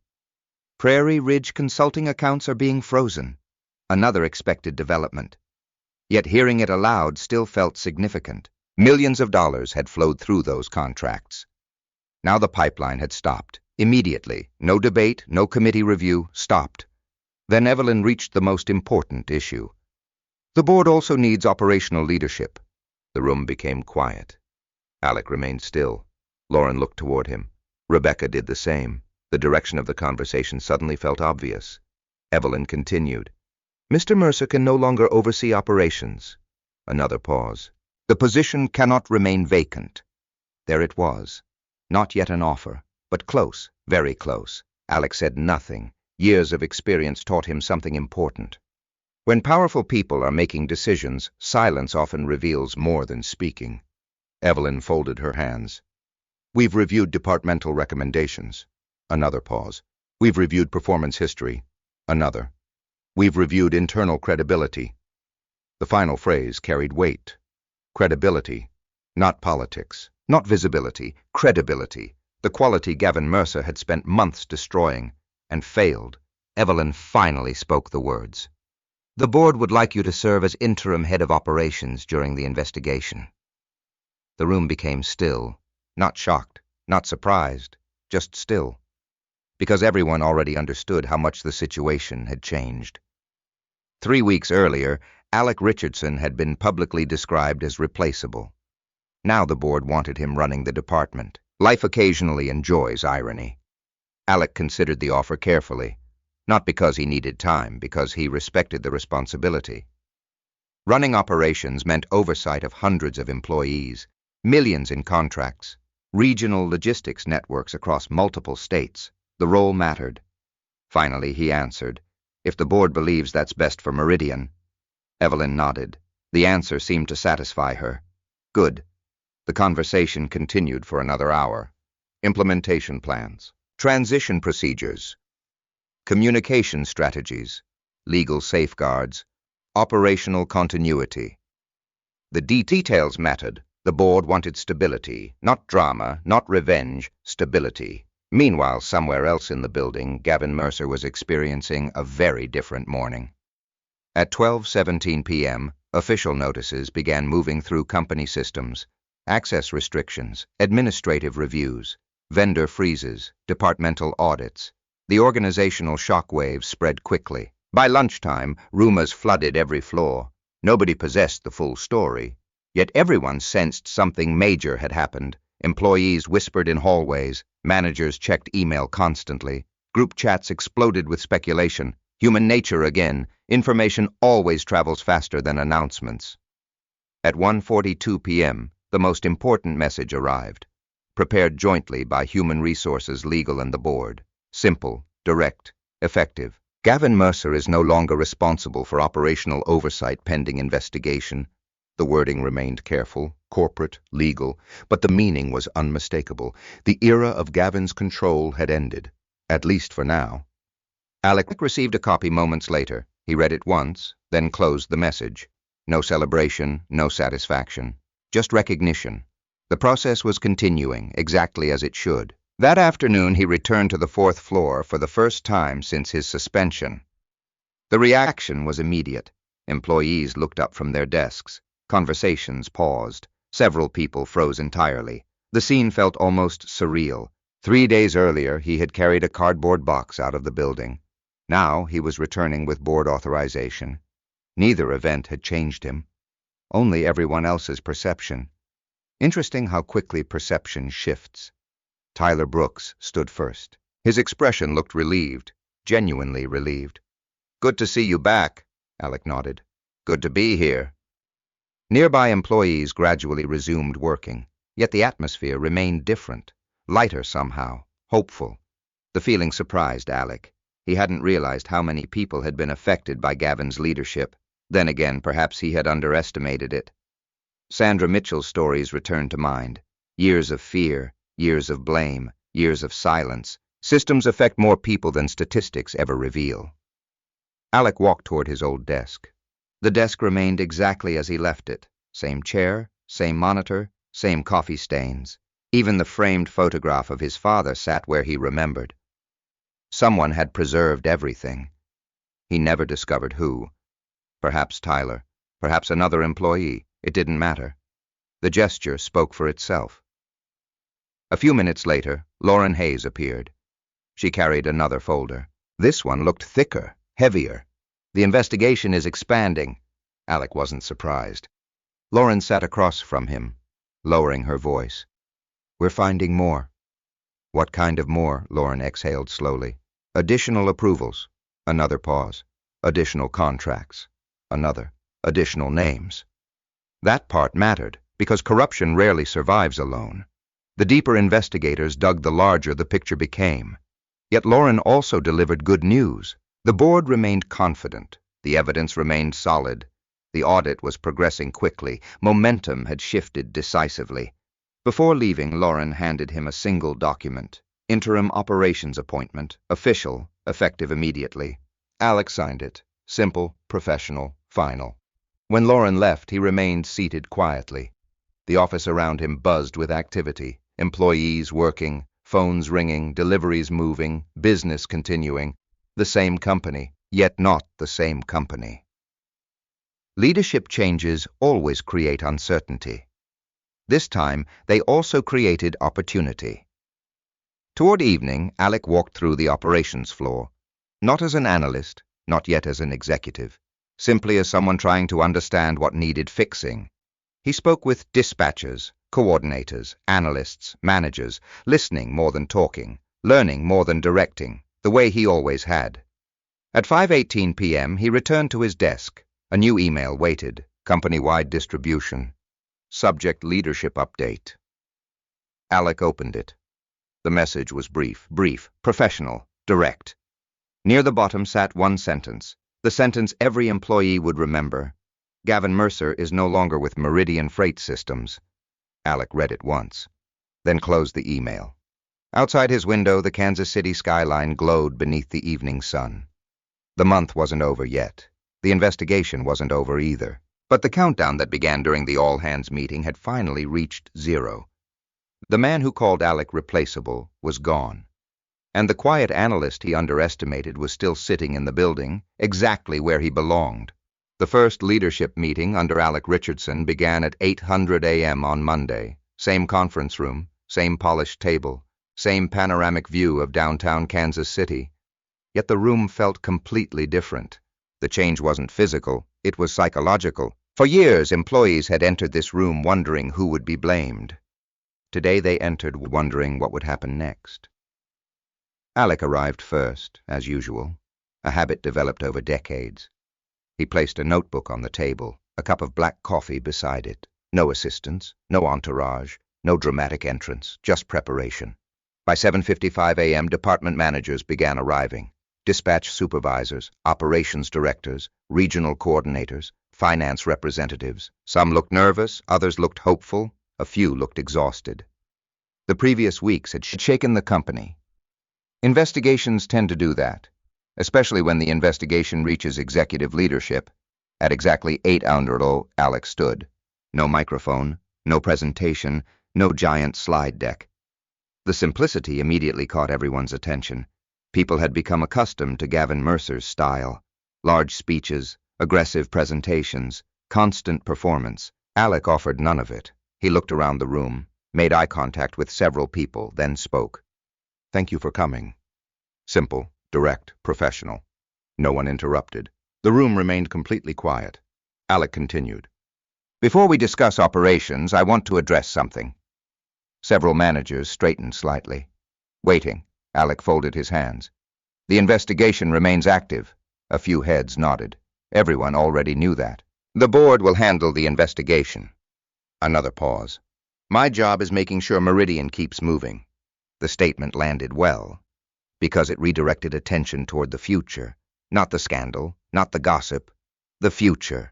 "Prairie Ridge consulting accounts are being frozen." Another expected development. Yet hearing it aloud still felt significant. Millions of dollars had flowed through those contracts. Now the pipeline had stopped. Immediately. No debate, no committee review, stopped. Then Evelyn reached the most important issue. "The board also needs operational leadership." The room became quiet. Alec remained still. Lauren looked toward him. Rebecca did the same. The direction of the conversation suddenly felt obvious. Evelyn continued. "Mr. Mercer can no longer oversee operations." Another pause. "The position cannot remain vacant." There it was. Not yet an offer, but close, very close. Alec said nothing. Years of experience taught him something important. When powerful people are making decisions, silence often reveals more than speaking. Evelyn folded her hands. "We've reviewed departmental recommendations." Another pause. "We've reviewed performance history." Another. "We've reviewed internal credibility." The final phrase carried weight. Credibility. Not politics. Not visibility. Credibility. The quality Gavin Mercer had spent months destroying, and failed. Evelyn finally spoke the words. "The board would like you to serve as interim head of operations during the investigation." The room became still. Not shocked, not surprised, just still. Because everyone already understood how much the situation had changed. 3 weeks earlier, Alec Richardson had been publicly described as replaceable. Now the board wanted him running the department. Life occasionally enjoys irony. Alec considered the offer carefully, not because he needed time, because he respected the responsibility. Running operations meant oversight of hundreds of employees, millions in contracts, regional logistics networks across multiple states. The role mattered. Finally, he answered, "If the board believes that's best for Meridian." Evelyn nodded. The answer seemed to satisfy her. Good. The conversation continued for another hour. Implementation plans, transition procedures, communication strategies, legal safeguards, operational continuity. The details mattered. The board wanted stability, not drama, not revenge, stability. Meanwhile, somewhere else in the building, Gavin Mercer was experiencing a very different morning. At 12:17 p.m., official notices began moving through company systems, access restrictions, administrative reviews, vendor freezes, departmental audits. The organizational shockwaves spread quickly. By lunchtime, rumors flooded every floor. Nobody possessed the full story, yet everyone sensed something major had happened. Employees whispered in hallways, managers checked email constantly, group chats exploded with speculation. Human nature again, information always travels faster than announcements. At 1:42 p.m., the most important message arrived, prepared jointly by Human Resources, Legal, and the board. Simple, direct, effective. Gavin Mercer is no longer responsible for operational oversight pending investigation. The wording remained careful, corporate, legal, but the meaning was unmistakable. The era of Gavin's control had ended, at least for now. Alec received a copy moments later. He read it once, then closed the message. No celebration, no satisfaction, just recognition. The process was continuing, exactly as it should. That afternoon, he returned to the 4th floor for the first time since his suspension. The reaction was immediate. Employees looked up from their desks. Conversations paused. Several people froze entirely. The scene felt almost surreal. 3 days earlier, he had carried a cardboard box out of the building. Now he was returning with board authorization. Neither event had changed him, only everyone else's perception. Interesting how quickly perception shifts. Tyler Brooks stood first. His expression looked relieved, genuinely relieved. "Good to see you back," Alec nodded. "Good to be here." Nearby employees gradually resumed working, yet the atmosphere remained different, lighter somehow, hopeful. The feeling surprised Alec. He hadn't realized how many people had been affected by Gavin's leadership. Then again, perhaps he had underestimated it. Sandra Mitchell's stories returned to mind. Years of fear, years of blame, years of silence. Systems affect more people than statistics ever reveal. Alec walked toward his old desk. The desk remained exactly as he left it. Same chair, same monitor, same coffee stains. Even the framed photograph of his father sat where he remembered. Someone had preserved everything. He never discovered who. Perhaps Tyler, perhaps another employee. It didn't matter. The gesture spoke for itself. A few minutes later, Lauren Hayes appeared. She carried another folder. This one looked thicker, heavier. "The investigation is expanding." Alec wasn't surprised. Lauren sat across from him, lowering her voice. "We're finding more." "What kind of more?" Lauren exhaled slowly. "Additional approvals." Another pause. "Additional contracts." Another. "Additional names." That part mattered, because corruption rarely survives alone. The deeper investigators dug, the larger the picture became. Yet Lauren also delivered good news. The board remained confident. The evidence remained solid. The audit was progressing quickly. Momentum had shifted decisively. Before leaving, Lauren handed him a single document. Interim operations appointment, official, effective immediately. Alec signed it. Simple, professional, final. When Lauren left, he remained seated quietly. The office around him buzzed with activity. Employees working, phones ringing, deliveries moving, business continuing. The same company, yet not the same company. Leadership changes always create uncertainty. This time, they also created opportunity. Toward evening, Alec walked through the operations floor, not as an analyst, not yet as an executive, simply as someone trying to understand what needed fixing. He spoke with dispatchers, coordinators, analysts, managers, listening more than talking, learning more than directing, the way he always had. At 5:18 p.m., he returned to his desk. A new email waited. Company-wide distribution. Subject leadership update. Alec opened it. The message was brief, professional, direct. Near the bottom sat one sentence, the sentence every employee would remember. Gavin Mercer is no longer with Meridian Freight Systems. Alec read it once, then closed the email. Outside his window, the Kansas City skyline glowed beneath the evening sun. The month wasn't over yet. The investigation wasn't over either. But the countdown that began during the all-hands meeting had finally reached 0. The man who called Alec replaceable was gone. And the quiet analyst he underestimated was still sitting in the building, exactly where he belonged. The first leadership meeting under Alec Richardson began at 8:00 a.m. on Monday. Same conference room, same polished table, same panoramic view of downtown Kansas City. Yet the room felt completely different. The change wasn't physical, it was psychological. For years, employees had entered this room wondering who would be blamed. Today they entered wondering what would happen next. Alec arrived first, as usual, a habit developed over decades. He placed a notebook on the table, a cup of black coffee beside it. No assistants, no entourage, no dramatic entrance, just preparation. By 7:55 a.m., department managers began arriving. Dispatch supervisors, operations directors, regional coordinators, finance representatives. Some looked nervous, others looked hopeful, a few looked exhausted. The previous weeks had shaken the company. Investigations tend to do that, especially when the investigation reaches executive leadership. At exactly 8:00, Alec stood. No microphone, no presentation, no giant slide deck. The simplicity immediately caught everyone's attention. People had become accustomed to Gavin Mercer's style. Large speeches, aggressive presentations, constant performance. Alec offered none of it. He looked around the room, made eye contact with several people, then spoke. "Thank you for coming." Simple, direct, professional. No one interrupted. The room remained completely quiet. Alec continued. "Before we discuss operations, I want to address something." Several managers straightened slightly. "Waiting." Alec folded his hands. "The investigation remains active." A few heads nodded. Everyone already knew that. "The board will handle the investigation." Another pause. "My job is making sure Meridian keeps moving." The statement landed well, because it redirected attention toward the future. Not the scandal, not the gossip, the future.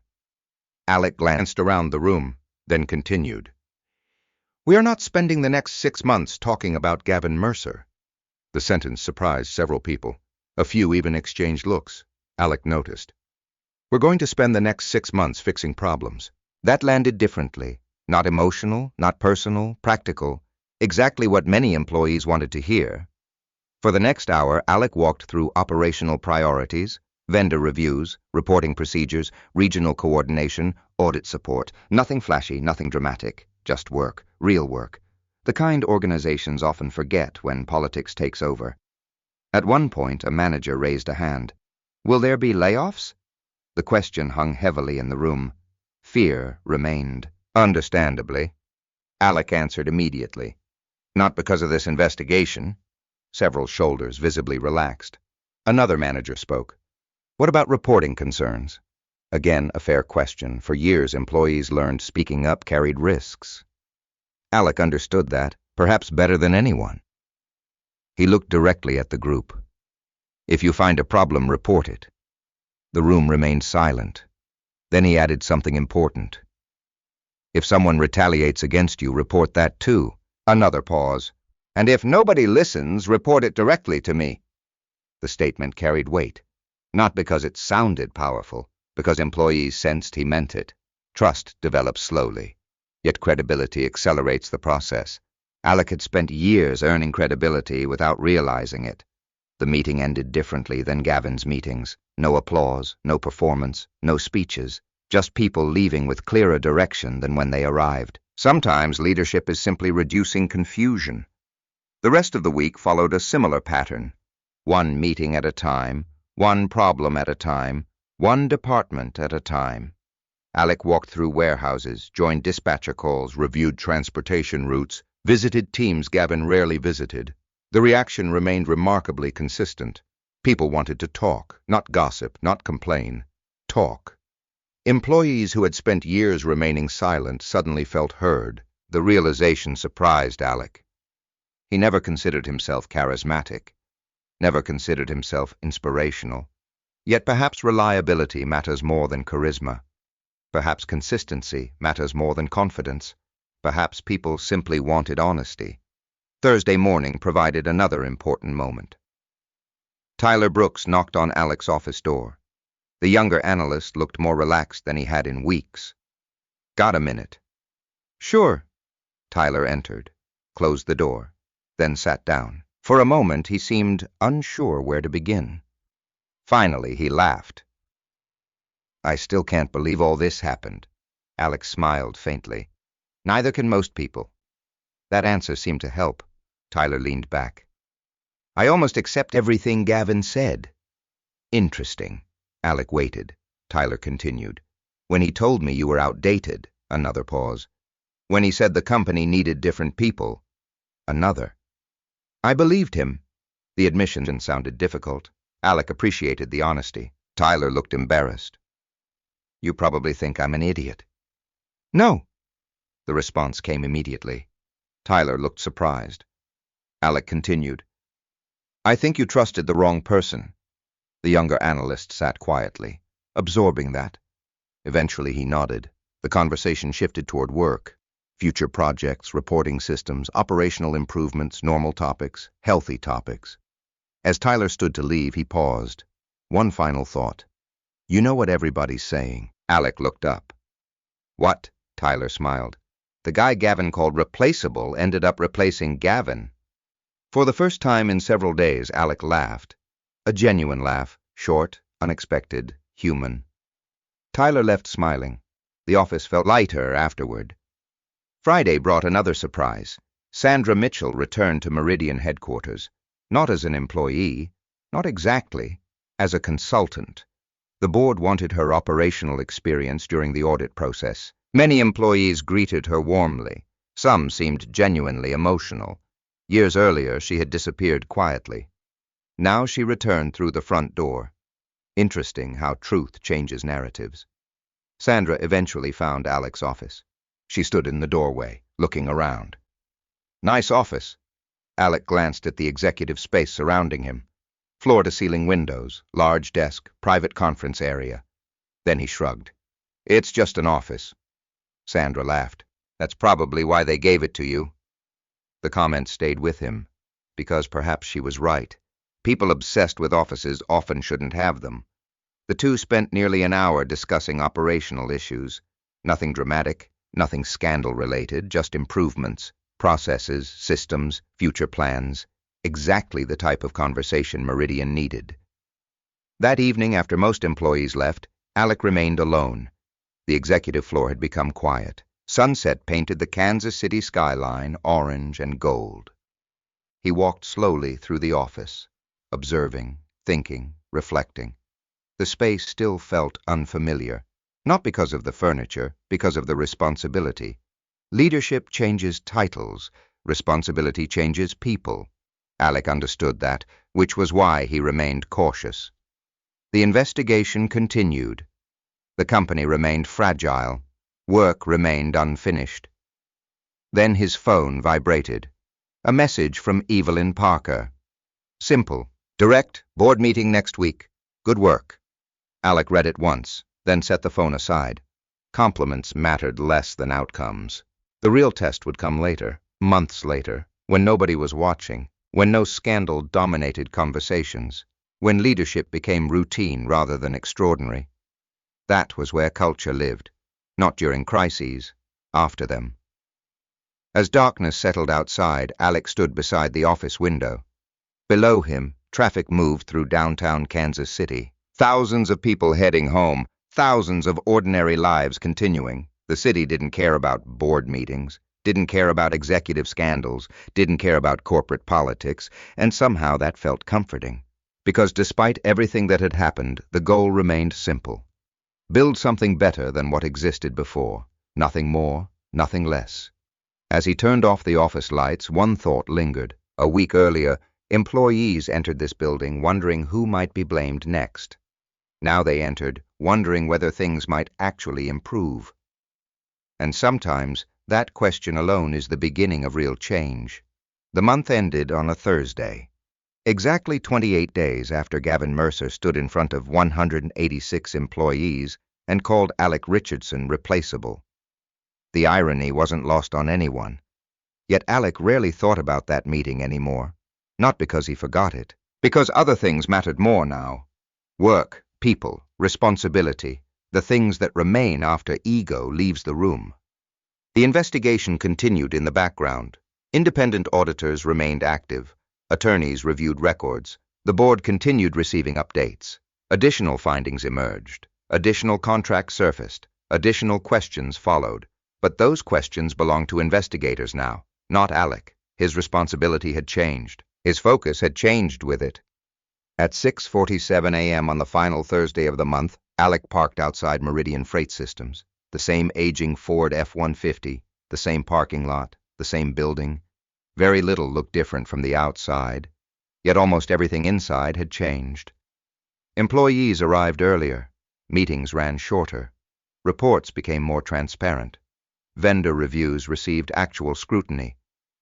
Alec glanced around the room, then continued. "We are not spending the next 6 months talking about Gavin Mercer." The sentence surprised several people. A few even exchanged looks. Alec noticed. "We're going to spend the next 6 months fixing problems." That landed differently. Not emotional, not personal, practical. Exactly what many employees wanted to hear. For the next hour, Alec walked through operational priorities, vendor reviews, reporting procedures, regional coordination, audit support. Nothing flashy, nothing dramatic. Just work, real work. The kind organizations often forget when politics takes over. At one point, a manager raised a hand. "Will there be layoffs?" The question hung heavily in the room. Fear remained. "Understandably." Alec answered immediately. "Not because of this investigation." Several shoulders visibly relaxed. Another manager spoke. "What about reporting concerns?" Again, a fair question. For years, employees learned speaking up carried risks. Alec understood that, perhaps better than anyone. He looked directly at the group. "If you find a problem, report it." The room remained silent. Then he added something important. "If someone retaliates against you, report that too." Another pause. "And if nobody listens, report it directly to me." The statement carried weight, not because it sounded powerful, because employees sensed he meant it. Trust develops slowly, yet credibility accelerates the process. Alec had spent years earning credibility without realizing it. The meeting ended differently than Gavin's meetings. No applause, no performance, no speeches, just people leaving with clearer direction than when they arrived. Sometimes leadership is simply reducing confusion. The rest of the week followed a similar pattern. One meeting at a time, one problem at a time, one department at a time. Alec walked through warehouses, joined dispatcher calls, reviewed transportation routes, visited teams Gavin rarely visited. The reaction remained remarkably consistent. People wanted to talk, not gossip, not complain. Talk. Employees who had spent years remaining silent suddenly felt heard. The realization surprised Alec. He never considered himself charismatic, never considered himself inspirational. Yet perhaps reliability matters more than charisma. Perhaps consistency matters more than confidence. Perhaps people simply wanted honesty. Thursday morning provided another important moment. Tyler Brooks knocked on Alec's office door. The younger analyst looked more relaxed than he had in weeks. "Got a minute?" "Sure." Tyler entered, closed the door, then sat down. For a moment he seemed unsure where to begin. Finally he laughed. "I still can't believe all this happened." Alec smiled faintly. "Neither can most people." That answer seemed to help. Tyler leaned back. "I almost accept everything Gavin said." "Interesting." Alec waited. Tyler continued. "When he told me you were outdated." Another pause. "When he said the company needed different people." Another. "I believed him." The admission sounded difficult. Alec appreciated the honesty. Tyler looked embarrassed. "You probably think I'm an idiot." "No." The response came immediately. Tyler looked surprised. Alec continued. "I think you trusted the wrong person." The younger analyst sat quietly, absorbing that. Eventually he nodded. The conversation shifted toward work. Future projects, reporting systems, operational improvements, normal topics, healthy topics. As Tyler stood to leave, he paused. One final thought. "You know what everybody's saying." Alec looked up. "What?" Tyler smiled. "The guy Gavin called Replaceable ended up replacing Gavin." For the first time in several days, Alec laughed. A genuine laugh, short, unexpected, human. Tyler left smiling. The office felt lighter afterward. Friday brought another surprise. Sandra Mitchell returned to Meridian headquarters, not as an employee, not exactly, as a consultant. The board wanted her operational experience during the audit process. Many employees greeted her warmly. Some seemed genuinely emotional. Years earlier, she had disappeared quietly. Now she returned through the front door. Interesting how truth changes narratives. Sandra eventually found Alec's office. She stood in the doorway, looking around. "Nice office." Alec glanced at the executive space surrounding him. Floor-to-ceiling windows, large desk, private conference area. Then he shrugged. "It's just an office." Sandra laughed. "That's probably why they gave it to you." The comment stayed with him, because perhaps she was right. People obsessed with offices often shouldn't have them. The two spent nearly an hour discussing operational issues. Nothing dramatic, nothing scandal-related, just improvements, processes, systems, future plans. Exactly the type of conversation Meridian needed. That evening, after most employees left, Alec remained alone. The executive floor had become quiet. Sunset painted the Kansas City skyline orange and gold. He walked slowly through the office, observing, thinking, reflecting. The space still felt unfamiliar, not because of the furniture, because of the responsibility. Leadership changes titles, responsibility changes people. Alec understood that, which was why he remained cautious. The investigation continued. The company remained fragile. Work remained unfinished. Then his phone vibrated. A message from Evelyn Parker. Simple, direct, board meeting next week. Good work. Alec read it once, then set the phone aside. Compliments mattered less than outcomes. The real test would come later, months later, when nobody was watching, when no scandal dominated conversations, when leadership became routine rather than extraordinary. That was where culture lived, not during crises, after them. As darkness settled outside, Alec stood beside the office window. Below him, traffic moved through downtown Kansas City. Thousands of people heading home, thousands of ordinary lives continuing. The city didn't care about board meetings, didn't care about executive scandals, didn't care about corporate politics, and somehow that felt comforting. Because despite everything that had happened, the goal remained simple. Build something better than what existed before. Nothing more, nothing less. As he turned off the office lights, one thought lingered. A week earlier, employees entered this building wondering who might be blamed next. Now they entered, wondering whether things might actually improve. And sometimes that question alone is the beginning of real change. The month ended on a Thursday. Exactly 28 days after Gavin Mercer stood in front of 186 employees and called Alec Richardson replaceable. The irony wasn't lost on anyone. Yet Alec rarely thought about that meeting anymore. Not because he forgot it, because other things mattered more now. Work, people, responsibility, the things that remain after ego leaves the room. The investigation continued in the background. Independent auditors remained active. Attorneys reviewed records. The board continued receiving updates. Additional findings emerged. Additional contracts surfaced. Additional questions followed. But those questions belonged to investigators now, not Alec. His responsibility had changed. His focus had changed with it. At 6:47 a.m. on the final Thursday of the month, Alec parked outside Meridian Freight Systems. The same aging Ford F-150, the same parking lot, the same building. Very little looked different from the outside, yet almost everything inside had changed. Employees arrived earlier. Meetings ran shorter. Reports became more transparent. Vendor reviews received actual scrutiny.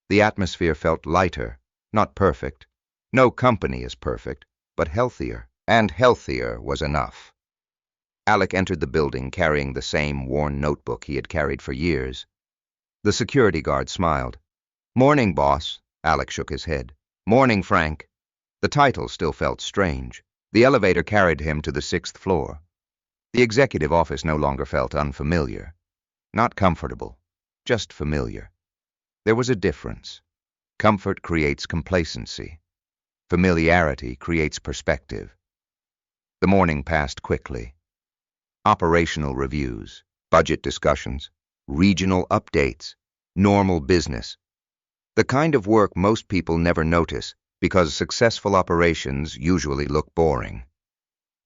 The atmosphere felt lighter, not perfect. No company is perfect, but healthier, and healthier was enough. Alec entered the building carrying the same worn notebook he had carried for years. The security guard smiled. "Morning, boss." Alec shook his head. "Morning, Frank." The title still felt strange. The elevator carried him to the 6th floor. The executive office no longer felt unfamiliar. Not comfortable, just familiar. There was a difference. Comfort creates complacency. Familiarity creates perspective. The morning passed quickly. Operational reviews, budget discussions, regional updates, normal business. The kind of work most people never notice because successful operations usually look boring.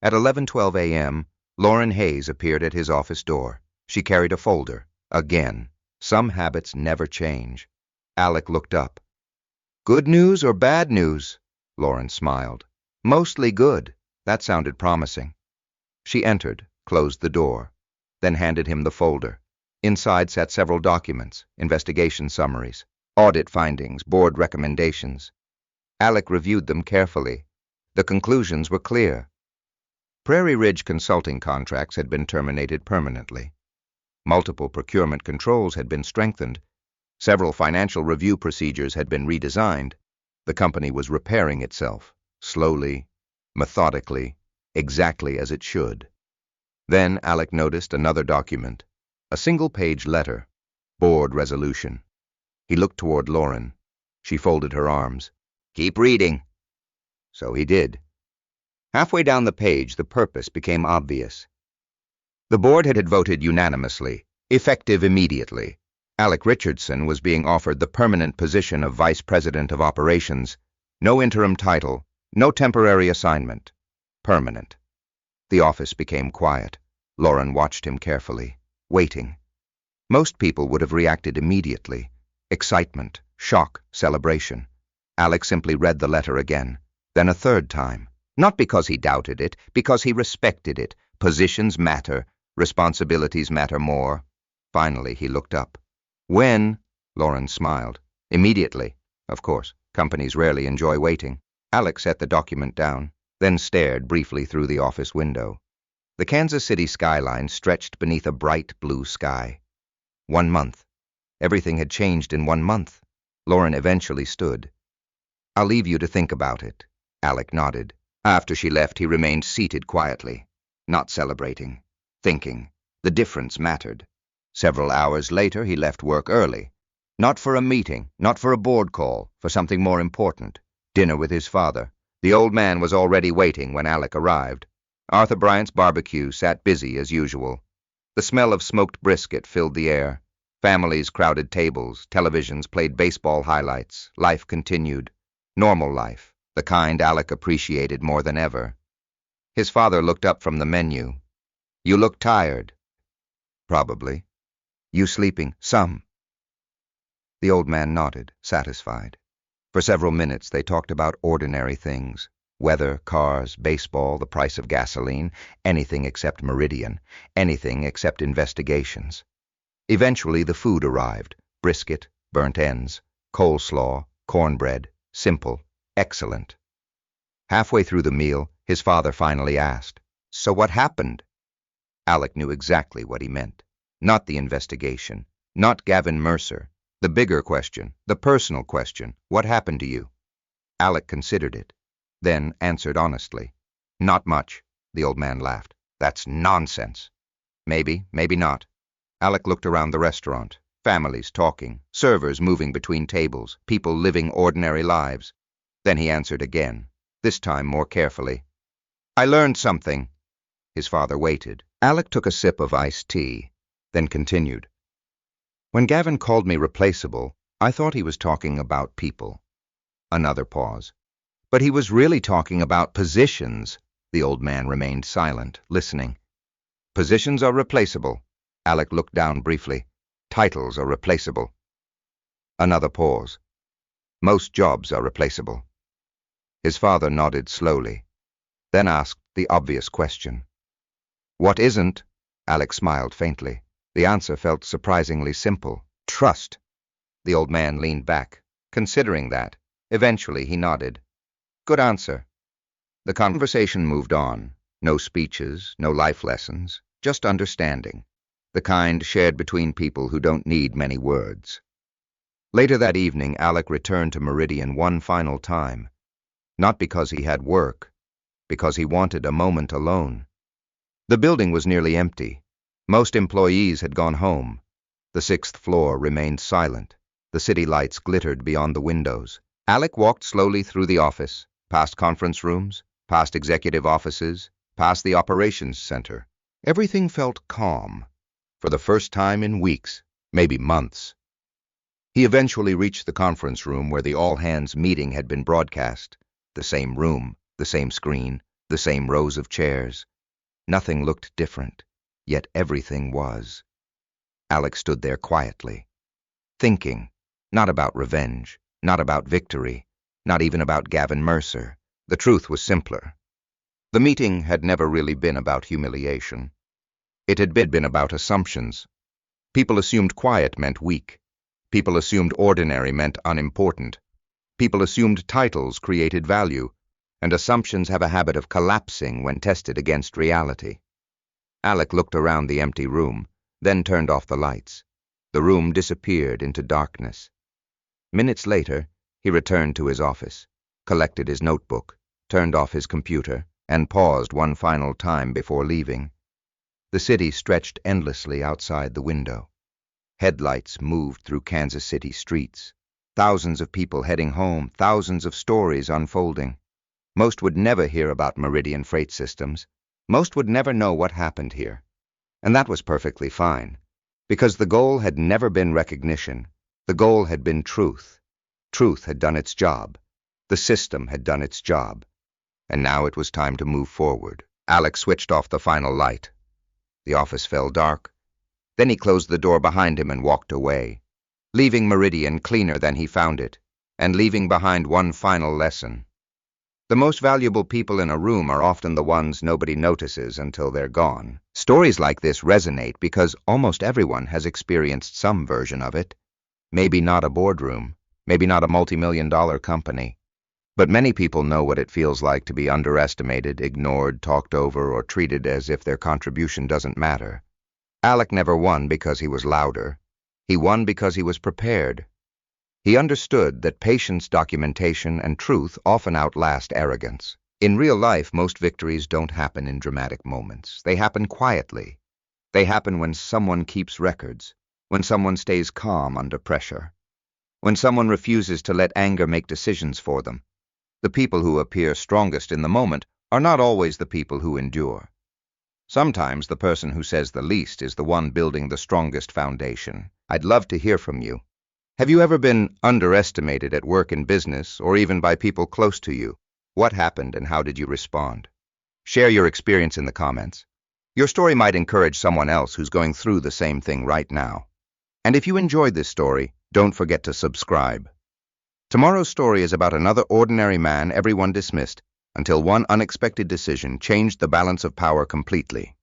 At 11:12 a.m., Lauren Hayes appeared at his office door. She carried a folder. Again, some habits never change. Alec looked up. "Good news or bad news?" Lauren smiled. "Mostly good." That sounded promising. She entered, closed the door, then handed him the folder. Inside sat several documents, investigation summaries, audit findings, board recommendations. Alec reviewed them carefully. The conclusions were clear. Prairie Ridge consulting contracts had been terminated permanently. Multiple procurement controls had been strengthened. Several financial review procedures had been redesigned. The company was repairing itself, slowly, methodically, exactly as it should. Then Alec noticed another document, a single-page letter, board resolution. He looked toward Lauren. She folded her arms. "Keep reading." So he did. Halfway down the page, the purpose became obvious. The board had voted unanimously, effective immediately. Alec Richardson was being offered the permanent position of Vice President of Operations. No interim title, no temporary assignment. Permanent. The office became quiet. Lauren watched him carefully, waiting. Most people would have reacted immediately. Excitement, shock, celebration. Alec simply read the letter again, then a third time. Not because he doubted it, because he respected it. Positions matter, responsibilities matter more. Finally, he looked up. "When?" Lauren smiled. "Immediately. Of course, companies rarely enjoy waiting." Alec set the document down, then stared briefly through the office window. The Kansas City skyline stretched beneath a bright blue sky. 1 month. Everything had changed in 1 month. Lauren eventually stood. "I'll leave you to think about it." Alec nodded. After she left, he remained seated quietly, not celebrating, thinking. The difference mattered. Several hours later, he left work early. Not for a meeting, not for a board call, for something more important. Dinner with his father. The old man was already waiting when Alec arrived. Arthur Bryant's barbecue sat busy as usual. The smell of smoked brisket filled the air. Families crowded tables, televisions played baseball highlights. Life continued. Normal life, the kind Alec appreciated more than ever. His father looked up from the menu. "You look tired." "Probably." "You sleeping?" "Some." The old man nodded, satisfied. For several minutes they talked about ordinary things. Weather, cars, baseball, the price of gasoline, anything except Meridian, anything except investigations. Eventually the food arrived: brisket, burnt ends, coleslaw, cornbread, simple, excellent. Halfway through the meal, his father finally asked, "So what happened?" Alec knew exactly what he meant. Not the investigation, not Gavin Mercer. The bigger question, the personal question: what happened to you? Alec considered it, then answered honestly. "Not much," the old man laughed. "That's nonsense." "Maybe, maybe not." Alec looked around the restaurant. Families talking, servers moving between tables, people living ordinary lives. Then he answered again, this time more carefully. "I learned something." His father waited. Alec took a sip of iced tea, then continued. "When Gavin called me replaceable, I thought he was talking about people." Another pause. "But he was really talking about positions." The old man remained silent, listening. "Positions are replaceable." Alec looked down briefly. "Titles are replaceable." Another pause. "Most jobs are replaceable." His father nodded slowly, then asked the obvious question. "What isn't?" Alec smiled faintly. The answer felt surprisingly simple. "Trust." The old man leaned back, considering that. Eventually he nodded. "Good answer." The conversation moved on. No speeches, no life lessons, just understanding. The kind shared between people who don't need many words. Later that evening, Alec returned to Meridian one final time. Not because he had work, because he wanted a moment alone. The building was nearly empty. Most employees had gone home. The 6th floor remained silent. The city lights glittered beyond the windows. Alec walked slowly through the office, past conference rooms, past executive offices, past the operations center. Everything felt calm. For the first time in weeks, maybe months. He eventually reached the conference room where the all-hands meeting had been broadcast. The same room, the same screen, the same rows of chairs. Nothing looked different, yet everything was. Alec stood there quietly, thinking, not about revenge, not about victory, not even about Gavin Mercer. The truth was simpler. The meeting had never really been about humiliation. It had been about assumptions. People assumed quiet meant weak. People assumed ordinary meant unimportant. People assumed titles created value, and assumptions have a habit of collapsing when tested against reality. Alec looked around the empty room, then turned off the lights. The room disappeared into darkness. Minutes later, he returned to his office, collected his notebook, turned off his computer, and paused one final time before leaving. The city stretched endlessly outside the window. Headlights moved through Kansas City streets. Thousands of people heading home, thousands of stories unfolding. Most would never hear about Meridian Freight Systems. Most would never know what happened here. And that was perfectly fine, because the goal had never been recognition. The goal had been truth. Truth had done its job. The system had done its job. And now it was time to move forward. Alec switched off the final light. The office fell dark. Then he closed the door behind him and walked away, leaving Meridian cleaner than he found it, and leaving behind one final lesson. The most valuable people in a room are often the ones nobody notices until they're gone. Stories like this resonate because almost everyone has experienced some version of it. Maybe not a boardroom, maybe not a multi-million-dollar company, but many people know what it feels like to be underestimated, ignored, talked over, or treated as if their contribution doesn't matter. Alec never won because he was louder. He won because he was prepared. He understood that patience, documentation, and truth often outlast arrogance. In real life, most victories don't happen in dramatic moments. They happen quietly. They happen when someone keeps records, when someone stays calm under pressure, when someone refuses to let anger make decisions for them. The people who appear strongest in the moment are not always the people who endure. Sometimes the person who says the least is the one building the strongest foundation. I'd love to hear from you. Have you ever been underestimated at work and business, or even by people close to you? What happened and how did you respond? Share your experience in the comments. Your story might encourage someone else who's going through the same thing right now. And if you enjoyed this story, don't forget to subscribe. Tomorrow's story is about another ordinary man everyone dismissed, until one unexpected decision changed the balance of power completely.